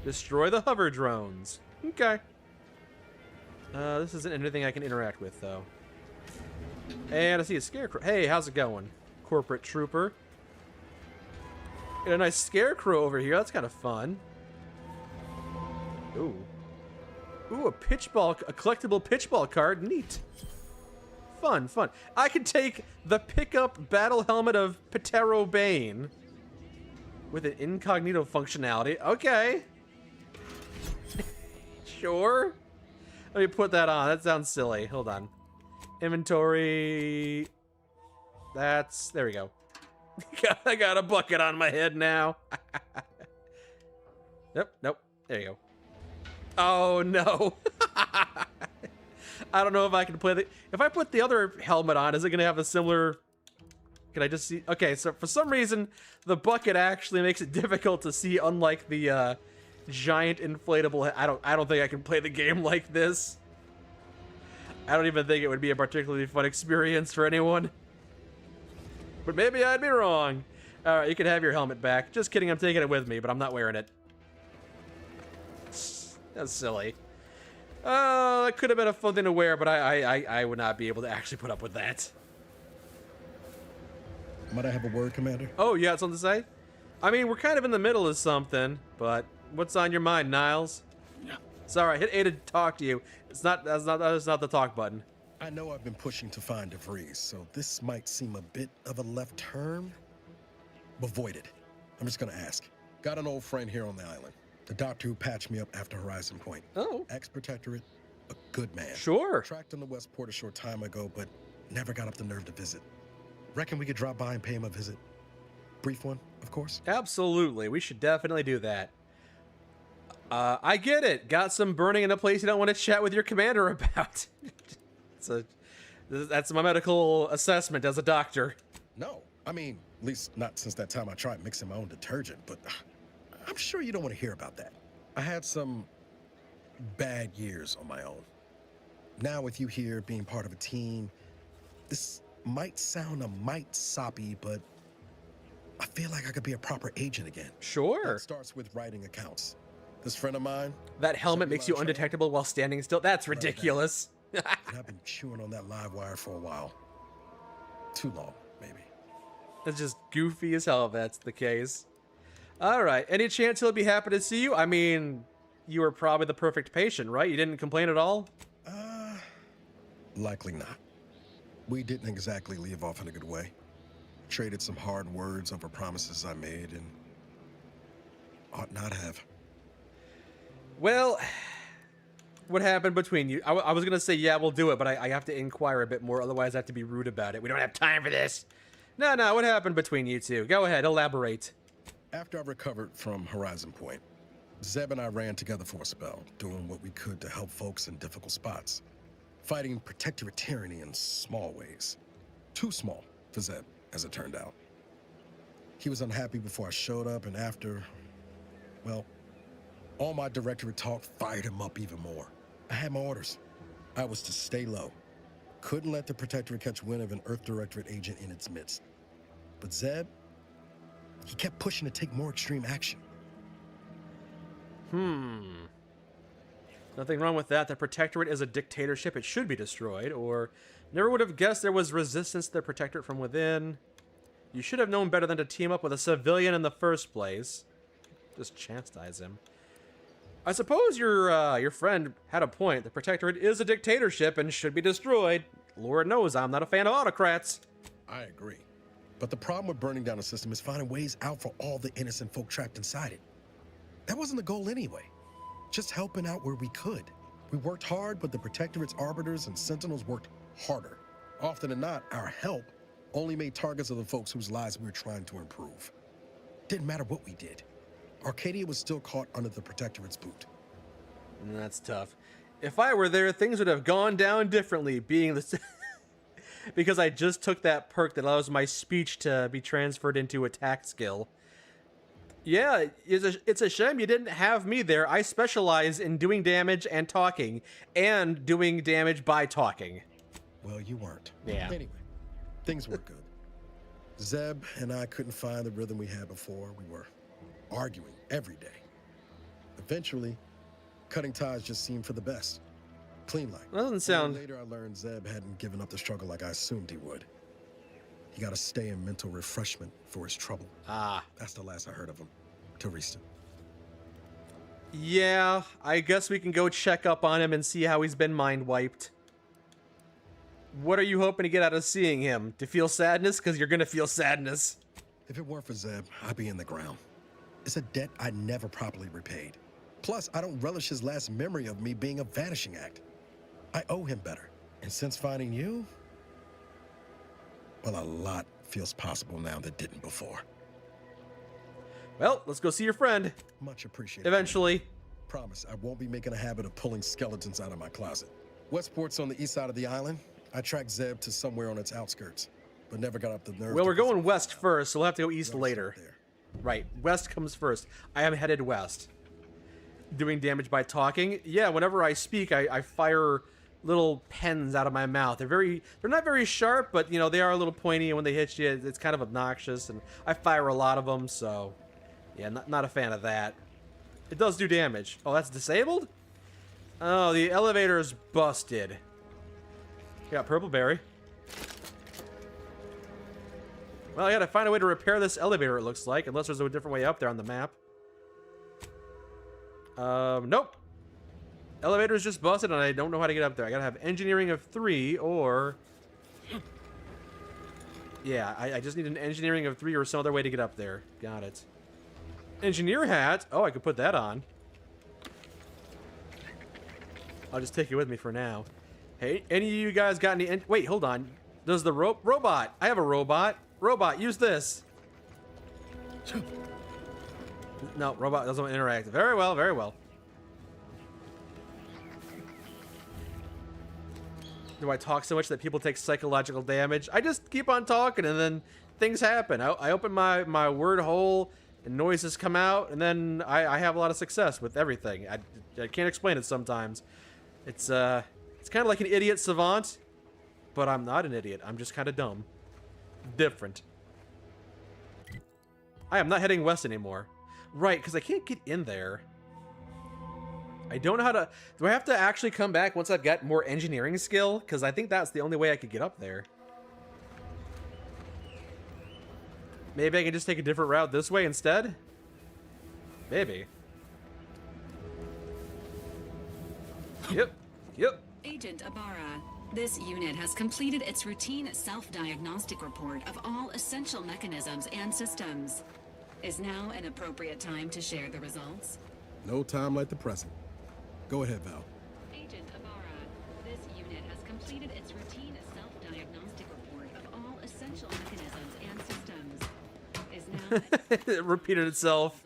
Destroy the hover drones. Okay. This isn't anything I can interact with, though. And I see a scarecrow. Hey, how's it going, corporate trooper? Got a nice scarecrow over here. That's kind of fun. Ooh. Ooh, a collectible pitchball card. Neat. Fun, fun. I could take the pickup battle helmet of Patero Bane with an incognito functionality. Okay. Sure. Let me put that on. That sounds silly. Hold on. Inventory. That's... There we go. I got a bucket on my head now. Nope. There you go. Oh, no. I don't know if I can play the... If I put the other helmet on, is it going to have a similar... Can I just see... Okay, so for some reason, the bucket actually makes it difficult to see, unlike the giant inflatable... I don't think I can play the game like this. I don't even think it would be a particularly fun experience for anyone. But maybe I'd be wrong. Alright, you can have your helmet back. Just kidding, I'm taking it with me, but I'm not wearing it. That's silly. It could have been a fun thing to wear, but I would not be able to actually put up with that. Might I have a word, Commander? Oh, you got something to say? I mean, we're kind of in the middle of something, but what's on your mind, Niles? Yeah. Sorry, hit A to talk to you. That's not the talk button. I know I've been pushing to find DeVries, so this might seem a bit of a left turn. But void it. I'm just gonna ask. Got an old friend here on the island. The doctor who patched me up after Horizon Point. Oh. Ex-protectorate, a good man. Sure. Tracked in the Westport a short time ago, but never got up the nerve to visit. Reckon we could drop by and pay him a visit. Brief one, of course. Absolutely. We should definitely do that. I get it. Got some burning in a place you don't want to chat with your commander about. That's my medical assessment as a doctor. No, I mean, at least not since that time I tried mixing my own detergent, but I'm sure you don't want to hear about that. I had some bad years on my own. Now with you here being part of a team, this might sound a mite soppy, but I feel like I could be a proper agent again. Sure. It starts with writing accounts. This friend of mine... That helmet makes you undetectable while standing still? That's ridiculous. And I've been chewing on that live wire for a while. Too long, maybe. It's just goofy as hell if that's the case. Alright, any chance he'll be happy to see you? I mean, you were probably the perfect patient, right? You didn't complain at all? Likely not. We didn't exactly leave off in a good way. Traded some hard words over promises I made and ought not have. Well, what happened between you? I was going to say, yeah, we'll do it, but I have to inquire a bit more, otherwise I have to be rude about it. We don't have time for this. No, what happened between you two? Go ahead, elaborate. After I recovered from Horizon Point, Zeb and I ran together for a spell, doing what we could to help folks in difficult spots. Fighting protectorate tyranny in small ways. Too small for Zeb, as it turned out. He was unhappy before I showed up, and after, well, all my directorate talk fired him up even more. I had my orders. I was to stay low. Couldn't let the Protectorate catch wind of an Earth Directorate agent in its midst. But Zeb, he kept pushing to take more extreme action. Nothing wrong with that. The Protectorate is a dictatorship. It should be destroyed, or never would have guessed there was resistance to the Protectorate from within. You should have known better than to team up with a civilian in the first place. Just chastise him. I suppose your friend had a point. The Protectorate is a dictatorship and should be destroyed. Lord knows I'm not a fan of autocrats. I agree. But the problem with burning down a system is finding ways out for all the innocent folk trapped inside it. That wasn't the goal anyway. Just helping out where we could. We worked hard, but the Protectorate's arbiters and sentinels worked harder. Often than not, our help only made targets of the folks whose lives we were trying to improve. Didn't matter what we did. Arcadia was still caught under the Protectorate's boot. That's tough. If I were there, things would have gone down differently, being the... because I just took that perk that allows my speech to be transferred into attack skill. Yeah, it's a shame you didn't have me there. I specialize in doing damage and talking, and doing damage by talking. Well, you weren't. Yeah. Anyway, things were good. Zeb and I couldn't find the rhythm we had before. We were arguing every day. Eventually, cutting ties just seemed for the best. Clean like. Doesn't sound... Later, I learned Zeb hadn't given up the struggle like I assumed he would. He got to stay in mental refreshment for his trouble. That's the last I heard of him. Till recent. Yeah, I guess we can go check up on him and see how he's been mind wiped. What are you hoping to get out of seeing him? To feel sadness? Because you're gonna feel sadness. If it weren't for Zeb, I'd be in the ground. It's a debt I never properly repaid. Plus, I don't relish his last memory of me being a vanishing act. I owe him better. And since finding you, well, a lot feels possible now that didn't before. Well, let's go see your friend. Much appreciated. Eventually. Promise, I won't be making a habit of pulling skeletons out of my closet. Westport's on the east side of the island. I tracked Zeb to somewhere on its outskirts, but never got up the nerve. Well, we're going west first, so we'll have to go east later. Right, west comes first. I am headed west. Doing damage by talking. Yeah, whenever I speak, I fire little pens out of my mouth. They're not very sharp, but you know, they are a little pointy, and when they hit you, it's kind of obnoxious, and I fire a lot of them, so yeah, not a fan of that. It does do damage. Oh, that's disabled? Oh, the elevator is busted. Got purple berry. Well, I gotta find a way to repair this elevator, it looks like, unless there's a different way up there on the map. Nope. Elevator's just busted and I don't know how to get up there. I gotta have engineering of 3 or... Yeah, I just need an engineering of 3 or some other way to get up there. Got it. Engineer hat? Oh, I could put that on. I'll just take it with me for now. Hey, any of you guys got any... Wait, hold on. Does the robot... I have a robot. Robot, use this. No, robot doesn't interact. Very well, very well. Do I talk so much that people take psychological damage? I just keep on talking and then things happen. I open my word hole and noises come out, and then I have a lot of success with everything. I can't explain it sometimes. It's kind of like an idiot savant, but I'm not an idiot. I'm just kind of dumb. Different. I am not heading west anymore. Right, because I can't get in there. I don't know how to... Do I have to actually come back once I've got more engineering skill? Because I think that's the only way I could get up there. Maybe I can just take a different route this way instead? Maybe. Yep. Yep. Agent Ibarra, this unit has completed its routine self-diagnostic report of all essential mechanisms and systems. Is now an appropriate time to share the results? No time like the present. Go ahead, Val. Agent Ibarra, this unit has completed its routine self-diagnostic report of all essential mechanisms and systems. Is now It repeated itself.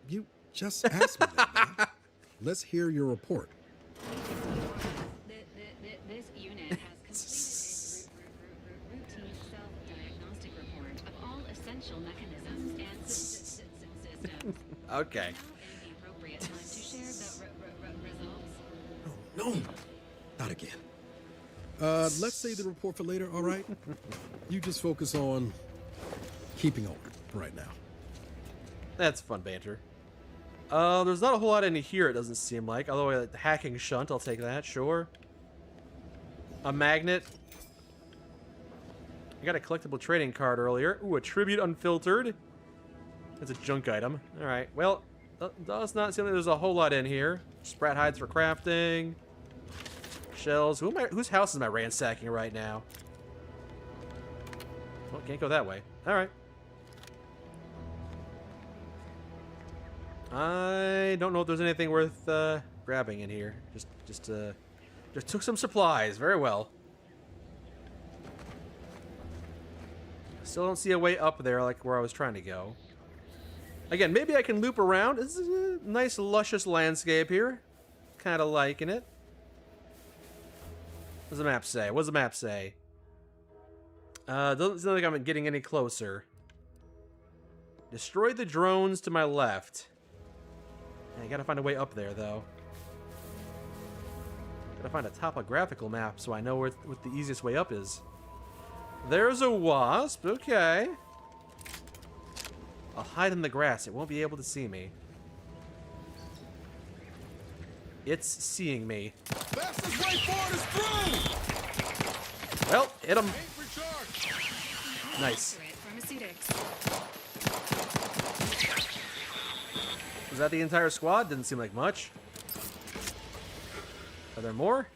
You just asked me that, man. Let's hear your report. This unit has completed its routine self-diagnostic report of all essential mechanisms and systems. Okay. The appropriate time to share the results. No, not again. Let's save the report for later, all right? You just focus on keeping on right now. That's fun banter. There's not a whole lot in here, it doesn't seem like. Although a hacking shunt, I'll take that, sure. A magnet. I got a collectible trading card earlier. Ooh, a tribute unfiltered. That's a junk item. Alright, well, does not seem like there's a whole lot in here. Sprat hides for crafting. Shells. Whose house am I ransacking right now? Well, can't go that way. Alright. I don't know if there's anything worth grabbing in here. Just took some supplies. Very well. Still don't see a way up there like where I was trying to go. Again, maybe I can loop around. This is a nice, luscious landscape here. Kind of liking it. What does the map say? What does the map say? Doesn't seem like I'm getting any closer. Destroy the drones to my left. I gotta find a way up there, though. Gotta find a topographical map so I know what the easiest way up is. There's a wasp. Okay. I'll hide in the grass. It won't be able to see me. It's seeing me. Fastest way forward is through! Well, hit him. Nice. Was that the entire squad? Didn't seem like much. Are there more?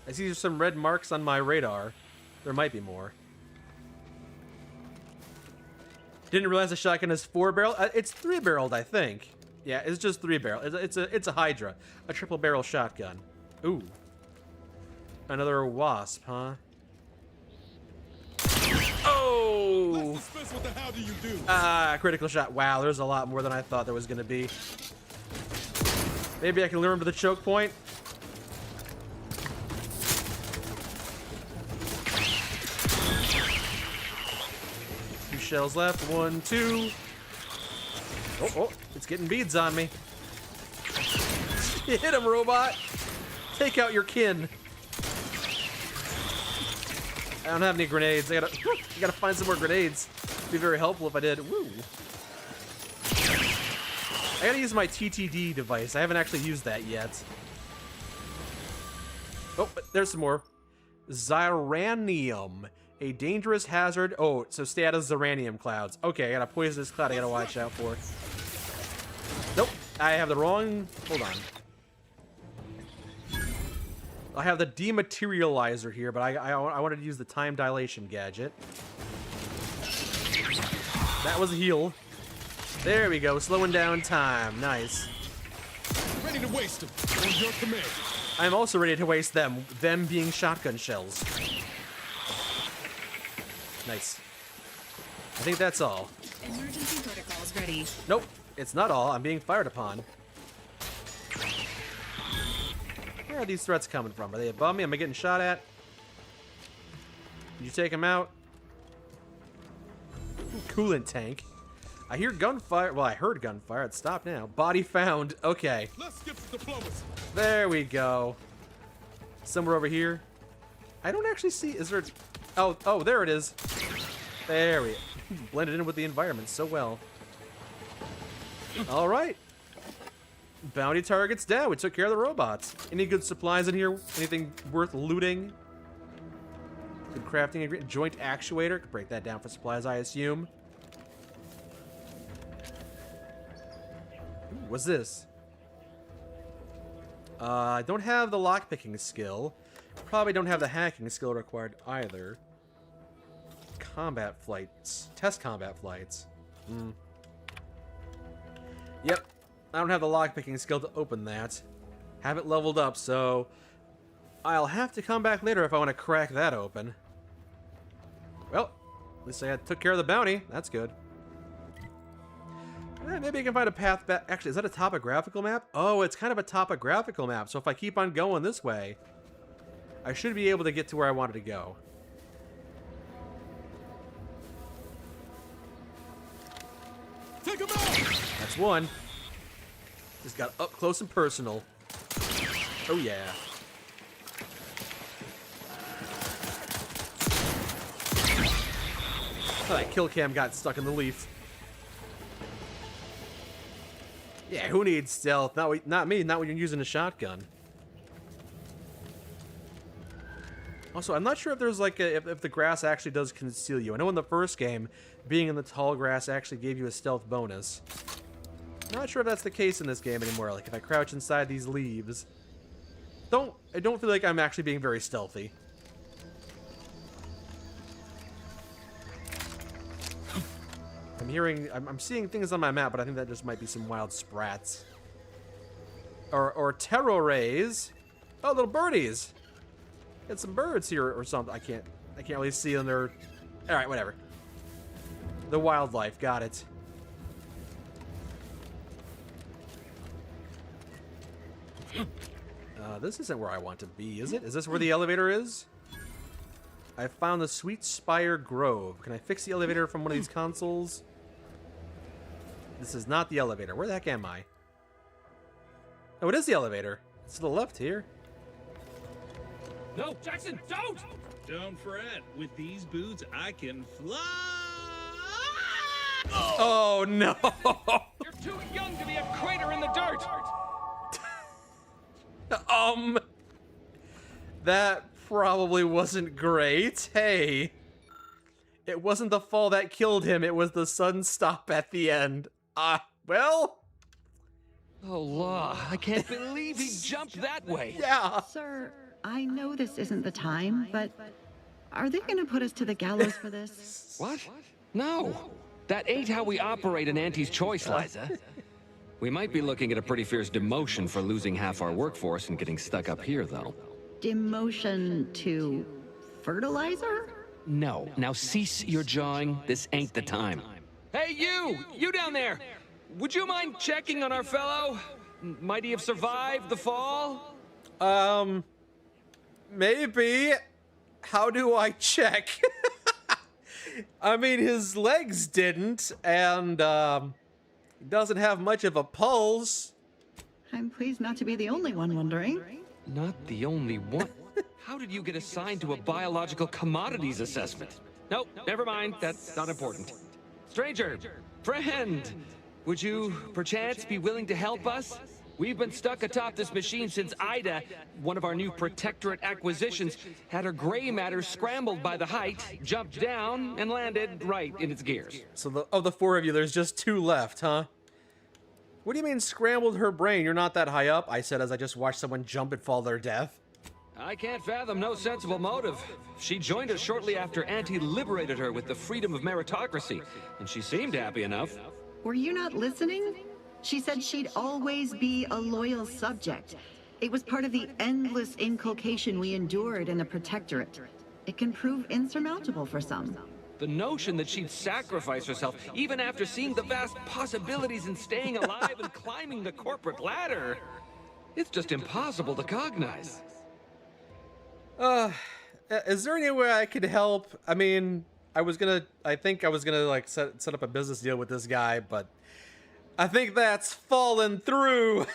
I see some red marks on my radar. There might be more. Didn't realize the shotgun is 4-barrel. It's 3-barreled, I think. Yeah, it's just 3-barrel. It's a Hydra, a triple-barrel shotgun. Ooh, another wasp, huh? Oh! What the hell do you do? Critical shot. Wow, there's a lot more than I thought there was gonna be. Maybe I can lure him to the choke point. Shells left. 1, 2. Oh, it's getting beads on me. Hit him, robot. Take out your kin. I don't have any grenades. I gotta find some more grenades. It'd be very helpful if I did. Woo. I gotta use my TTD device. I haven't actually used that yet. Oh, but there's some more. Ziranium. A dangerous hazard. Oh, so stay out of Ziranium clouds. Okay, I got a poisonous cloud I gotta watch out for. Nope, I have the wrong... Hold on. I have the dematerializer here, but I wanted to use the time dilation gadget. That was a heal. There we go, slowing down time. Nice. Ready to waste them. On your command. I'm also ready to waste them being shotgun shells. Nice. I think that's all. Emergency protocols ready. Nope, it's not all. I'm being fired upon. Where are these threats coming from? Are they above me? Am I getting shot at? Did you take him out? Ooh, coolant tank. I hear gunfire. Well, I heard gunfire. It stopped now. Body found. Okay. Let's skip the diplomacy. There we go. Somewhere over here. I don't actually see. Is there? Oh, there it is. There we blended in with the environment so well. All right. Bounty targets down. We took care of the robots. Any good supplies in here? Anything worth looting? Good crafting ingredient. Joint actuator. Could break that down for supplies, I assume. Ooh, what's this? I don't have the lockpicking skill. Probably don't have the hacking skill required either. Combat flights. Test combat flights. Yep. I don't have the lockpicking skill to open that. Haven't leveled up, so I'll have to come back later if I want to crack that open. Well, at least I took care of the bounty. That's good. Maybe I can find a path back. Actually, is that a topographical map? Oh, it's kind of a topographical map. So if I keep on going this way, I should be able to get to where I wanted to go. Take him out! That's one. Just got up close and personal. Oh yeah. Oh, that kill cam got stuck in the leaf. Yeah, who needs stealth? Not me, not when you're using a shotgun. Also, I'm not sure if there's like if the grass actually does conceal you. I know in the first game, being in the tall grass actually gave you a stealth bonus. Not sure if that's the case in this game anymore. Like if I crouch inside these leaves, I don't feel like I'm actually being very stealthy. I'm seeing things on my map, but I think that just might be some wild sprats. Or terror rays. Oh, little birdies. Got some birds here or something. I can't really see them. They're all right. Whatever. The wildlife. Got it. This isn't where I want to be, is it? Is this where the elevator is? I found the Sweet Spire Grove. Can I fix the elevator from one of these consoles? This is not the elevator. Where the heck am I? Oh, it is the elevator. It's to the left here. No, Jackson, don't! Don't fret. With these boots, I can fly! Oh, no! You're too young to be a crater in the dirt! That probably wasn't great. Hey. It wasn't the fall that killed him, it was the sudden stop at the end. Well? Oh, law. I can't believe he jumped that way. Yeah. Sir, I know this isn't the time, but are they gonna put us to the gallows for this? What? No. That ain't how we operate in Auntie's Choice, Liza. We might be looking at a pretty fierce demotion for losing half our workforce and getting stuck up here, though. Demotion to fertilizer? No. Now cease your jawing. This ain't the time. Hey, you! You down there! Would you mind checking on our fellow? Might he have survived the fall? Maybe. How do I check? I mean, his legs didn't, and, he doesn't have much of a pulse. I'm pleased not to be the only one wondering. Not the only one. How did you get assigned to a biological commodities assessment? Nope, never mind. That's not important. Stranger, friend, would you perchance be willing to help us? We've been stuck atop this machine since Ida, one of our new Protectorate acquisitions, had her gray matter scrambled by the height, jumped down, and landed right in its gears. So of the 4 of you, there's just 2 left, huh? What do you mean scrambled her brain? You're not that high up, I said as I just watched someone jump and fall to their death. I can't fathom no sensible motive. She joined us shortly after Auntie liberated her with the freedom of meritocracy, and she seemed happy enough. Were you not listening? She said she'd always be a loyal subject. It was part of the endless inculcation we endured in the Protectorate. It can prove insurmountable for some. The notion that she'd sacrifice herself, even after seeing the vast possibilities in staying alive and climbing the corporate ladder, it's just impossible to cognize. Is there any way I could help? I mean, I think I was gonna like set up a business deal with this guy, but I think that's fallen through.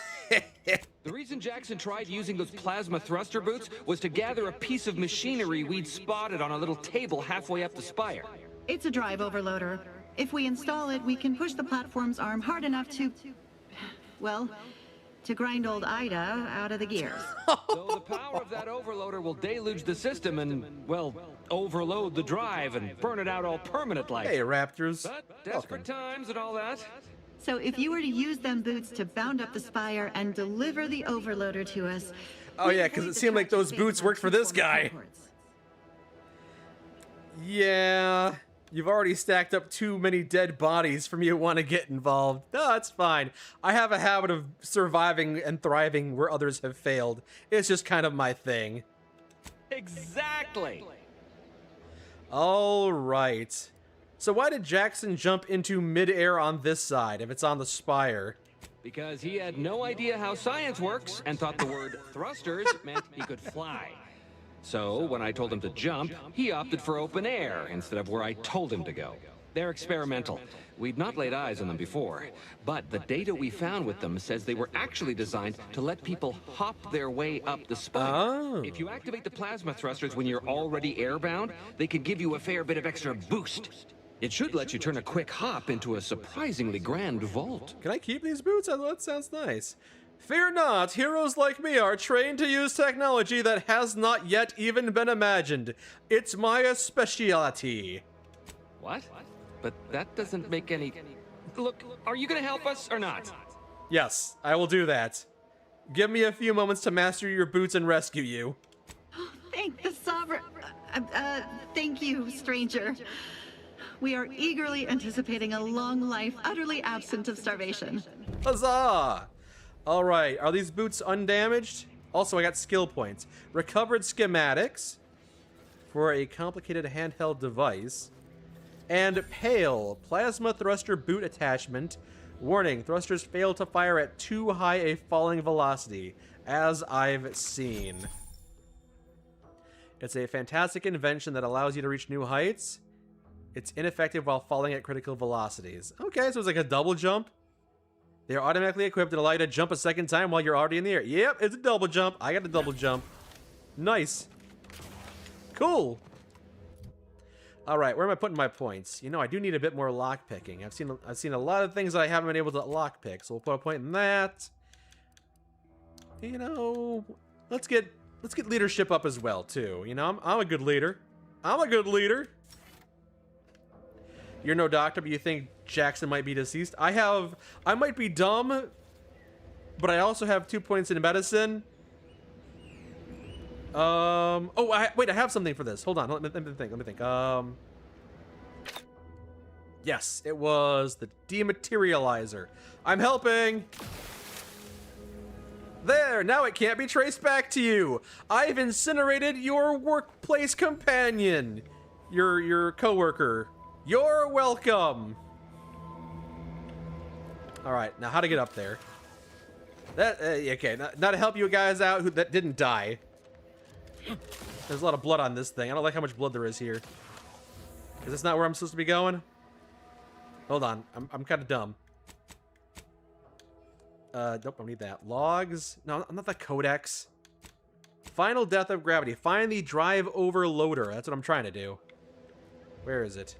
The reason Jackson tried using those plasma thruster boots was to gather a piece of machinery we'd spotted on a little table halfway up the spire. It's a drive overloader. If we install it, we can push the platform's arm hard enough to, well, to grind old Ida out of the gears. So the power of that overloader will deluge the system and, well, overload the drive and burn it out all permanent like. Hey, Raptors. But desperate times and all that. So if you were to use them boots to bound up the spire and deliver the overloader to us... Oh yeah, because it seemed like those boots worked for this guy. Yeah, you've already stacked up too many dead bodies for me to want to get involved. No, that's fine. I have a habit of surviving and thriving where others have failed. It's just kind of my thing. Exactly. All right. So why did Jackson jump into midair on this side if it's on the spire? Because he had no idea how science works and thought the word thrusters meant he could fly. So when I told him to jump, he opted for open air instead of where I told him to go. They're experimental. We'd not laid eyes on them before, but the data we found with them says they were actually designed to let people hop their way up the spire. Oh. If you activate the plasma thrusters when you're already airbound, they can give you a fair bit of extra boost. It should let you turn a quick hop into a surprisingly grand vault. Can I keep these boots? That sounds nice. Fear not, heroes like me are trained to use technology that has not yet even been imagined. It's my specialty. What? But that doesn't make any... Look, are you gonna help us or not? Yes, I will do that. Give me a few moments to master your boots and rescue you. Thank the Sovereign... thank you, stranger. We are eagerly anticipating a long life utterly absent of starvation. Huzzah! All right, are these boots undamaged? Also, I got skill points. Recovered schematics for a complicated handheld device. And Pale, plasma thruster boot attachment. Warning, thrusters fail to fire at too high a falling velocity, as I've seen. It's a fantastic invention that allows you to reach new heights. It's ineffective while falling at critical velocities. Okay, so it's like a double jump. They're automatically equipped to allow you to jump a second time while you're already in the air. Yep, it's a double jump. I got a double jump. Nice. Cool. All right, where am I putting my points? You know, I do need a bit more lock picking. I've seen a lot of things that I haven't been able to lock pick, so we'll put a point in that. You know, let's get leadership up as well too. You know, I'm a good leader. I'm a good leader. You're no doctor, but you think Jackson might be deceased. I might be dumb, but I also have 2 points in medicine. Wait, I have something for this. Hold on, let me think. Yes, it was the dematerializer. I'm helping. There, now it can't be traced back to you. I've incinerated your workplace companion, your coworker. You're welcome. All right, now how to get up there? That okay? Not to help you guys out that didn't die. There's a lot of blood on this thing. I don't like how much blood there is here. Is this not where I'm supposed to be going? Hold on, I'm kind of dumb. Nope, I don't need that. Logs? No, I'm not the codex. Final death of gravity. Find the drive overloader. That's what I'm trying to do. Where is it?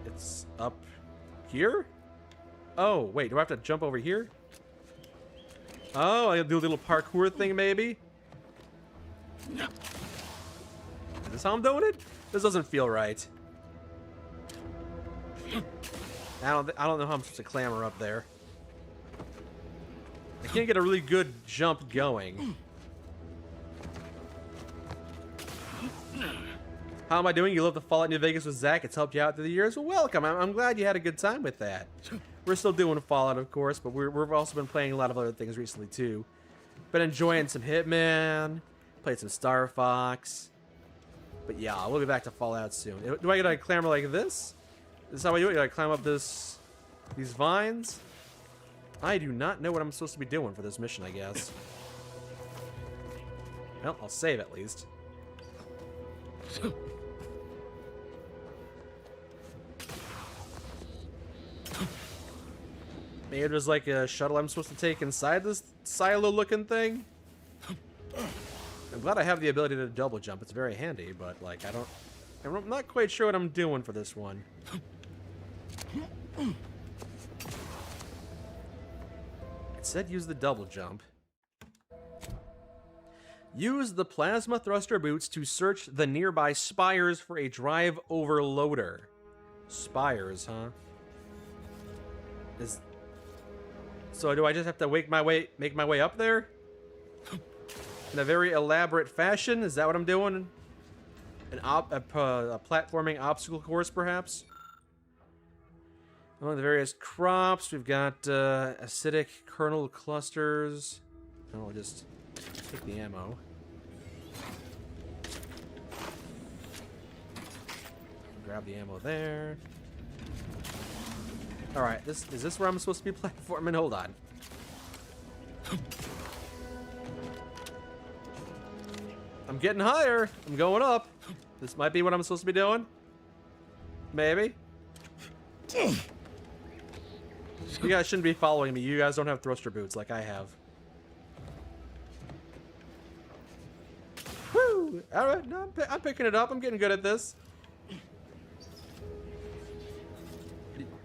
It's up here? Oh, wait. Do I have to jump over here? Oh, I gotta do a little parkour thing, maybe? Is this how I'm doing it? This doesn't feel right. I don't know how I'm supposed to clamber up there. I can't get a really good jump going. How am I doing? You love the Fallout New Vegas with Zach. It's helped you out through the years. Well, welcome. I'm glad you had a good time with that. We're still doing Fallout, of course, but we've also been playing a lot of other things recently, too. Been enjoying some Hitman. Played some Star Fox. But yeah, we'll be back to Fallout soon. Do I gotta clamber like this? Is this how I do it? I climb up these vines? I do not know what I'm supposed to be doing for this mission, I guess. Well, I'll save at least. Maybe there's like a shuttle I'm supposed to take inside this silo-looking thing? I'm glad I have the ability to double jump. It's very handy, but like I'm not quite sure what I'm doing for this one. It said use the double jump. Use the plasma thruster boots to search the nearby spires for a drive overloader. Spires, huh? So do I just have to make my way up there? In a very elaborate fashion? Is that what I'm doing? A platforming obstacle course, perhaps? Among the various crops, we've got acidic kernel clusters. Oh, I'll just take the ammo. Grab the ammo there. Alright, is this where I'm supposed to be platforming? Hold on. I'm getting higher. I'm going up. This might be what I'm supposed to be doing. Maybe. You guys shouldn't be following me. You guys don't have thruster boots like I have. Woo! Alright, no, I'm picking it up. I'm getting good at this.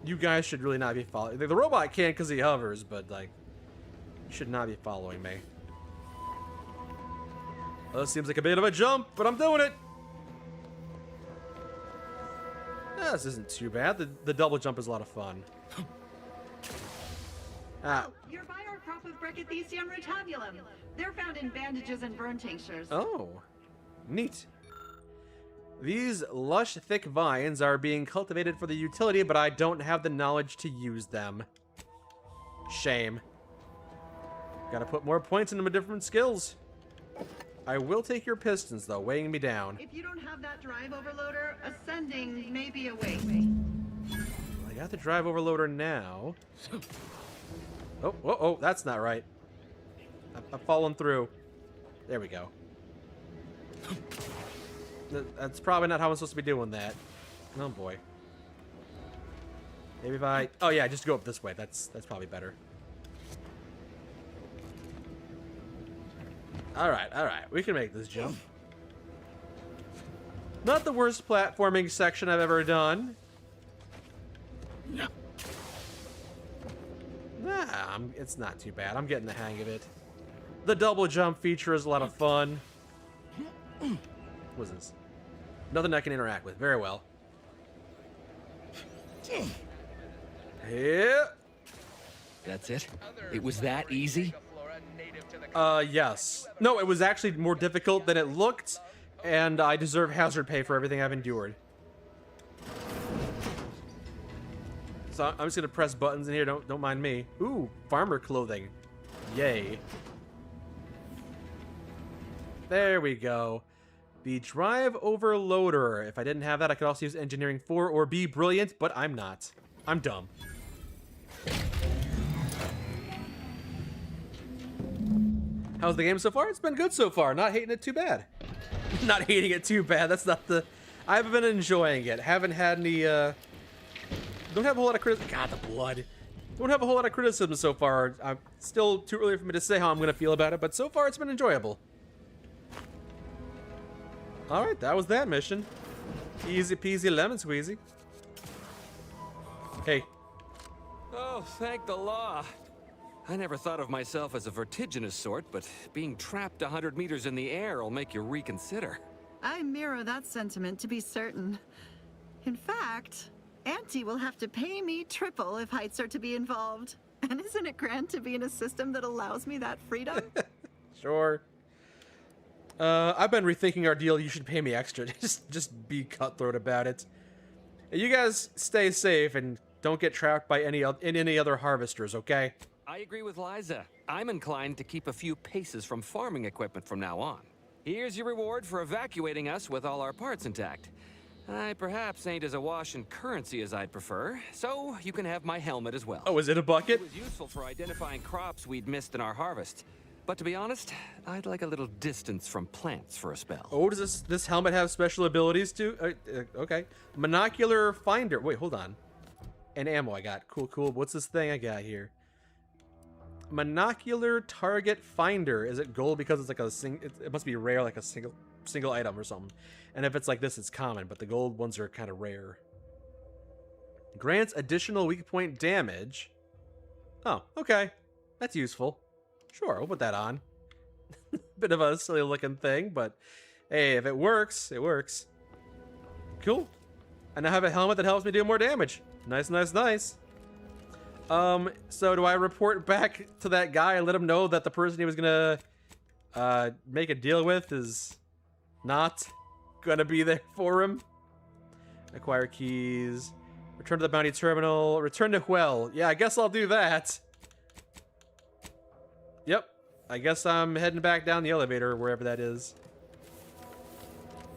You guys should really not be following. The robot can because he hovers, but like, you should not be following me. Well, this seems like a bit of a jump, but I'm doing it. Yeah, this isn't too bad. The double jump is a lot of fun. Ah. Oh, your bio crop of Brachythecium retabulum. They're found in bandages and burn tinctures. Oh, neat. These lush, thick vines are being cultivated for the utility, but I don't have the knowledge to use them. Shame. Gotta put more points into my different skills. I will take your pistons, though, weighing me down. If you don't have that drive overloader, ascending may be a waste. I got the drive overloader now. Oh, that's not right. I've fallen through. There we go. That's probably not how I'm supposed to be doing that. Oh boy. Maybe if I... Oh yeah, just go up this way. That's probably better. Alright. We can make this jump. Not the worst platforming section I've ever done. Nah, it's not too bad. I'm getting the hang of it. The double jump feature is a lot of fun. What is this? Nothing I can interact with. Very well. Yeah. That's it? It was that easy? Yes. No, it was actually more difficult than it looked, and I deserve hazard pay for everything I've endured. So I'm just gonna press buttons in here. Don't mind me. Ooh, farmer clothing. Yay. There we go. The drive overloader. If I didn't have that, I could also use engineering 4 or be brilliant, but I'm not. I'm dumb. How's the game so far? It's been good so far. Not hating it too bad. Not hating it too bad. That's not the... I've been enjoying it. Haven't had any, don't have a whole lot of criticism. God, the blood. Don't have a whole lot of criticism so far. I'm still too early for me to say how I'm going to feel about it, but so far it's been enjoyable. Alright, that was that mission. Easy peasy lemon squeezy. Hey. Oh, thank the law. I never thought of myself as a vertiginous sort, but being trapped 100 meters in the air will make you reconsider. I mirror that sentiment, to be certain. In fact, Auntie will have to pay me triple if heights are to be involved. And isn't it grand to be in a system that allows me that freedom? Sure. I've been rethinking our deal. You should pay me extra. Just be cutthroat about it. You guys stay safe and don't get trapped by any other harvesters, okay? I agree with Liza. I'm inclined to keep a few paces from farming equipment from now on. Here's your reward for evacuating us with all our parts intact. I perhaps ain't as awash in currency as I'd prefer, so you can have my helmet as well. Oh, is it a bucket? It was useful for identifying crops we'd missed in our harvest. But to be honest, I'd like a little distance from plants for a spell. Oh, does this helmet have special abilities too? Okay. Monocular finder. Wait, hold on. And ammo I got. Cool. What's this thing I got here? Monocular target finder. Is it gold because it's like a it must be rare, like a single item or something. And if it's like this, it's common, but the gold ones are kind of rare. Grants additional weak point damage. Oh, okay. That's useful. Sure, I'll put that on. Bit of a silly looking thing, but hey, if it works, it works. Cool. I now have a helmet that helps me do more damage. Nice. So do I report back to that guy and let him know that the person he was gonna make a deal with is not gonna be there for him? Acquire keys. Return to the bounty terminal. Return to Huel. Yeah, I guess I'll do that. Yep. I guess I'm heading back down the elevator, wherever that is.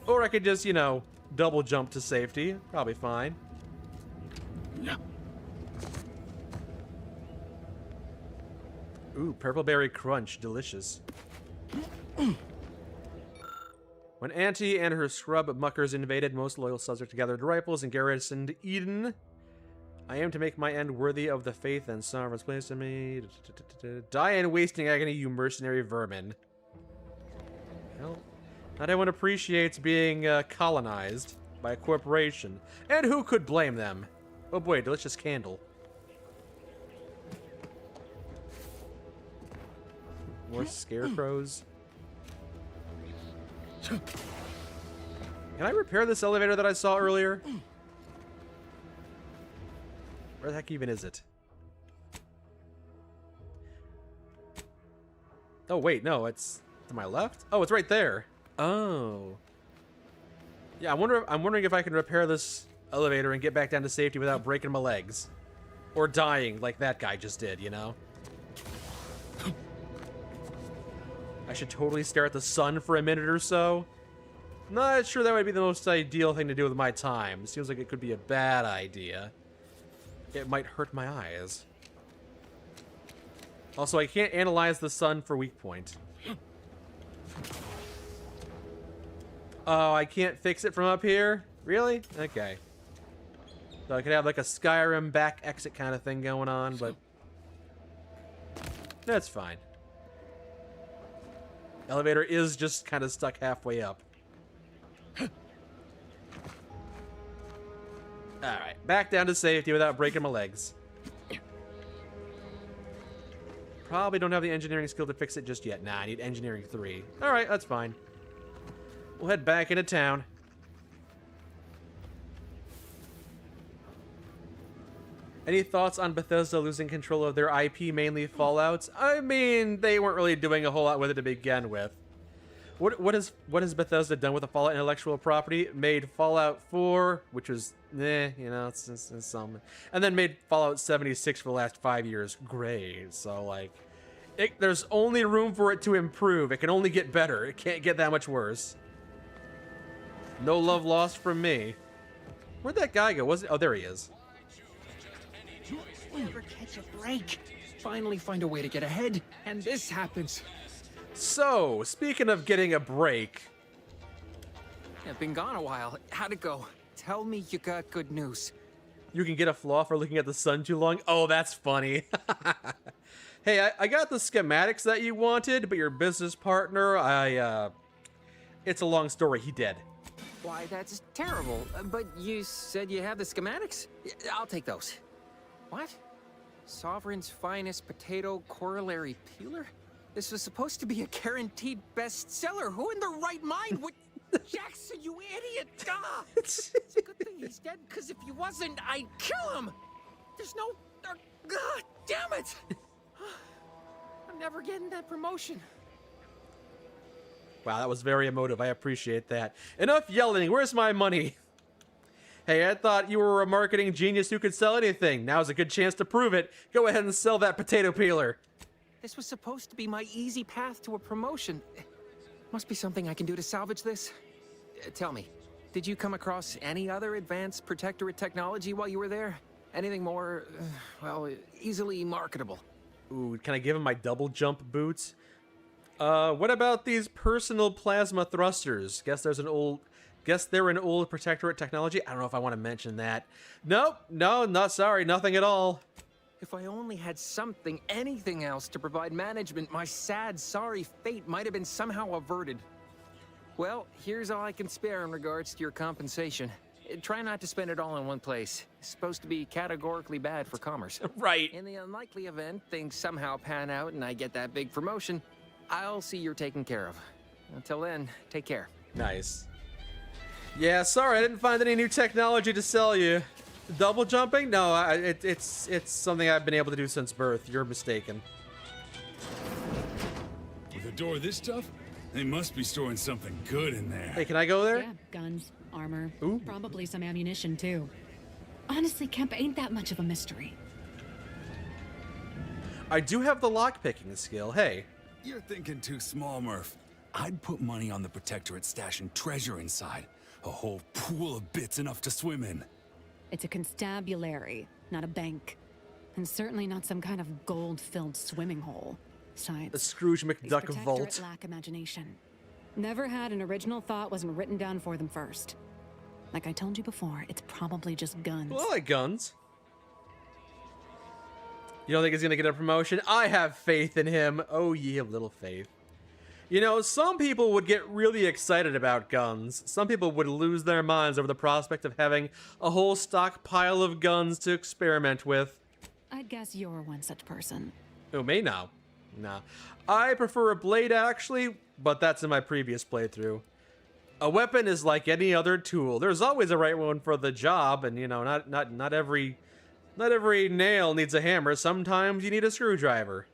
Or I could just, you know, double jump to safety. Probably fine. Yeah. Ooh, purple berry crunch. Delicious. When Auntie and her scrub muckers invaded, most loyal subjects gathered rifles and garrisoned Eden. I aim to make my end worthy of the faith and sovereign's place in me. Die in wasting agony, you mercenary vermin. Well, not everyone appreciates being colonized by a corporation. And who could blame them? Oh boy, delicious candle. More scarecrows. Can I repair this elevator that I saw earlier? Where the heck even is it? Oh wait, no, it's to my left? Oh, it's right there. Oh. Yeah, I'm wondering if I can repair this elevator and get back down to safety without breaking my legs. Or dying like that guy just did, you know? I should totally stare at the sun for a minute or so. Not sure that would be the most ideal thing to do with my time. Seems like it could be a bad idea. It might hurt my eyes. Also, I can't analyze the sun for weak point. Oh, I can't fix it from up here? Really? Okay. So I could have like a Skyrim back exit kind of thing going on, but that's fine. Elevator is just kind of stuck halfway up. Alright, back down to safety without breaking my legs. Probably don't have the engineering skill to fix it just yet. Nah, I need engineering 3. Alright, that's fine. We'll head back into town. Any thoughts on Bethesda losing control of their IP, mainly Fallout? I mean, they weren't really doing a whole lot with it to begin with. What has Bethesda done with the Fallout intellectual property? Made Fallout 4, which was, you know, it's some, and then made Fallout 76 for the last 5 years. Great. So like, there's only room for it to improve. It can only get better. It can't get that much worse. No love lost from me. Where'd that guy go? Oh, there he is. Never catch a break. Finally find a way to get ahead, and this happens. So, speaking of getting a break. I've been gone a while. How'd it go? Tell me you got good news. You can get a flaw for looking at the sun too long. Oh, that's funny. Hey, I got the schematics that you wanted, but your business partner, it's a long story. He dead. Why, that's terrible. But you said you have the schematics? I'll take those. What? Sovereign's finest potato corollary peeler? This was supposed to be a guaranteed bestseller. Who in their right mind would... Jackson, you idiot! Ah! It's a good thing he's dead, because if he wasn't, I'd kill him! There's no... God damn it! I'm never getting that promotion. Wow, that was very emotive. I appreciate that. Enough yelling. Where's my money? Hey, I thought you were a marketing genius who could sell anything. Now's a good chance to prove it. Go ahead and sell that potato peeler. This was supposed to be my easy path to a promotion. Must be something I can do to salvage this. Tell me, did you come across any other advanced protectorate technology while you were there? Anything more, well, easily marketable? Ooh, can I give him my double jump boots? What about these personal plasma thrusters? Guess they're an old protectorate technology. I don't know if I want to mention that. Nope, no, not sorry, nothing at all. If I only had something, anything else to provide management, my sad, sorry fate might have been somehow averted. Well, here's all I can spare in regards to your compensation. Try not to spend it all in one place. It's supposed to be categorically bad for commerce. Right. In the unlikely event things somehow pan out and I get that big promotion, I'll see you're taken care of. Until then, take care. Nice. Yeah, sorry, I didn't find any new technology to sell you. Double jumping? No, it's something I've been able to do since birth. You're mistaken. With a door this tough, they must be storing something good in there. Hey, can I go there? Yeah, guns, armor, Ooh. probably some ammunition too. Honestly, Kemp ain't that much of a mystery. I do have the lockpicking skill. Hey. You're thinking too small, Murph. I'd put money on the Protectorate stashing treasure inside. A whole pool of bits enough to swim in. It's a constabulary, not a bank. And certainly not some kind of gold-filled swimming hole. Besides, the Scrooge McDuck these vault. Protectorate lack imagination. Never had an original thought wasn't written down for them first. Like I told you before, it's probably just guns. Well, I like guns. You don't think he's gonna get a promotion? I have faith in him. Oh, ye have little faith. You know, some people would get really excited about guns. Some people would lose their minds over the prospect of having a whole stockpile of guns to experiment with. I'd guess you're one such person. Oh, me? No. Nah. I prefer a blade, actually, but that's in my previous playthrough. A weapon is like any other tool. There's always a right one for the job, and, you know, not every nail needs a hammer. Sometimes you need a screwdriver.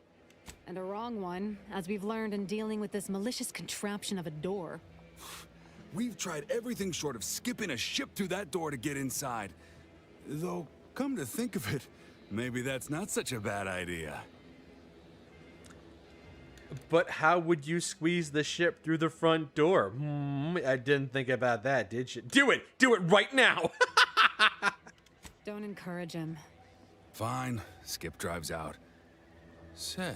And a wrong one, as we've learned in dealing with this malicious contraption of a door. We've tried everything short of skipping a ship through that door to get inside. Though, come to think of it, maybe that's not such a bad idea. But how would you squeeze the ship through the front door? I didn't think about that, did you? Do it! Do it right now! Don't encourage him. Fine. Skip drives out. Say,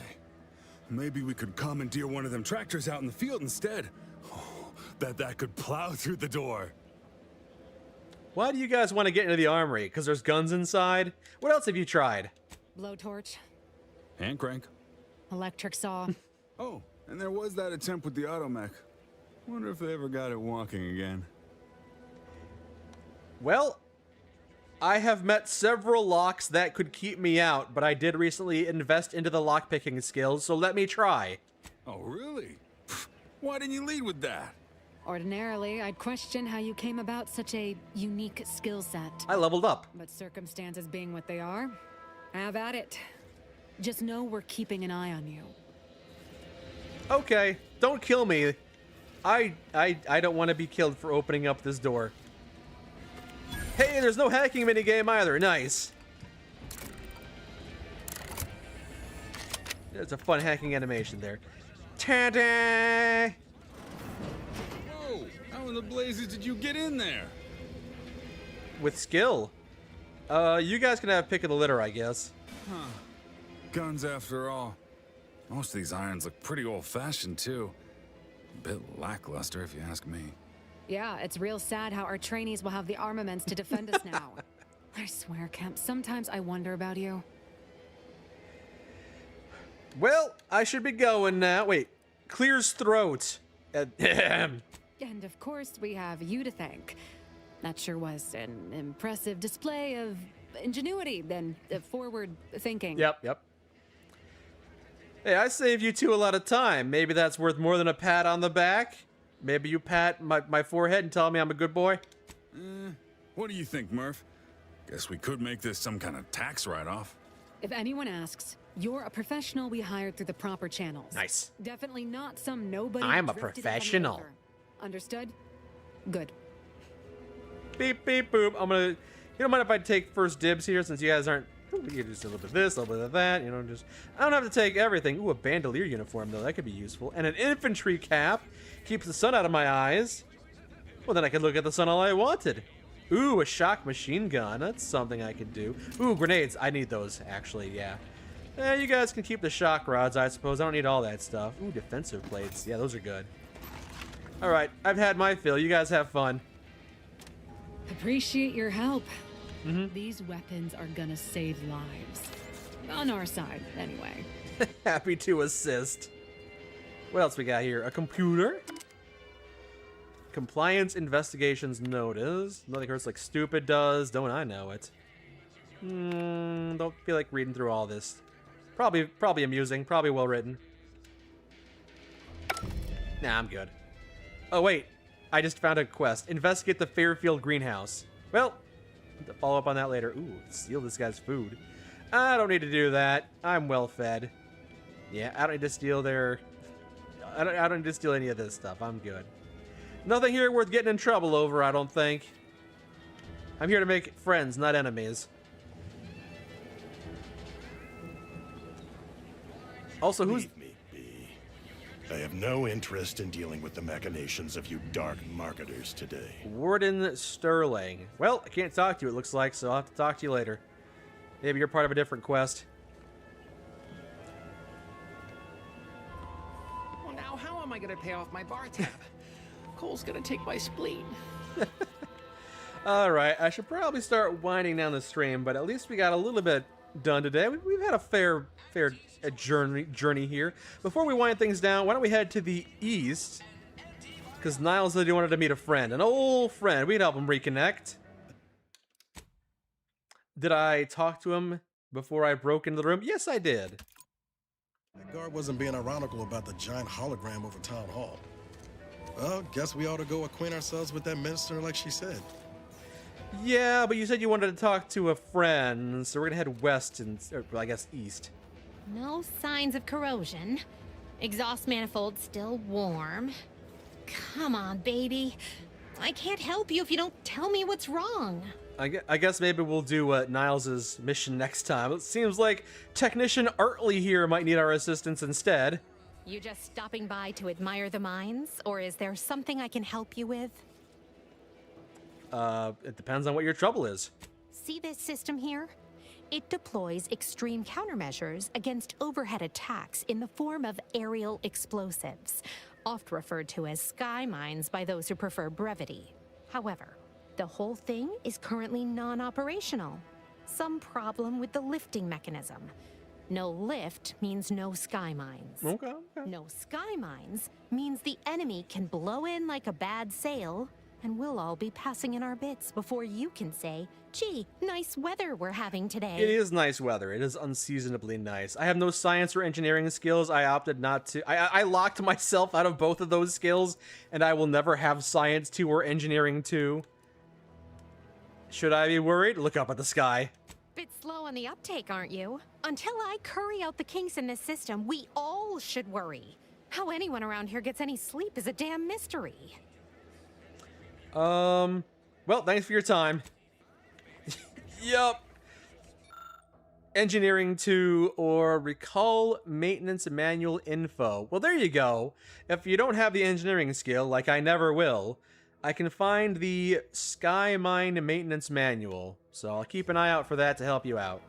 maybe we could commandeer one of them tractors out in the field instead. Oh, that could plow through the door. Why do you guys want to get into the armory? Because there's guns inside? What else have you tried? Blowtorch. Hand crank. Electric saw. Oh, and there was that attempt with the automech. Wonder if they ever got it walking again. Well, I have met several locks that could keep me out, but I did recently invest into the lockpicking skills, so let me try. Oh, really? Why didn't you lead with that? Ordinarily, I'd question how you came about such a unique skill set. I leveled up. But circumstances being what they are, have at it. Just know we're keeping an eye on you. Okay, don't kill me. I don't want to be killed for opening up this door. Hey, there's no hacking minigame either. Nice. There's a fun hacking animation there. Ta-da! Whoa! How in the blazes did you get in there? With skill. You guys can have pick of the litter, I guess. Huh. Guns after all. Most of these irons look pretty old-fashioned, too. A bit lackluster, if you ask me. Yeah, it's real sad how our trainees will have the armaments to defend us now. I swear, Kemp, sometimes I wonder about you. Well, I should be going now. Wait, clears throat. And of course, we have you to thank. That sure was an impressive display of ingenuity and forward thinking. Yep. Hey, I saved you two a lot of time. Maybe that's worth more than a pat on the back. Maybe you pat my forehead and tell me I'm a good boy. What do you think, Murph? Guess we could make this some kind of tax write-off. If anyone asks, you're a professional we hired through the proper channels. Nice. Definitely not some nobody. I'm a drifted professional. over. Understood? Good. Beep, beep, boop. You don't mind if I take first dibs here since you guys aren't... You can just a little bit of this, a little bit of that, you know, just... I don't have to take everything. Ooh, a bandolier uniform, though. That could be useful. And an infantry cap. Keeps the sun out of my eyes. Well, then I could look at the sun all I wanted. Ooh, a shock machine gun. That's something I could do. Ooh, grenades. I need those, actually, yeah. You guys can keep the shock rods, I suppose. I don't need all that stuff. Ooh, defensive plates. Yeah, those are good. Alright, I've had my fill. You guys have fun. Appreciate your help. These weapons are gonna save lives. On our side, anyway. Happy to assist. What else we got here? A computer? Compliance investigations notice. Nothing hurts like stupid does. Don't I know it? Don't feel like reading through all this. Probably amusing. Probably well written. Nah, I'm good. Oh, wait. I just found a quest. Investigate the Fairfield greenhouse. Well, to follow up on that later. Ooh, steal this guy's food. I don't need to do that. I'm well fed. Yeah, I don't need to steal their... I don't need to steal any of this stuff. I'm good. Nothing here worth getting in trouble over, I don't think. I'm here to make friends, not enemies. Also, who's... Leave me be. I have no interest in dealing with the machinations of you dark marketers today. Warden Sterling. Well, I can't talk to you, it looks like, so I'll have to talk to you later. Maybe you're part of a different quest. Well, now how am I gonna pay off my bar tab? Cole's gonna take my spleen. Alright, I should probably start winding down the stream, but at least we got a little bit done today. We've had a fair journey here. Before we wind things down, why don't we head to the east? Because Niles said he wanted to meet a friend, an old friend. We can help him reconnect. Did I talk to him before I broke into the room? Yes, I did. That guard wasn't being ironical about the giant hologram over town hall. Well, guess we ought to go acquaint ourselves with that minister like she said. Yeah, but you said you wanted to talk to a friend, so we're gonna head west and, or, I guess, east. No signs of corrosion. Exhaust manifold still warm. Come on, baby. I can't help you if you don't tell me what's wrong. I guess maybe we'll do Niles' mission next time. It seems like Technician Artley here might need our assistance instead. You just stopping by to admire the mines, or is there something I can help you with? It depends on what your trouble is. See this system here? It deploys extreme countermeasures against overhead attacks in the form of aerial explosives, oft referred to as sky mines by those who prefer brevity. However, the whole thing is currently non-operational. Some problem with the lifting mechanism. No lift means no sky mines. Okay. No sky mines means the enemy can blow in like a bad sail, and we'll all be passing in our bits before you can say, gee, nice weather we're having today. It is nice weather. It is unseasonably nice. I have no science or engineering skills. I opted not to. I locked myself out of both of those skills, and I will never have science 2 or engineering 2. Should I be worried? Look up at the sky. Bit slow on the uptake, aren't you? Until I curry out the kinks in this system, we all should worry. How anyone around here gets any sleep is a damn mystery. Well, thanks for your time. Yup. Engineering 2 or recall maintenance manual info. Well, there you go. If you don't have the engineering skill, like I never will, I can find the Sky Mine maintenance manual. So I'll keep an eye out for that to help you out.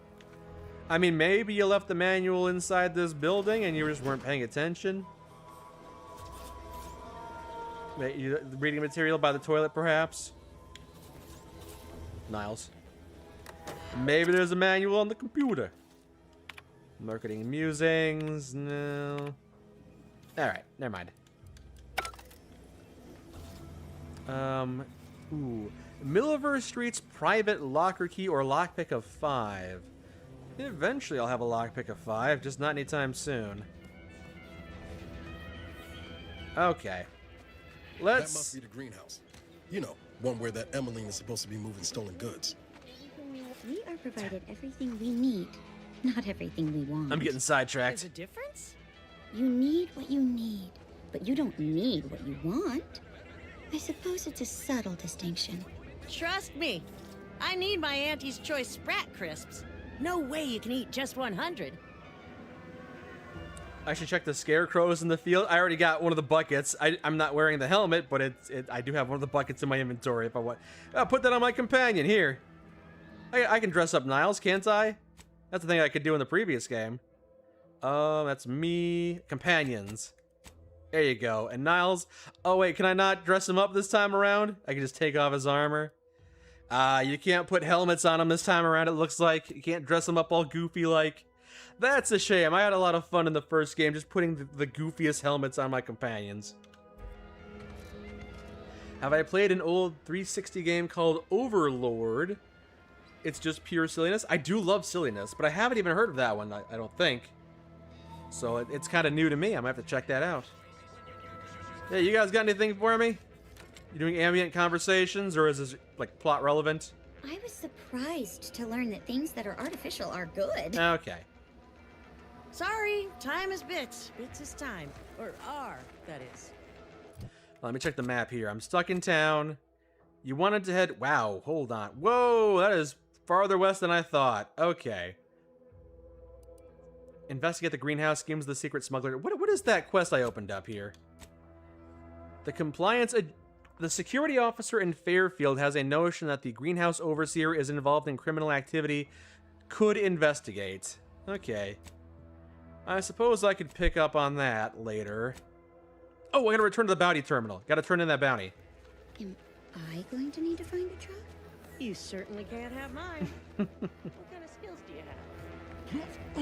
I mean, maybe you left the manual inside this building and you just weren't paying attention. Wait, you reading material by the toilet, perhaps? Niles. Maybe there's a manual on the computer. Marketing musings, no. Alright, never mind. Ooh. Milliver Street's private locker key or lockpick of 5. Eventually I'll have a lockpick of 5, just not anytime soon. Okay. That must be the greenhouse. You know, one where that Emmeline is supposed to be moving stolen goods. We are provided everything we need, not everything we want. I'm getting sidetracked. There's a difference? You need what you need, but you don't need what you want. I suppose it's a subtle distinction. Trust me, I need my Auntie's Choice Sprat Crisps. No way you can eat just 100. I should check the scarecrows in the field. I already got one of the buckets. I'm not wearing the helmet, but I do have one of the buckets in my inventory if I want. I'll put that on my companion here. I can dress up Niles, can't I? That's the thing I could do in the previous game. That's me. Companions. There you go. And Niles. Oh, wait, can I not dress him up this time around? I can just take off his armor. You can't put helmets on him this time around, it looks like. You can't dress him up all goofy like. That's a shame. I had a lot of fun in the first game just putting the goofiest helmets on my companions. Have I played an old 360 game called Overlord? It's just pure silliness. I do love silliness, but I haven't even heard of that one, I don't think. So it's kind of new to me. I might have to check that out. Hey, you guys got anything for me? You doing ambient conversations, or is this, like, plot relevant? I was surprised to learn that things that are artificial are good. Okay. Sorry, time is bits. Bits is time. Or are, that is. Let me check the map here. I'm stuck in town. You wanted to head... Wow, hold on. Whoa, that is farther west than I thought. Okay. Investigate the greenhouse schemes of the secret smuggler. What is that quest I opened up here? The compliance... The security officer in Fairfield has a notion that the greenhouse overseer is involved in criminal activity. Could investigate. Okay. I suppose I could pick up on that later. Oh, I gotta return to the bounty terminal. Gotta turn in that bounty. Am I going to need to find a truck? You certainly can't have mine. What kind of skills do you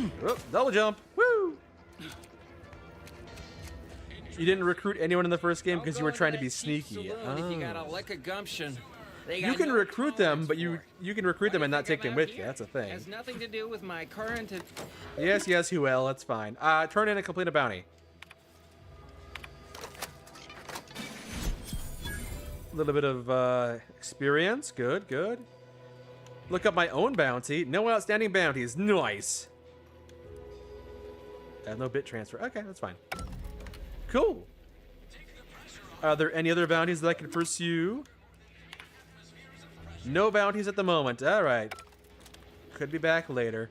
have? Oh, double jump. Woo! You didn't recruit anyone in the first game because you were trying to be sneaky. If you got a lick of gumption. You can recruit them, but you can recruit them and not take them with you. That's a thing. Has nothing to do with my current... Yes, Huel, that's fine. Turn in and complete a bounty. A little bit of experience. Good, good. Look up my own bounty. No outstanding bounties. Nice. No bit transfer. Okay, that's fine. Cool. Are there any other bounties that I can pursue? No bounties at the moment. Alright. Could be back later.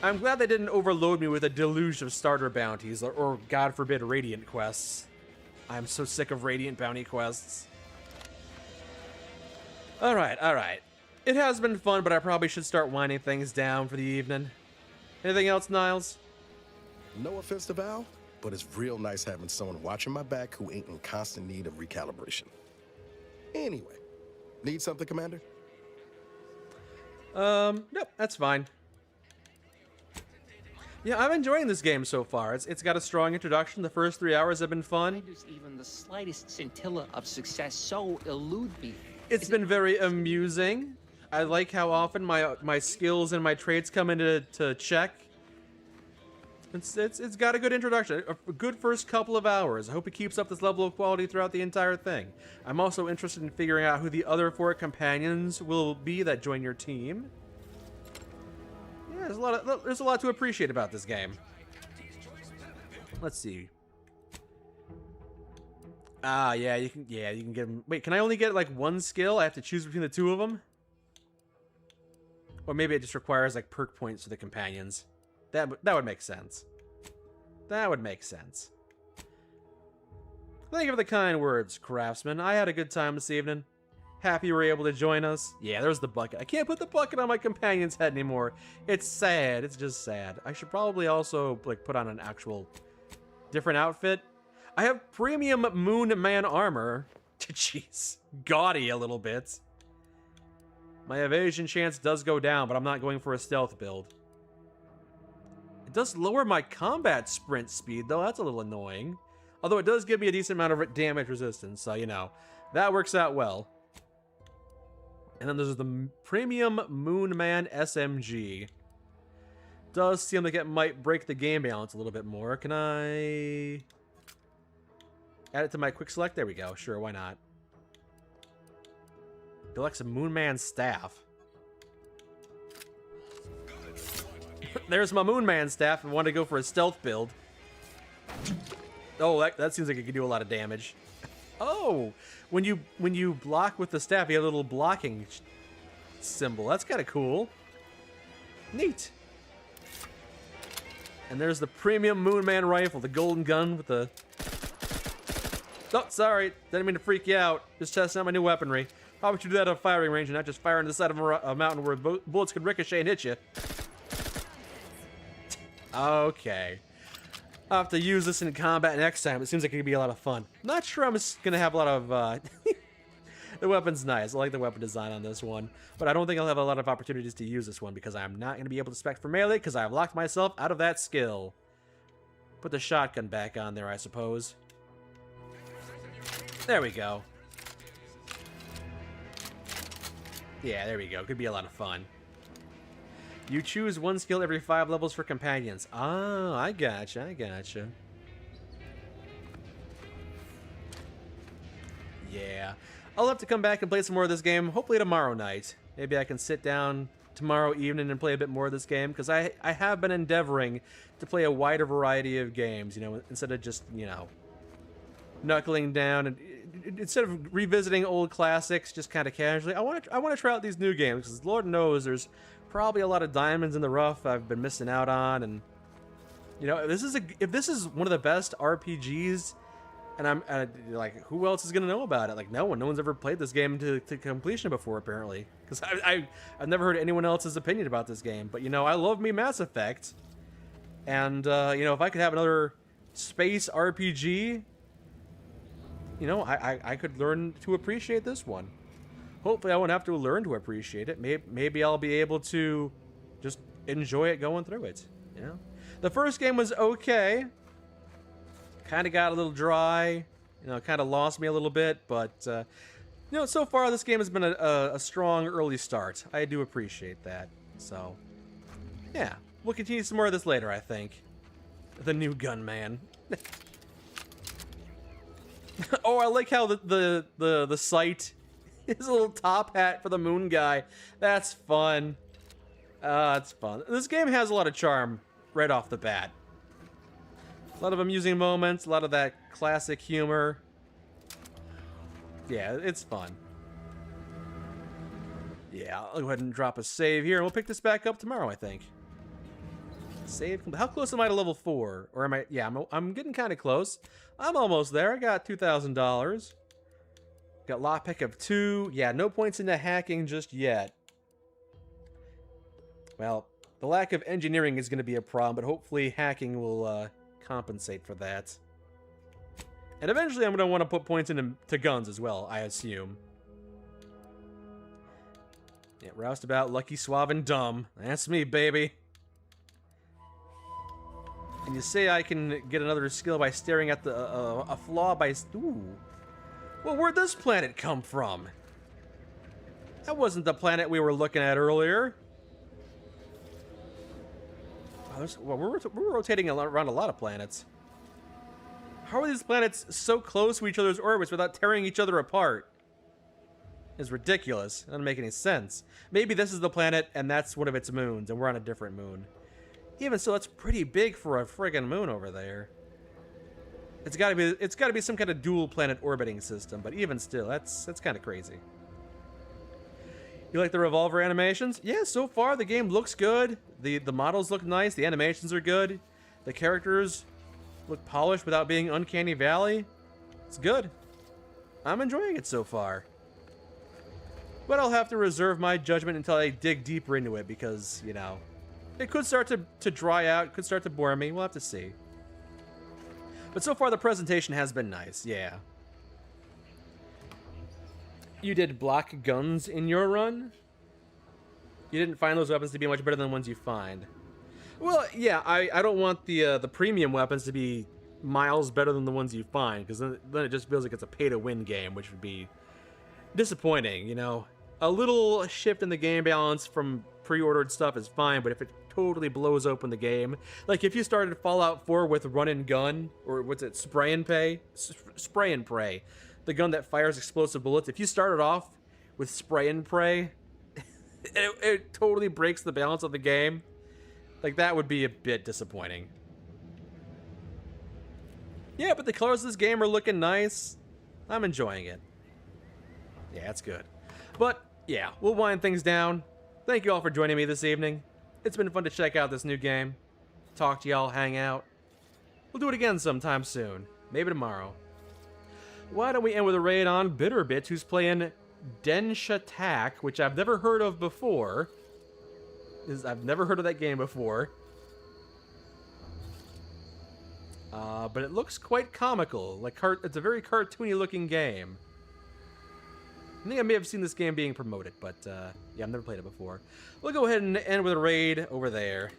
I'm glad they didn't overload me with a deluge of starter bounties or God forbid, Radiant quests. I'm so sick of Radiant bounty quests. Alright, alright. It has been fun, but I probably should start winding things down for the evening. Anything else, Niles? No offense to Val, but it's real nice having someone watching my back who ain't in constant need of recalibration. Anyway, need something, Commander? Nope, that's fine. Yeah, I'm enjoying this game so far. It's got a strong introduction. The first 3 hours have been fun. Why does even the slightest scintilla of success so elude me? It's been very amusing. I like how often my skills and my traits come into check. It's got a good introduction, a good first couple of hours. I hope it keeps up this level of quality throughout the entire thing. I'm also interested in figuring out who the other 4 companions will be that join your team. Yeah, there's a lot to appreciate about this game. Let's see. Yeah, you can get them. Wait, can I only get like one skill? I have to choose between the 2 of them? Or maybe it just requires like perk points for the companions. That would make sense. That would make sense. Thank you for the kind words, Craftsman. I had a good time this evening. Happy you were able to join us. Yeah, there's the bucket. I can't put the bucket on my companion's head anymore. It's sad. It's just sad. I should probably also like put on an actual different outfit. I have premium Moon Man armor. Jeez. Gaudy a little bit. My evasion chance does go down, but I'm not going for a stealth build. It does lower my combat sprint speed, though. That's a little annoying. Although it does give me a decent amount of damage resistance, so, you know, that works out well. And then there's the Premium Moonman SMG. Does seem like it might break the game balance a little bit more. Can I add it to my quick select? There we go. Sure, why not? Deluxe Moonman staff. There's my Moonman staff. I want to go for a stealth build. Oh, that seems like it could do a lot of damage. Oh, when you block with the staff, you have a little blocking symbol. That's kind of cool. Neat. And there's the Premium Moonman rifle, the golden gun with the... Oh, sorry. Didn't mean to freak you out. Just testing out my new weaponry. How would you do that at a firing range and not just fire into the side of a mountain where bullets could ricochet and hit you? Okay. I'll have to use this in combat next time. It seems like it could be a lot of fun. Not sure I'm just going to have a lot of... The weapon's nice. I like the weapon design on this one. But I don't think I'll have a lot of opportunities to use this one because I'm not going to be able to spec for melee because I've locked myself out of that skill. Put the shotgun back on there, I suppose. There we go. Yeah, there we go. Could be a lot of fun. You choose one skill every 5 levels for companions. Oh, I gotcha, I gotcha. Yeah. I'll have to come back and play some more of this game, hopefully tomorrow night. Maybe I can sit down tomorrow evening and play a bit more of this game, because I have been endeavoring to play a wider variety of games, you know, instead of just, you know, knuckling down and instead of revisiting old classics just kind of casually. I want to try out these new games, because Lord knows there's probably a lot of diamonds in the rough I've been missing out on, and you know, if this is one of the best RPGs, and I'm like, who else is gonna know about it? Like, no one's ever played this game to completion before, apparently, because I've never heard anyone else's opinion about this game. But you know, I love me Mass Effect, and you know, if I could have another space RPG, you know, I could learn to appreciate this one. Hopefully I won't have to learn to appreciate it. Maybe I'll be able to just enjoy it going through it, you know? The first game was okay. Kind of got a little dry. You know, kind of lost me a little bit. But, you know, so far this game has been a strong early start. I do appreciate that. So, yeah. We'll continue some more of this later, I think. The new gunman. Oh, I like how the sight... His little top hat for the moon guy. That's fun. It's fun. This game has a lot of charm right off the bat. A lot of amusing moments, a lot of that classic humor. Yeah, it's fun. Yeah, I'll go ahead and drop a save here, and we'll pick this back up tomorrow, I think. Save. How close am I to level 4? Or am I... Yeah, I'm getting kind of close. I'm almost there. I got $2,000. Got lockpick of 2. Yeah, no points into hacking just yet. Well, the lack of engineering is going to be a problem, but hopefully hacking will compensate for that. And eventually I'm going to want to put points into guns as well, I assume. Yeah, roustabout, lucky, suave, and dumb. That's me, baby. And you say I can get another skill by staring at a flaw by... Ooh. Well, where'd this planet come from? That wasn't the planet we were looking at earlier. Well, we're rotating around a lot of planets. How are these planets so close to each other's orbits without tearing each other apart? It's ridiculous. It doesn't make any sense. Maybe this is the planet and that's one of its moons and we're on a different moon. Even so, that's pretty big for a friggin' moon over there. It's gotta be some kind of dual planet orbiting system, but even still, that's kind of crazy. You like the revolver animations? Yeah, so far the game looks good. The models look nice, the animations are good. The characters look polished without being Uncanny Valley. It's good. I'm enjoying it so far. But I'll have to reserve my judgment until I dig deeper into it because, you know, it could start to dry out, could start to bore me. We'll have to see. But so far, the presentation has been nice, yeah. You did block guns in your run? You didn't find those weapons to be much better than the ones you find. Well, yeah, I don't want the premium weapons to be miles better than the ones you find, because then it just feels like it's a pay-to-win game, which would be disappointing, you know? A little shift in the game balance from pre-ordered stuff is fine, but if it totally blows open the game, like if you started Fallout 4 with run and gun, or what's it, spray and pray, the gun that fires explosive bullets, if you started off with spray and pray, it totally breaks the balance of the game. Like, that would be a bit disappointing. Yeah, but the colors of this game are looking nice. I'm enjoying it. Yeah, it's good. But, yeah, we'll wind things down. Thank you all for joining me this evening. It's been fun to check out this new game. Talk to y'all, hang out. We'll do it again sometime soon. Maybe tomorrow. Why don't we end with a raid on Bitterbits, who's playing Densha Tak, which I've never heard of before. I've never heard of that game before. But it looks quite comical. Like it's a very cartoony looking game. I think I may have seen this game being promoted, but yeah, I've never played it before. We'll go ahead and end with a raid over there.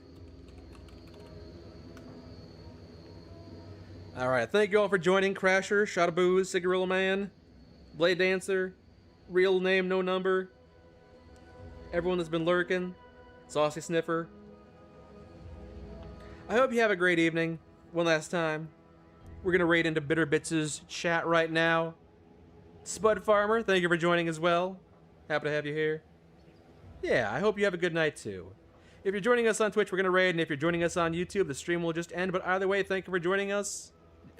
Alright, thank you all for joining. Crasher, Shot of Booze, Cigarilla Man, Blade Dancer, Real Name No Number, everyone that's been lurking, Saucy Sniffer. I hope you have a great evening. One last time, we're going to raid into Bitterbits' chat right now. Spud Farmer, thank you for joining as well. Happy to have you here. Yeah, I hope you have a good night too. If you're joining us on Twitch, we're going to raid, and if you're joining us on YouTube, the stream will just end. But either way, thank you for joining us.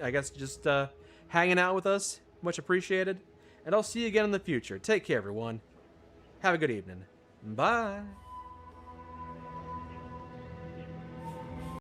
I guess just hanging out with us. Much appreciated. And I'll see you again in the future. Take care, everyone. Have a good evening. Bye.